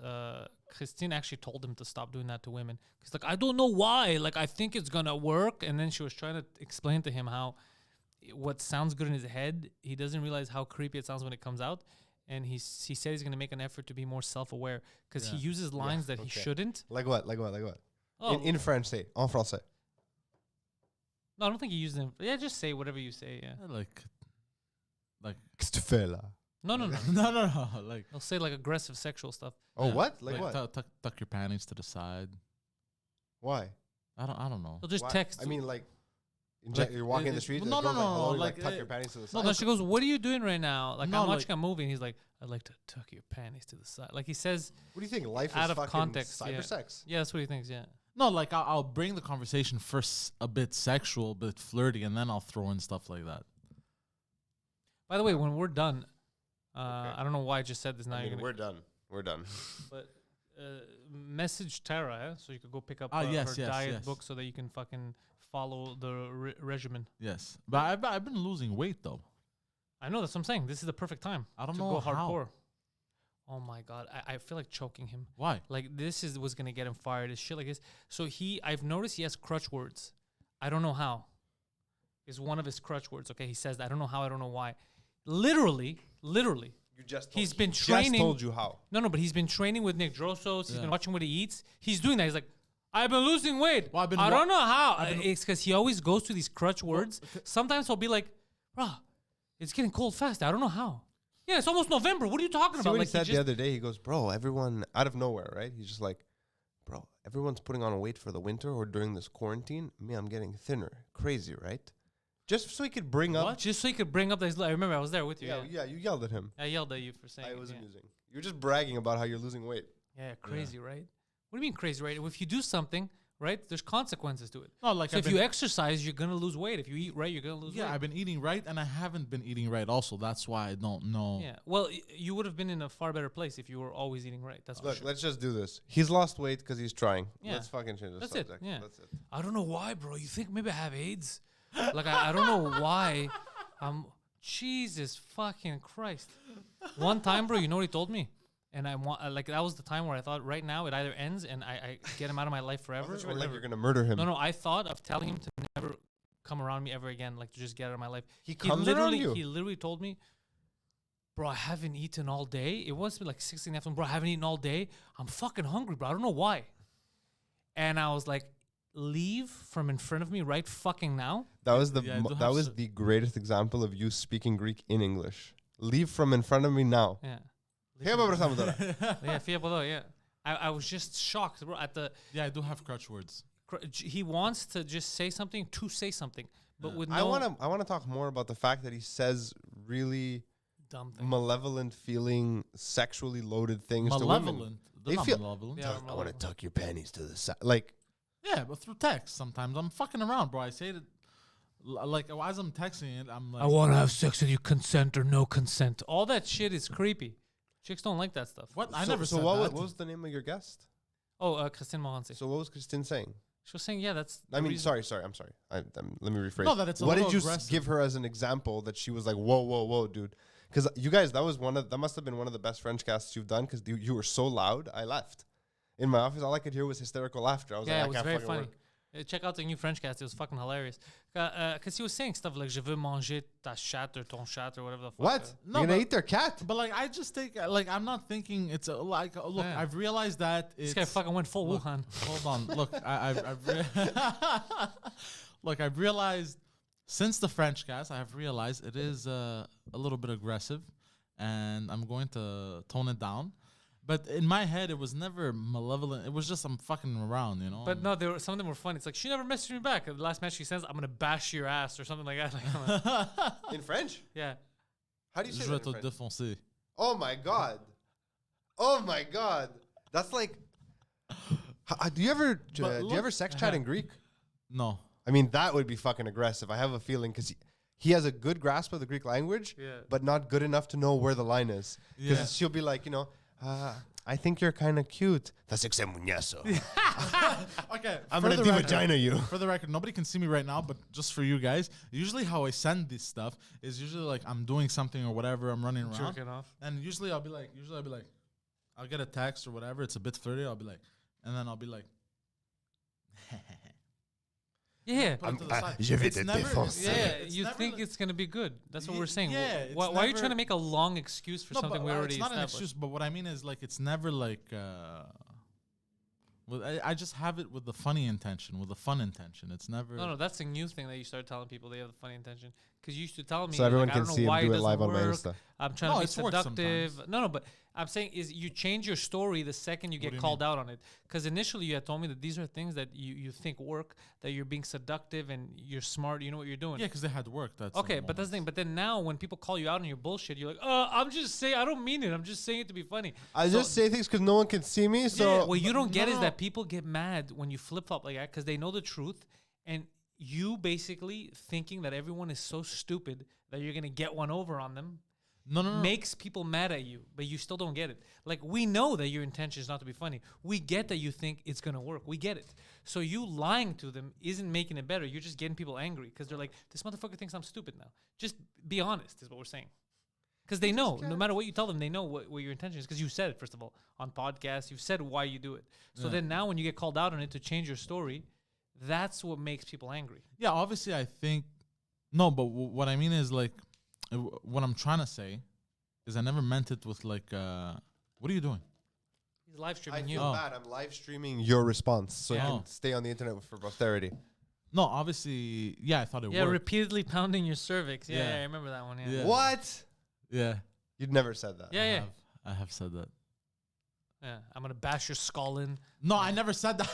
Christine actually told him to stop doing that to women. Cause like I don't know why. Like I think it's gonna work, and then she was trying to explain to him how what sounds good in his head, he doesn't realize how creepy it sounds when it comes out. And he said he's gonna make an effort to be more self-aware because he
Yeah.
uses lines that he
okay.
shouldn't.
Like what? Like what? Like what?
Oh,
In French, say en français.
no, I don't think he uses them. Yeah, just say whatever you say. Yeah.
Yeah, like
Qu'est-ce que tu fais là?
No, no, no.
no, like
He'll say like aggressive sexual stuff.
Oh,
yeah,
what? Like what?
Tuck your panties to the side.
Why?
I don't know.
He'll just
Why?
text.
I mean, like,
Like,
you're walking in the street.
no,
and it goes
no,
hello,
no,
you,
like,
tuck your panties to the
no,
side.
no, she goes, "What are you doing right now?" Like
No,
I'm
like-
watching a movie, and he's like, "I'd like to tuck your panties to the side." Like he says,
What do you think? Life
out
is
of
fucking
context,
cyber
yeah.
sex.
"Yeah, that's what he thinks." Yeah.
No, like I'll bring the conversation first a bit sexual, a bit flirty, and then I'll throw in stuff like that.
By the way, when we're done, I don't know why I just said this. Now
I
you're
mean,
gonna,
we're done. We're done.
but message Tara, so you could go pick up
Yes,
her
yes,
diet
yes.
book so that you can fucking follow the regimen.
Yes, but I've been losing weight though.
I know that's what I'm saying. This is the perfect time.
I don't
to
know
go
how.
hardcore. Oh my god, I feel like choking him.
Why?
Like this was gonna get him fired. Is shit like this. So I've noticed he has crutch words. I don't know how. Is one of his crutch words. Okay, he says that. I don't know how. I don't know why. Literally.
You just.
He's
told-
been
he
training-
Just told you how.
No, but he's been training with Nick Drosos. He's
Yeah.
been watching what he eats. He's doing that. He's like, I've been losing weight.
Well, I've been
I
wa-
don't know how.
I've been-
It's because he always goes to these crutch words. Sometimes he'll be like, bruh, it's getting cold fast. I don't know how. Yeah, it's almost November. What are you talking
See
about?
what
Like
he said
just-
the other day? He goes, bro, everyone, out of nowhere, right? He's just like, bro, everyone's putting on weight for the winter or during this quarantine. Me, I'm getting thinner. Crazy, right? Just so he could bring up.
Just so he could bring up that. I remember I was there with you.
Yeah,
Yeah,
you yelled at him.
I yelled at you for saying
It was
yeah.
amusing. You're just bragging about how you're losing weight.
Yeah, crazy, right? What do you mean crazy, right? If you do something, right, there's consequences to it.
No, like
So
I've
if you
been-
exercise, you're gonna lose weight. If you eat right, you're gonna lose
yeah,
weight.
I've been eating right, and I haven't been eating right. Also, that's why I don't know.
Yeah. Well, you would have been in a far better place if you were always eating right. That's for
Look,
sure.
let's just do this. He's lost weight because he's trying.
Yeah.
Let's fucking change the
That's it,
subject.
yeah.
That's it.
I don't know why, bro. You think maybe I have AIDS? Like I don't know why. Jesus fucking Christ. One time, bro, you know what he told me? And I want like that was the time where I thought right now it either ends and I get him out of my life forever.
I thought you
or
meant like
never.
you're gonna murder him.
No, I thought of telling him to never come around me ever again, like to just get out of my life.
He comes around
literally,
you?
He literally told me, bro, I haven't eaten all day. It was like 16 in the afternoon, bro. I haven't eaten all day. I'm fucking hungry, bro. I don't know why. And I was like, leave from in front of me right fucking now.
That was the
Yeah, I do
that
have
was
s-
the greatest example of you speaking Greek in English. Leave from in front of me now.
Yeah.
Hey, Baba Samadora.
Yeah, fia bodo, yeah. I was just shocked, bro. At the
Yeah, I do have crutch words.
He wants to just say something to say something, but with no
I want to talk more about the fact that he says really
dumb thing.
malevolent feeling, sexually loaded things to women.
Malevolent. They're
They
not
feel-
malevolent.
Yeah,
I want to
malevolent.
tuck your panties to the side. Like,
Yeah, but through text sometimes. I'm fucking around, bro. I say it like as I'm texting it, I'm like,
I want to have sex with you, consent or no consent. All that shit is creepy. Chicks don't like that stuff.
what? I
so,
never
so
said
what,
that.
what was the name of your guest?
Oh, Christine Morancy.
So what was Christine saying?
She was saying, yeah, that's.
I
the
mean,
reason-
sorry. I'm sorry. Let me rephrase.
No, that it's a
what
little
did you
aggressive.
give her as an example that she was like, whoa, dude? Because you guys, that must have been one of the best French casts you've done because you were so loud. I left. In my office, all I could hear was hysterical laughter. I was
Yeah,
like,
it was
I can't
very
fucking
funny.
work.
Check out the new French cast. It was fucking hilarious. Because he was saying stuff like, je veux manger ta chatte or ton chatte or whatever the fuck.
What?
No,
You're gonna
but-
eat their cat?
But like, I just think like I'm not thinking it's like look.
Yeah.
I've realized that
This
it's
guy fucking went full
look,
Wuhan.
Hold on, look. Look, I've realized since the French cast, I have realized it is a little bit aggressive, and I'm going to tone it down. But in my head, it was never malevolent. It was just I'm fucking around, you know.
But no, some of them were funny. It's like, she never messaged me back. The last message she sends, I'm going to bash your ass or something like that. Like,
In French?
yeah.
How do you say
Je
that
vais
in
te
French?
défoncer.
Oh my god. Oh my god. That's like. Do you ever
look-
sex chat in Greek?
No.
I mean, that would be fucking aggressive. I have a feeling because he has a good grasp of the Greek language,
Yeah.
but not good enough to know where the line is. Because
Yeah.
she'll be like, I think you're kind of cute. Okay. I'm
for
gonna
the
do
record-
vagina you.
For the record, nobody can see me right now, but just for you guys, usually how I send this stuff is usually like I'm doing something or whatever, I'm running around,
Jerking off.
and usually I'll be like, I'll get a text or whatever, it's a bit flirty, I'll be like, and then I'll be like,
Yeah.
put it to the side.
je vais
It's
te
never-
défoncer.
Yeah,
it's
you
never
think
like-
it's going to be good. That's what
Ye-
we're saying.
yeah, it's
Why are you trying
never-
to make a long excuse for something we already
it's not an
established?
excuse, but what I mean is like it's never like well, I just have it with the funny intention, with the fun intention. It's never
No, that's a new thing that you started telling people they have the funny intention. Because you used to tell me,
So everyone
like, I
can
don't know
see him
why
do it
doesn't
live on my
work.
Insta.
I'm trying
No,
to be
it's worked
seductive.
sometimes.
No, but I'm saying is you change your story the second you
What
get
do you
called out on it. Because initially you had told me that these are things that you think work, that you're being seductive and you're smart, you know what you're doing.
yeah, because they had work. That's
Okay, but that's the thing. But then now when people call you out on your bullshit, you're like, I'm just saying, I don't mean it. I'm just saying it to be funny.
I
So-
just say things because no one can see me. So
what you don't get is
no.
that people get mad when you flip flop like that because they know the truth, and you basically thinking that everyone is so stupid that you're gonna get one over on them
no.
makes people mad at you, but you still don't get it. Like, we know that your intention is not to be funny. We get that you think it's gonna work. We get it. So you lying to them isn't making it better. You're just getting people angry because they're like, this motherfucker thinks I'm stupid now. Just be honest is what we're saying. Because they know, no matter what you tell them, they know what your intention is. Because you said it, first of all, on podcasts. You've said why you do it. So then now when you get called out on it to change your story, that's what makes people angry.
Yeah, obviously, I think no, but what I mean is like what I'm trying to say is I never meant it with like what are you doing?
He's live
I
streaming you.
feel bad. I'm live streaming your response so
Yeah.
you can stay on the internet for posterity.
No, obviously, yeah, I thought it
Yeah,
worked.
repeatedly pounding your cervix. Yeah,
Yeah.
I remember that one. Yeah.
Yeah.
What?
Yeah,
You'd never said that.
Yeah, yeah.
I have said that.
Yeah. I'm going to bash your skull in.
No, I never said that.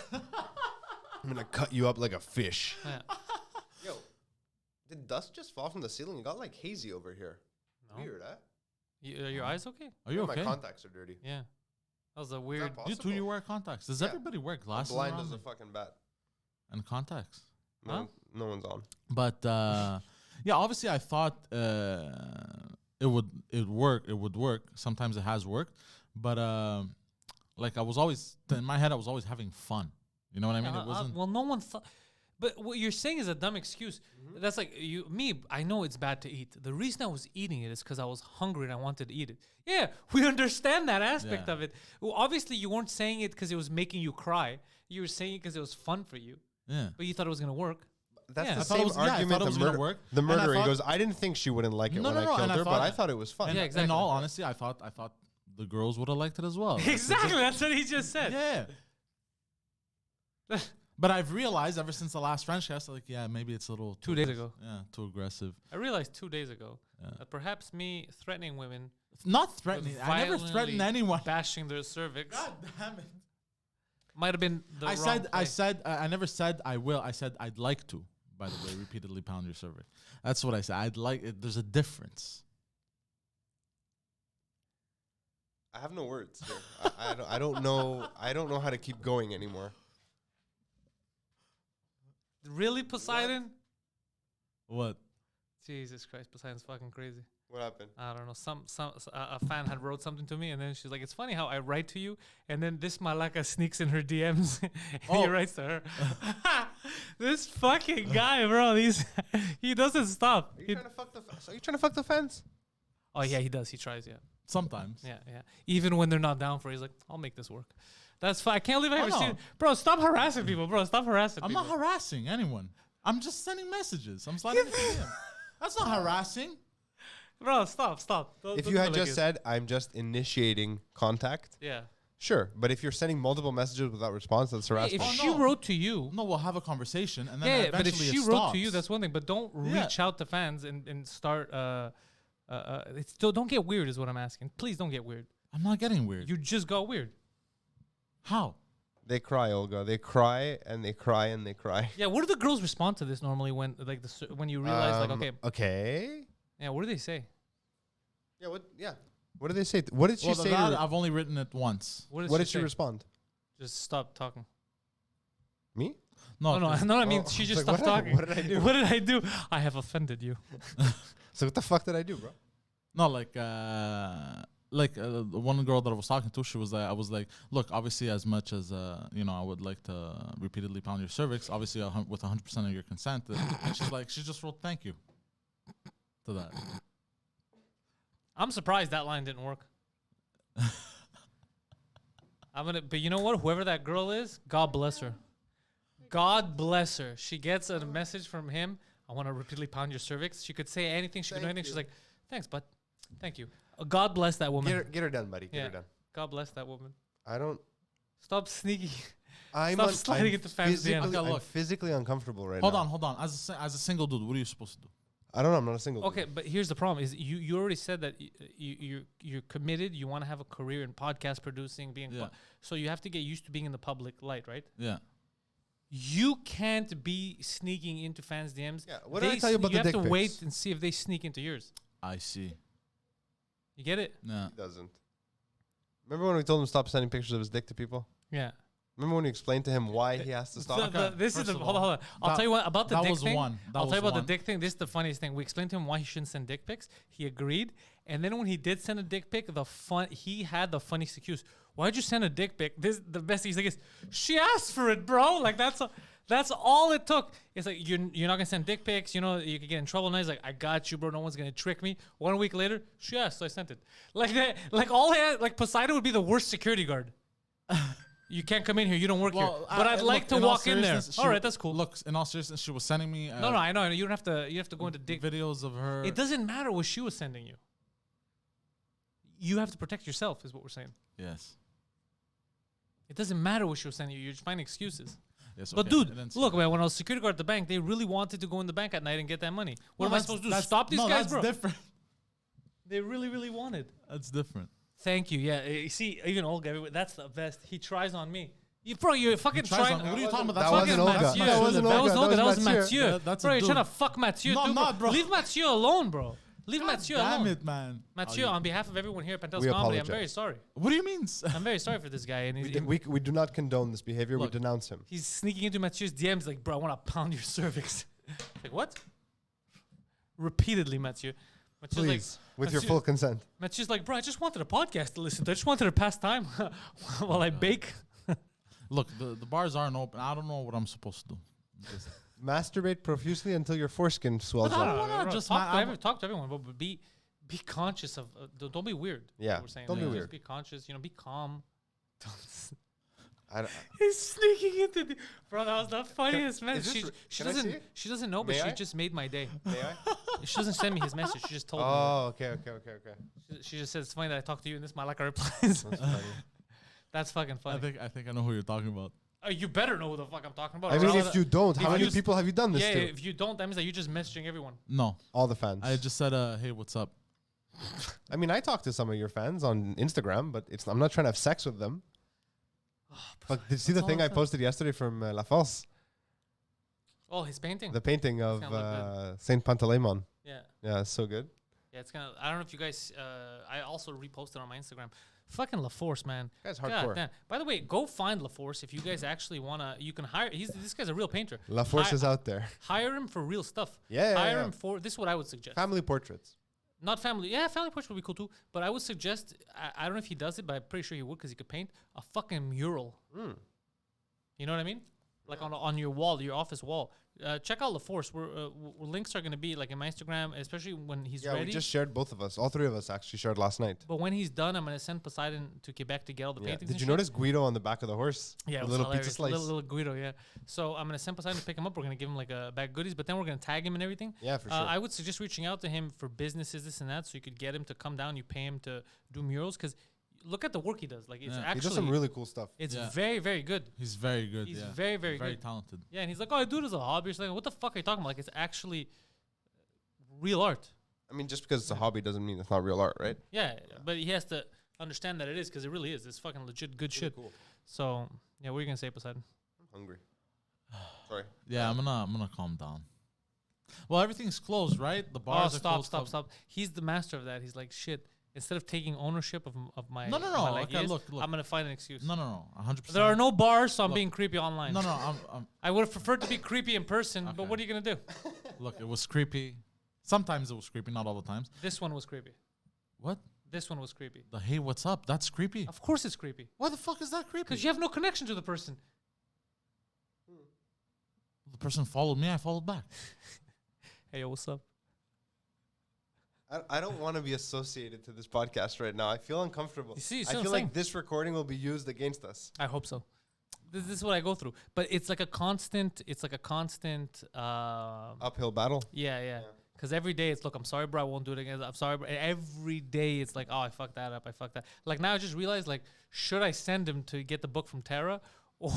I'm gonna cut you up like a fish.
Yeah.
Yo, did dust just fall from the ceiling? It got like hazy over here.
No.
Weird, huh?
Are your eyes okay?
Are you okay?
My contacts are dirty.
Yeah. That was a
Is
weird.
that
You
possible?
you wear contacts. Does
Yeah.
everybody wear
I'm
glasses
blind
around
as a
me?
fucking bat.
And contacts?
No,
Huh?
no one's on.
But yeah, obviously I thought it would work. Sometimes it has worked, but like I was always in my head I was always having fun. You know what I mean? It wasn't.
Well, no one thought. But what you're saying is a dumb excuse. That's like me. I know it's bad to eat. The reason I was eating it is because I was hungry and I wanted to eat it. Yeah, we understand that aspect
Yeah.
of it. Well, obviously, you weren't saying it because it was making you cry. You were saying it because it was fun for you.
Yeah.
But you thought it was gonna work.
That's
Yeah.
the
I
thought it
same
was- yeah, I thought
argument
it was gonna work.
the
And I
murderer. He
thought-
goes, I didn't think she wouldn't like it
No,
when
no,
I
no,
killed
and I
her, but
thought-
I thought it was fun.
Yeah, exactly.
In all honesty, I thought the girls would have liked it as well. Like,
Exactly. That's what he just said.
Yeah. But I've realized ever since the last French cast, like, yeah, maybe it's a little
2 days ago.
Yeah, too aggressive.
I realized 2 days ago
Yeah.
that perhaps me threatening women,
Not threatening. I never
violently
threatened anyone.
bashing their cervix.
God damn it.
Might have been the
I
wrong
said,
play.
I never said I will. I said I'd like to. By the way, repeatedly pound your cervix. That's what I said. I'd like it. There's a difference.
I have no words here. I don't know. I don't know how to keep going anymore.
Really, Poseidon?
What?
Jesus Christ, Poseidon's fucking crazy.
What happened?
I don't know. A fan had wrote something to me, and then she's like, "It's funny how I write to you, and then this malaka sneaks in her DMs, and he writes to her." This fucking guy, bro. He doesn't stop.
Are you trying to fuck the? Are you trying to fuck the fans?
Oh yeah, he does. He tries. Yeah,
Sometimes.
yeah. Even when they're not down for it, he's like, "I'll make this work." That's fine. I can't believe I ever
no.
seen. Bro, stop harassing people, bro. Stop harassing
I'm
people.
not harassing anyone. I'm just sending messages. I'm sliding it to him. That's not harassing.
Bro, stop. Don't
If
do
you
it
had
like
just
it.
said, "I'm just initiating contact,"
Yeah.
sure. But if you're sending multiple messages without response, that's
Hey,
harassment.
if
Oh,
she
no.
wrote to you,
No, we'll have a conversation and then
yeah, but if
eventually
she
it
wrote to you,
stops.
that's one thing. But don't
Yeah.
reach out to fans and start. It's still don't get weird, is what I'm asking. Please don't get weird.
I'm not getting weird.
You just got weird.
How?
They cry, Olga. They cry and they cry and they cry.
Yeah, what do the girls respond to this normally when like when you realize like okay,
Okay.
yeah, what do they say?
Yeah. What? Yeah. What did they say? What did she
Well,
say?
that I've only written it once.
What
What did
say?
she respond?
Just stop talking.
Me?
No,
'cause-
I mean
Oh,
she
I was
just
like,
stopped talking.
what did I do?
What did I do? I have offended you.
So what the fuck did I do, bro?
No, one girl that I was talking to, she was like, I was like, look, obviously, as much as I would like to repeatedly pound your cervix, obviously with 100% of your consent. And she's like, she just wrote thank you to that.
I'm surprised that line didn't work. But you know what? Whoever that girl is, God bless her. God bless her. She gets a message from him. I want to repeatedly pound your cervix. She could say anything. She could do anything. She's like, thanks, bud. Thank you. God bless that woman.
Get her done, buddy. Get
Yeah.
her done.
God bless that woman.
I don't.
Stop sneaking.
I'm
Stop sliding into fans'
physically,
DMs.
Okay,
I'm
look.
physically uncomfortable right
Hold
now.
on. As a single dude, what are you supposed to do?
I don't know. I'm not a single.
Okay, but here's the problem: is you already said that you're committed. You want to have a career in podcast producing,
Yeah.
so you have to get used to being in the public light, right?
Yeah.
You can't be sneaking into fans' DMs.
Yeah, what did I tell you about
you
the
have
dick
to wait
pics?
and see if they sneak into yours.
I see.
You get it?
Yeah.
He doesn't. Remember when we told him to stop sending pictures of his dick to people?
Yeah.
Remember when you explained to him why he has to
The-
stop?
the- this is
first
the
of
hold on,
all,
hold on. I'll
that-
tell you what about the
that
dick
was
thing.
one. That
I'll tell you
was
about
one.
the dick thing. This is the funniest thing. We explained to him why he shouldn't send dick pics. He agreed, and then when he did send a dick pic, he had the funniest excuse. Why'd you send a dick pic? The best he's like is she asked for it, bro. Like that's all it took. It's like you're not gonna send dick pics. You know you could get in trouble. And he's like, I got you, bro. No one's gonna trick me. 1 week later, she asked, so I sent it. Like that. Like Poseidon would be the worst security guard. You can't come in here. You don't work here. But I'd like to walk in there. All right, that's cool.
Look, in all seriousness, she was sending me
No, I know. You don't have to. You have to go into dick.
videos of her.
It doesn't matter what she was sending you. You have to protect yourself, is what we're saying.
Yes.
It doesn't matter what she was sending you. You're just finding excuses.
Yes.
But
okay, I
dude,
didn't say
look,
that.
man. When I was security guard at the bank, they really wanted to go in the bank at night and get that money. What
No,
am I
that's-
supposed to do?
that's-
Stop these
no,
guys,
that's
bro?
different.
They really, really wanted.
That's different.
Thank you. Yeah. You see, even Olga, that's the best. He tries on me. You're fucking
tries
trying.
on- what are you talking about?
That
That's
wasn't
fucking
Olga.
Mathieu.
That wasn't Olga.
That was Olga. That was
Mathieu.
Mathieu.
That's a
Bro, you're trying to
dude.
fuck Mathieu
No,
too,
I'm not, bro.
Leave Mathieu alone, bro. Leave
God
Mathieu
damn
alone.
it, man.
Mathieu, on behalf of everyone here at Pentel's
We
Comedy, I'm
apologize.
very sorry.
What do you mean?
I'm very sorry for this guy. And
We do not condone this behavior.
Look.
We denounce him.
he's sneaking into Mathieu's DMs like, bro, I want to pound your cervix. Like, what? Repeatedly, Mathieu. Mathieu's
Please, with your
Mathieu-
full consent.
Mathieu's like, bro, I just wanted a podcast to listen to. I just wanted to pass time while I bake.
Look, the bars aren't open. I don't know what I'm supposed to do.
Masturbate profusely until your foreskin swells
But I
up.
don't wanna
Bro,
just
talk to everyone, but be conscious of. Don't be weird. is
Yeah,
what we're saying.
don't be
Just
weird.
Be conscious. Be calm.
I don't-
He's sneaking into the bro. That was the funniest message.
this
She,
re-
she
can I see
doesn't.
it?
She doesn't know, but
May
she
I?
just made my day.
May I?
She doesn't send me his message. She just told me.
Oh, okay.
She just says it's funny that I talked to you and this Malaka replies.
That's funny.
That's fucking funny.
I think I know who you're talking about.
You better know who the fuck I'm talking about.
I
or
mean,
else-
if you don't,
if
how
you
many
just-
people have you done this
yeah,
to?
if you don't, that means that you're just messaging everyone.
No,
All the fans.
I just said, "Hey, what's up?"
I mean, I talk to some of your fans on Instagram, but I'm not trying to have sex with them. But did you see the
all
thing I
of it.
posted yesterday from La Force?
Oh, his painting.
The painting of
gonna look
Saint Pantaleimon.
Yeah.
Yeah, it's so good.
Yeah, it's gonna. I don't know if you guys. I also reposted on my Instagram. Fucking LaForce, man.
Guy's
God
hardcore.
damn. By the way, go find LaForce if you guys actually wanna. You can hire. This guy's a real painter.
La Force
Hi-
is out there.
Hire him for real stuff.
Yeah,
Hire
yeah.
him for. This is what I would suggest.
Family portraits.
Not family. Yeah, family portrait would be cool too. But I would suggest. I don't know if he does it, but I'm pretty sure he would because he could paint a fucking mural. You know what I mean? Like on your wall, your office wall. Check out LaForce. Links are gonna be like in my Instagram, especially when he's
Yeah,
ready.
we just shared both of us. All three of us actually shared last night.
But when he's done, I'm gonna send Poseidon to Quebec to get all the
Yeah.
paintings.
Did
and
you
shit.
notice Guido on the back of the horse?
Yeah,
a
it was
little
hilarious.
pizza slice.
Little Guido, yeah. So I'm gonna send Poseidon to pick him up. We're gonna give him like a bag of goodies, but then we're gonna tag him and everything.
Yeah, for sure.
I would suggest reaching out to him for businesses, this and that, so you could get him to come down. You pay him to do murals because look at the work he does. Like it's
Yeah. He
actually
He does some really cool stuff.
it's
Yeah.
very very good.
He's very good.
He's
yeah.
very very
very
good.
talented.
Yeah, and he's like, oh, I do it as a hobby. It's like, what the fuck are you talking about? Like it's actually real art.
I mean, just because it's a hobby doesn't mean it's not real art, right?
Yeah, but he has to understand that it is because it really is. It's fucking legit good shit.
Cool.
So yeah, what are you gonna say, Poseidon?
I'm hungry. Sorry.
Yeah, I'm gonna calm down. Well, everything's closed, right? The bars are closed.
Stop. He's the master of that. He's like, shit. Instead of taking ownership of my
No, no,
my
no. Okay,
ideas,
look.
I'm gonna find an excuse.
No, 100%.
There are no bars, so I'm
Look.
being creepy online.
No, I'm
I would have preferred to be creepy in person, but
Okay.
what are you gonna do?
look. It was creepy. Sometimes it was creepy, not all the times.
This one was creepy.
What?
This one was creepy.
The hey, what's up? That's creepy.
Of course, it's creepy
Why the fuck is that creepy?
because you have no connection to the person.
The person followed me. I followed back.
Hey, yo, what's up?
I don't want to be associated to this podcast right now. I feel uncomfortable.
You see
I
what I'm
feel
saying?
like this recording will be used against us.
I hope so. This is what I go through, but it's like a constant. It's like a constant.
Uphill battle.
Yeah. Because every day it's, look, I'm sorry, bro, I won't do it again. I'm sorry, bro. And every day it's like, oh, I fucked that up. I fucked that. Like now I just realized, like, should I send him to get the book from Tara? Or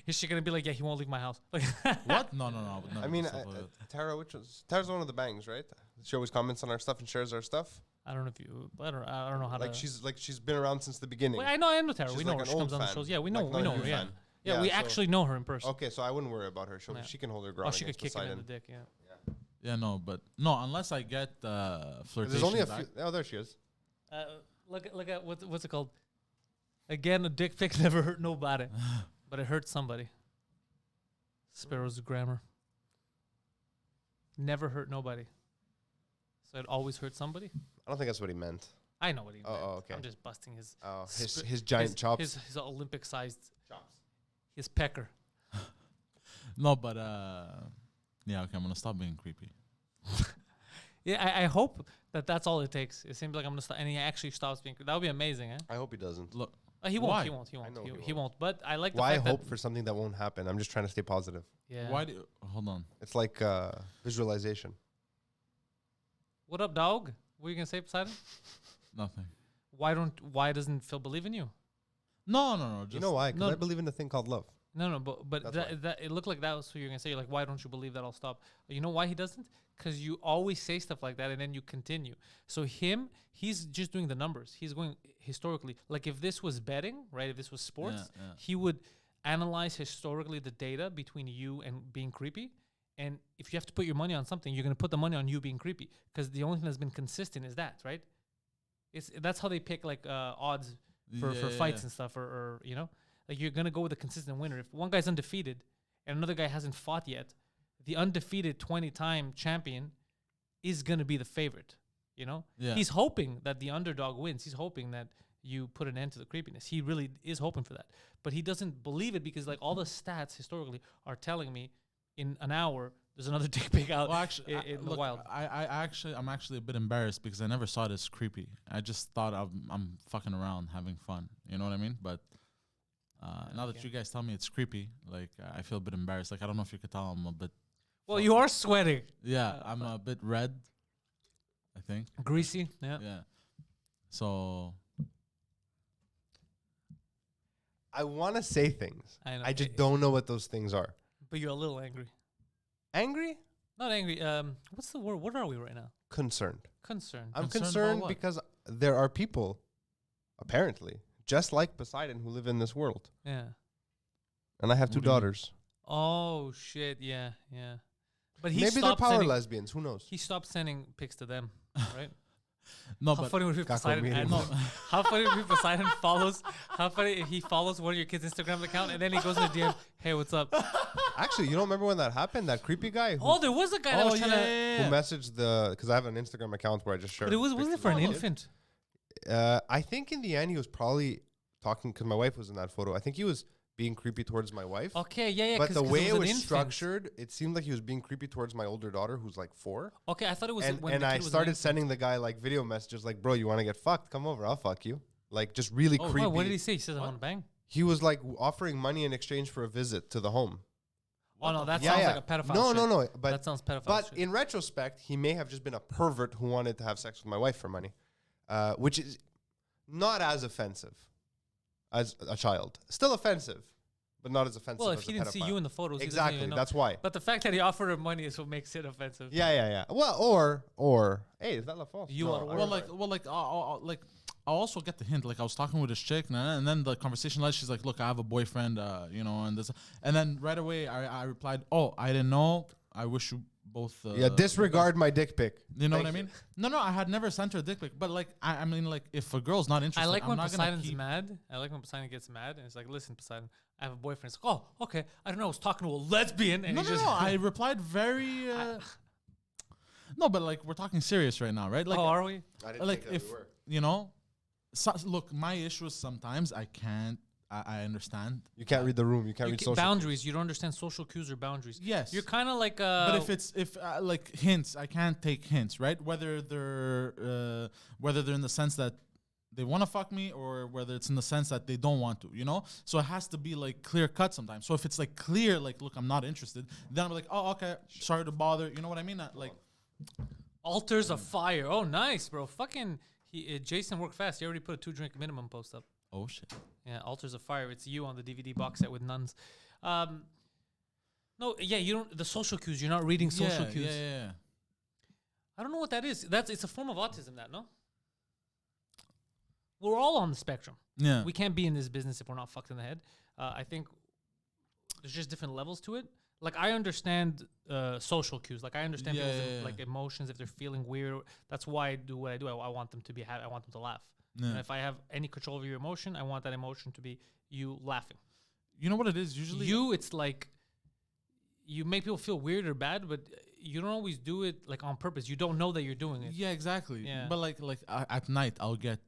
is she going to be like, yeah, he won't leave my house? Like,
What? No. I would never
I
do
mean,
stuff like that.
Tara, which was Tara's one of the bangs, right? She always comments on our stuff and shares our stuff.
I don't know if you, I don't know how
Like
to.
she's been around since the beginning.
Well, I know Tara.
She's
We know
like
her.
an
She comes
old
on the
fan.
shows. Yeah, we
Like
know
not a
her.
new
Yeah.
fan.
Yeah,
Yeah,
we
so-
actually know her in person.
Okay, so I wouldn't worry about her.
Yeah.
She can hold her ground.
Oh, she could
against
kick him in
Poseidon.
the dick, yeah.
Yeah, no, but no, unless I get flirtation.
There's only a
back.
few. Oh, there she is.
Look at what's it called? Again, a dick pic never hurt nobody, but it hurt somebody. Sparrow's grammar. Never hurt nobody. So it always hurt somebody.
I don't think that's what he meant.
I know what he meant.
Oh, okay.
I'm just busting his
Oh,
sp-
his giant chops.
his Olympic-sized
chops.
his pecker.
No, but yeah, okay, I'm gonna stop being creepy.
Yeah, I hope that's all it takes. It seems like I'm gonna stop, and he actually stops being. That would be amazing, eh?
I hope he doesn't.
Look,
He won't.
Why?
He won't. He
I
won't.
know
He,
he
he won't. But I like the
Why
fact
hope
that,
for something that won't happen? I'm just trying to stay positive.
Yeah.
why do? Hold on.
It's like visualization.
What up, dog? What are you gonna say, Poseidon?
Nothing.
Why doesn't Phil believe in you?
No. Just
You know why? Because
no.
I believe in a thing called love.
No, but
That's why.
that it looked like that was what you're gonna say. You're like, why don't you believe that I'll stop? You know why he doesn't? Because you always say stuff like that and then you continue. So he's just doing the numbers. He's going historically. Like if this was betting, right? If this was sports,
Yeah.
he would analyze historically the data between you and being creepy. And if you have to put your money on something, you're gonna put the money on you being creepy because the only thing that's been consistent is that, right? That's how they pick like odds for fights and stuff, or you know, like you're gonna go with a consistent winner. If one guy's undefeated and another guy hasn't fought yet, the undefeated 20-time champion is gonna be the favorite. You know,
Yeah.
he's hoping that the underdog wins. He's hoping that you put an end to the creepiness. He really is hoping for that, but he doesn't believe it because like all the stats historically are telling me in an hour there's another dick pic out
Well, actually,
in the
look,
wild.
I'm actually a bit embarrassed because I never saw it as creepy. I just thought I'm fucking around, having fun. You know what I mean? But now that you guys tell me it's creepy, like I feel a bit embarrassed. Like I don't know if you could tell I'm a bit.
Well, you are sweating.
Yeah, I'm a bit red. I think.
Greasy. Yeah.
Yeah. So
I want to say things.
I know.
I just don't know what those things are.
But you're a little angry.
Angry?
Not angry. What's the word? What are we right now?
Concerned.
Concerned.
I'm
Concerned about
concerned
what?
because there are people, apparently, just like Poseidon who live in this world.
Yeah.
And I have 2
What do you mean?
daughters.
Oh shit! Yeah, yeah. But he
Maybe they're
stopped
power
sending,
lesbians. Who knows?
he stopped sending pics to them, right?
No,
How
but
funny would it be if
Kako
Poseidon
meeting.
adds
No.
How funny would it be if Poseidon follows? How funny if he follows one of your kids' Instagram account and then he goes in the DM, "Hey, what's up?"
Actually, you don't remember when that happened? That creepy guy who,
Oh, there was a guy that was trying to.
who messaged because I have an Instagram account where I just share.
But it wasn't it
pictures
for
of
an
my kid.
infant?
I think in the end he was probably talking because my wife was in that photo. I think he was being creepy towards my wife.
Okay, yeah.
But the way it
an
was
infant.
structured, it seemed like he was being creepy towards my older daughter, who's like 4.
Okay, I thought it was
And,
when
and
the
I
kid was an
started
infant.
sending the guy like video messages, like, "Bro, you want to get fucked? Come over, I'll fuck you." Like just really
Oh,
creepy.
What did he say? He says I want to bang.
He was like offering money in exchange for a visit to the home.
Oh no, that
Yeah,
sounds
yeah.
like a pedophile.
No,
shit.
no, no. But
that sounds pedophile.
But
shit.
in retrospect, he may have just been a pervert who wanted to have sex with my wife for money, which is not as offensive as a child. Still offensive, but not as offensive.
Well,
as
if he
a
didn't see
pedophile.
you in the photos, he doesn't
Exactly.
even know.
That's why.
But the fact that he offered her money is what makes it offensive.
Yeah. Well, or hey, is that La France?
You
No,
are-
well, I also get the hint. Like I was talking with this chick, and then the conversation led. She's like, "Look, I have a boyfriend, and this." And then right away, I replied, "Oh, I didn't know. I wish you both."
Yeah, disregard my dick pic.
You know
Thank
what I mean? No, I had never sent her a dick pic. But like, I mean, like, if a girl's not interested,
I like
I'm
when
not gonna
Poseidon's
keep.
mad. I like when Poseidon gets mad and it's like, "Listen, Poseidon, I have a boyfriend." It's like, "Oh, okay. I don't know. I was talking to a lesbian." And
No,
he
no,
just
no. I replied very. No, but like we're talking serious right now, right? Like,
oh, are we?
I didn't
like
think that
if
we were.
you know, look, my issue is sometimes I can't. I understand.
You can't read the room. You can't
You
read
ca-
social
boundaries. You don't understand social cues or boundaries.
Yes.
You're kind of like.
But if like hints, I can't take hints, right? Whether they're in the sense that they want to fuck me or whether it's in the sense that they don't want to, you know. So it has to be like clear cut sometimes. So if it's like clear, like look, I'm not interested, then I'm like, oh okay, sorry to bother. You know what I mean? Like
altars of fire. Oh, nice, bro. Fucking. Jason worked fast. He already put a 2-drink minimum post up.
oh shit.
Yeah, altars of fire. It's you on the DVD box set with nuns. No, yeah, you don't. The social cues. You're not reading social cues.
Yeah.
I don't know what that is. It's a form of autism. That no. We're all on the spectrum.
Yeah.
We can't be in this business if we're not fucked in the head. I think there's just different levels to it. Like I understand social cues. Like I understand people's like emotions if they're feeling weird. That's why I do what I do. I want them to be happy. I want them to laugh.
Yeah.
And if I have any control over your emotion, I want that emotion to be you laughing.
You know what it is usually.
It's like you make people feel weird or bad, but you don't always do it like on purpose. You don't know that you're doing it.
Yeah, exactly.
Yeah.
But like at night, I'll get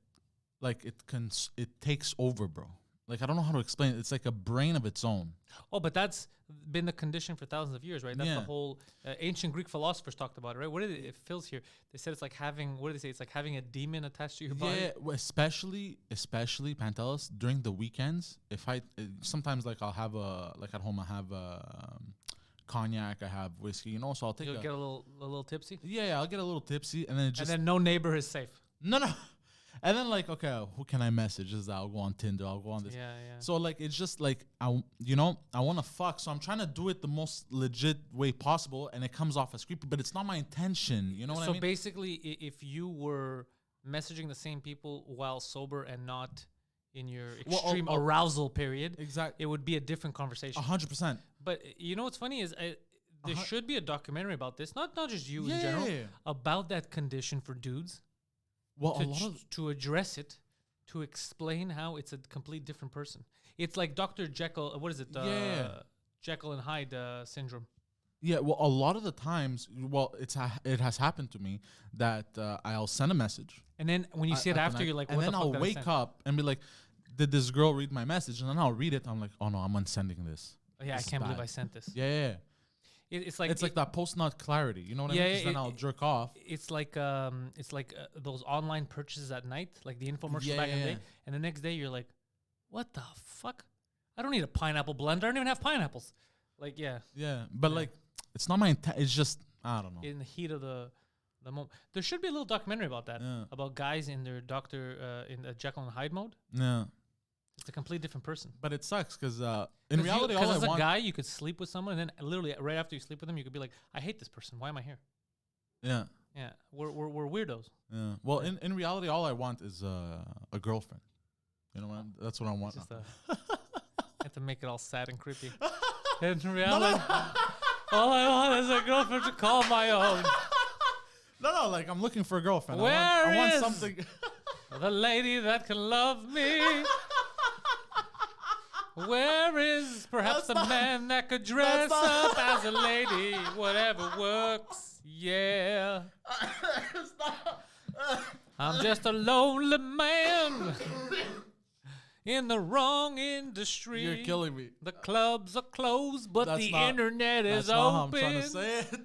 like it takes over, bro. Like I don't know how to explain it. It's like a brain of its own.
Oh, but that's been the condition for thousands of years, right? That's the
Yeah.
whole ancient Greek philosophers talked about it, right? What did it feels here? They said it's like having, what did they say? It's like having a demon attached to your body.
Yeah, well, especially Pantelis during the weekends. If I sometimes like I'll have like at home I have cognac, I have whiskey, you know. So I'll take
You'll get a little tipsy,
yeah, I'll get a little tipsy, and then it just
and then no neighbor is safe.
no. And then like, okay, who can I message? I'll go on Tinder, I'll go on this.
Yeah.
So like, it's just like I want to fuck, so I'm trying to do it the most legit way possible, and it comes off as creepy, but it's not my intention. You know what I
So
mean?
basically, if you were messaging the same people while sober and not in your extreme arousal period,
Exactly.
it would be a different conversation.
100%.
But you know what's funny is there should be a documentary about this, not just you in
Yeah,
general,
yeah.
about that condition for dudes.
Well, a lot of
To address it, to explain how it's a complete different person. It's like Dr. Jekyll, what is it?
Yeah.
Jekyll and Hyde syndrome.
yeah, well, a lot of the times, it has happened to me that I'll send a message.
And then when you see it
at the
after,
night,
you're like,
and
what
then
the fuck
I'll
did I
wake
send?
up and be like, did this girl read my message? And then I'll read it. I'm like, oh no, I'm unsending this.
Oh, yeah, I
This is
can't believe
bad.
I sent this.
Yeah.
It's like
It's like that post-nut clarity. You know what I
Yeah,
mean? 'Cause
yeah,
then I'll jerk off.
It's like those online purchases at night, like the infomercials back in the
Yeah.
day. And the next day you're like, what the fuck? I don't need a pineapple blender. I don't even have pineapples. Like, yeah,
Yeah, but like, it's not my intent. It's just I don't know.
in the heat of the moment. There should be a little documentary about that,
Yeah.
about guys in their in the Jekyll and Hyde mode.
Yeah,
It's a complete different person.
but it sucks because in reality, all I
as a
want.
guy, you could sleep with someone, and then literally right after you sleep with them, you could be like, I hate this person. Why am I here?
Yeah,
Yeah, we're weirdos.
yeah. Well, in reality, all I want is a girlfriend. You know what? That's what I want.
Just have to make it all sad and creepy. In reality, all I want is a girlfriend to call my own.
No, like I'm looking for a girlfriend.
Where
I want
is
something.
the lady that can love me? Where is perhaps a man that could dress up as a lady? Whatever works, yeah. I'm just a lonely man in the wrong industry.
You're killing me.
The clubs are closed, but
That's
the
not-
internet is
That's not
open.
how I'm trying to say it.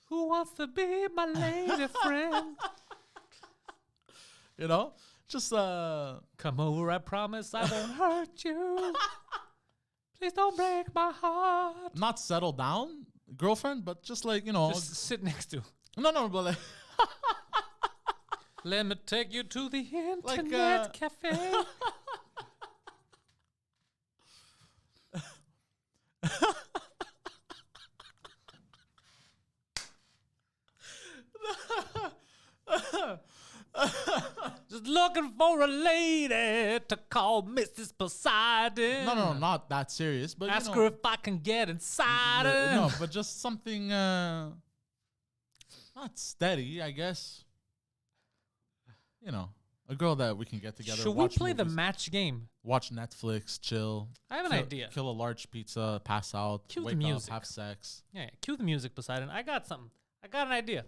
Who wants to be my lady friend?
You know, just
Come over, I promise I won't hurt you. Please don't break my heart.
not settle down, girlfriend, but just like
Just sit next to.
no, but like
Let me take you to the
Like,
internet cafe. Just looking for a lady to call Mrs. Poseidon.
no, not that serious. But
Ask
you
her
know,
if I can get inside her.
no, but just something not steady, I guess. You know, a girl that we can get together.
Should we
watch
play the
movies,
match game?
watch Netflix, chill.
I have an
kill-
idea.
Kill a large pizza, pass out,
Cue the
wake
music.
up, have sex.
Yeah, cue the music, Poseidon. I got something. I got an idea.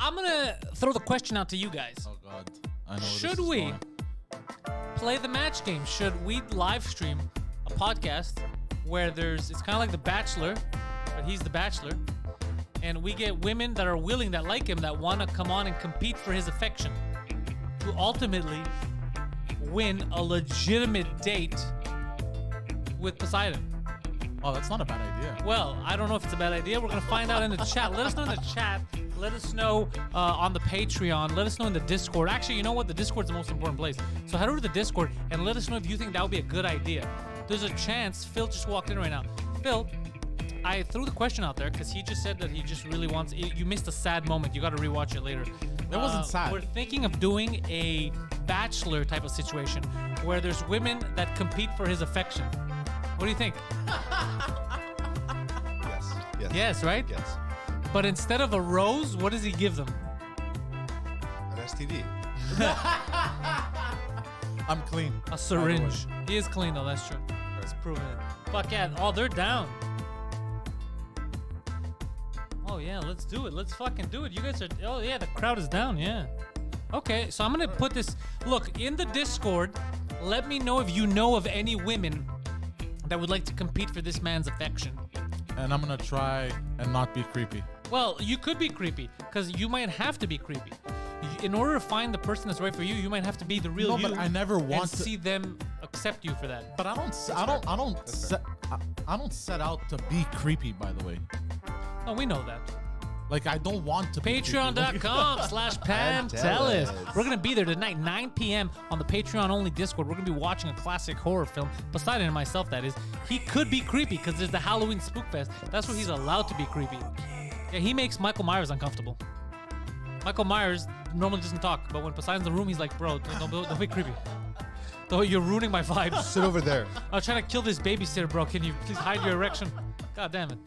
I'm gonna throw the question out to you guys.
Oh God, I know. where this
Should
is
we
going.
play the match game? Should we live stream a podcast where it's kind of like The Bachelor, but he's the Bachelor, and we get women that are willing, that like him, that want to come on and compete for his affection to ultimately win a legitimate date with Poseidon?
Oh, that's not a bad idea.
Well, I don't know if it's a bad idea. We're going to find out in the chat. Let us know in the chat. Let us know on the Patreon. Let us know in the Discord. Actually, you know what? The Discord's the most important place. So head over to the Discord and let us know if you think that would be a good idea. There's a chance. Phil just walked in right now. Phil, I threw the question out there because he just said that he just really wants... You missed a sad moment. You got to rewatch it later.
It wasn't sad.
We're thinking of doing a Bachelor type of situation where there's women that compete for his affection. What do you think?
Yes.
Yes, right?
Yes.
But instead of a rose, what does he give them?
An STD.
I'm clean.
A syringe. He is clean though, that's true. That's proven it. Fuck yeah. Oh, they're down. Oh yeah, let's do it. Let's fucking do it. You guys are... Oh yeah, the crowd is down, yeah. Okay, so I'm gonna put this... Look, in the Discord, let me know if you know of any women that would like to compete for this man's affection.
And I'm gonna try and not be creepy.
Well, you could be creepy, because you might have to be creepy. In order to find the person that's right for you, you might have to be the real
No,
you.
but I never want
and
to-
see them accept you for that.
But I don't set out to be creepy. By the way,
No, we know that.
like I don't want to. Be creepy.
Patreon.com/Pantelis. We're going to be there tonight, 9 p.m. on the Patreon only Discord. We're going to be watching a classic horror film. Poseidon and myself, that is. He could be creepy because there's the Halloween Spook Fest. That's where he's allowed to be creepy. Yeah, he makes Michael Myers uncomfortable. Michael Myers normally doesn't talk, but when Poseidon's in the room, he's like, bro, don't be creepy. Though you're ruining my vibes.
Sit over there.
I'm trying to kill this babysitter, bro. Can you please hide your erection? God damn it.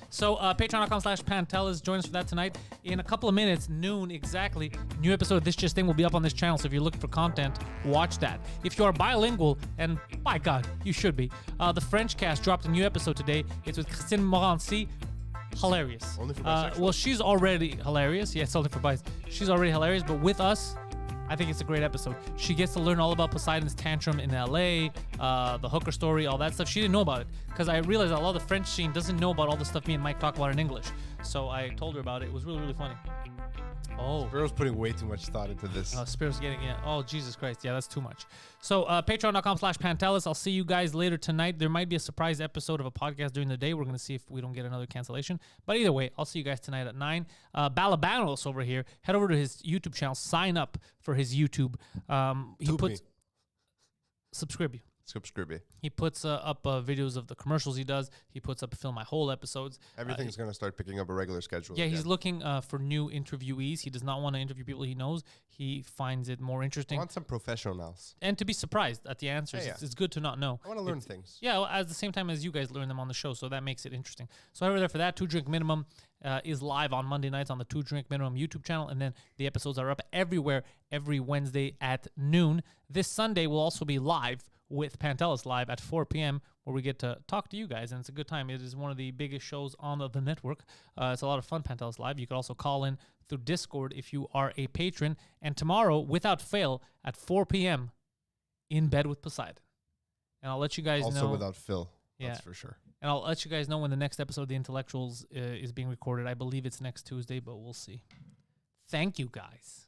So, patreon.com/Pantelis. Join us for that tonight. In a couple of minutes, noon exactly, new episode of This Just Thing will be up on this channel. So if you're looking for content, watch that. If you are bilingual, and by God, you should be, the French cast dropped a new episode today. It's with Christine Morancy. Hilarious.
Only for bisexuals?
Well, she's already hilarious. Yeah, it's only for bis. She's already hilarious, but with us, I think it's a great episode. She gets to learn all about Poseidon's tantrum in LA, the hooker story, all that stuff. She didn't know about it because I realized a lot of the French scene doesn't know about all the stuff me and Mike talk about in English. So I told her about it. It was really, really funny. Oh.
Spiro's putting way too much thought into this.
Spiro's getting it. Oh, Jesus Christ. Yeah, that's too much. So, patreon.com/Pantelis. I'll see you guys later tonight. There might be a surprise episode of a podcast during the day. We're going to see if we don't get another cancellation. But either way, I'll see you guys tonight at 9. Balabanos over here. Head over to his YouTube channel. Sign up for his YouTube. He
Toop
puts...
me.
Subscribe you.
Subscribe.
He puts up videos of the commercials he does. He puts up Film My Whole episodes.
Everything's going to start picking up a regular schedule.
Yeah,
again.
he's looking for new interviewees. He does not want to interview people he knows. He finds it more
I
interesting.
want some professionals.
And to be surprised at the answers.
Yeah.
It's good to not know.
I want to learn things.
Yeah, well, at the same time as you guys learn them on the show, so that makes it interesting. So over there for that, 2 Drink Minimum is live on Monday nights on the 2 Drink Minimum YouTube channel, and then the episodes are up everywhere every Wednesday at noon. This Sunday will also be live with Pantelis live at 4 p.m. where we get to talk to you guys, and it's a good time. It is one of the biggest shows on the network. It's a lot of fun, Pantelis live. You can also call in through Discord if you are a patron. And tomorrow, without fail, at 4 p.m., In Bed with Poseidon. And I'll let you guys know.
Also without Phil.
Yeah.
That's for sure.
And I'll let you guys know when the next episode of The Intellectuals is being recorded. I believe it's next Tuesday, but we'll see. Thank you, guys.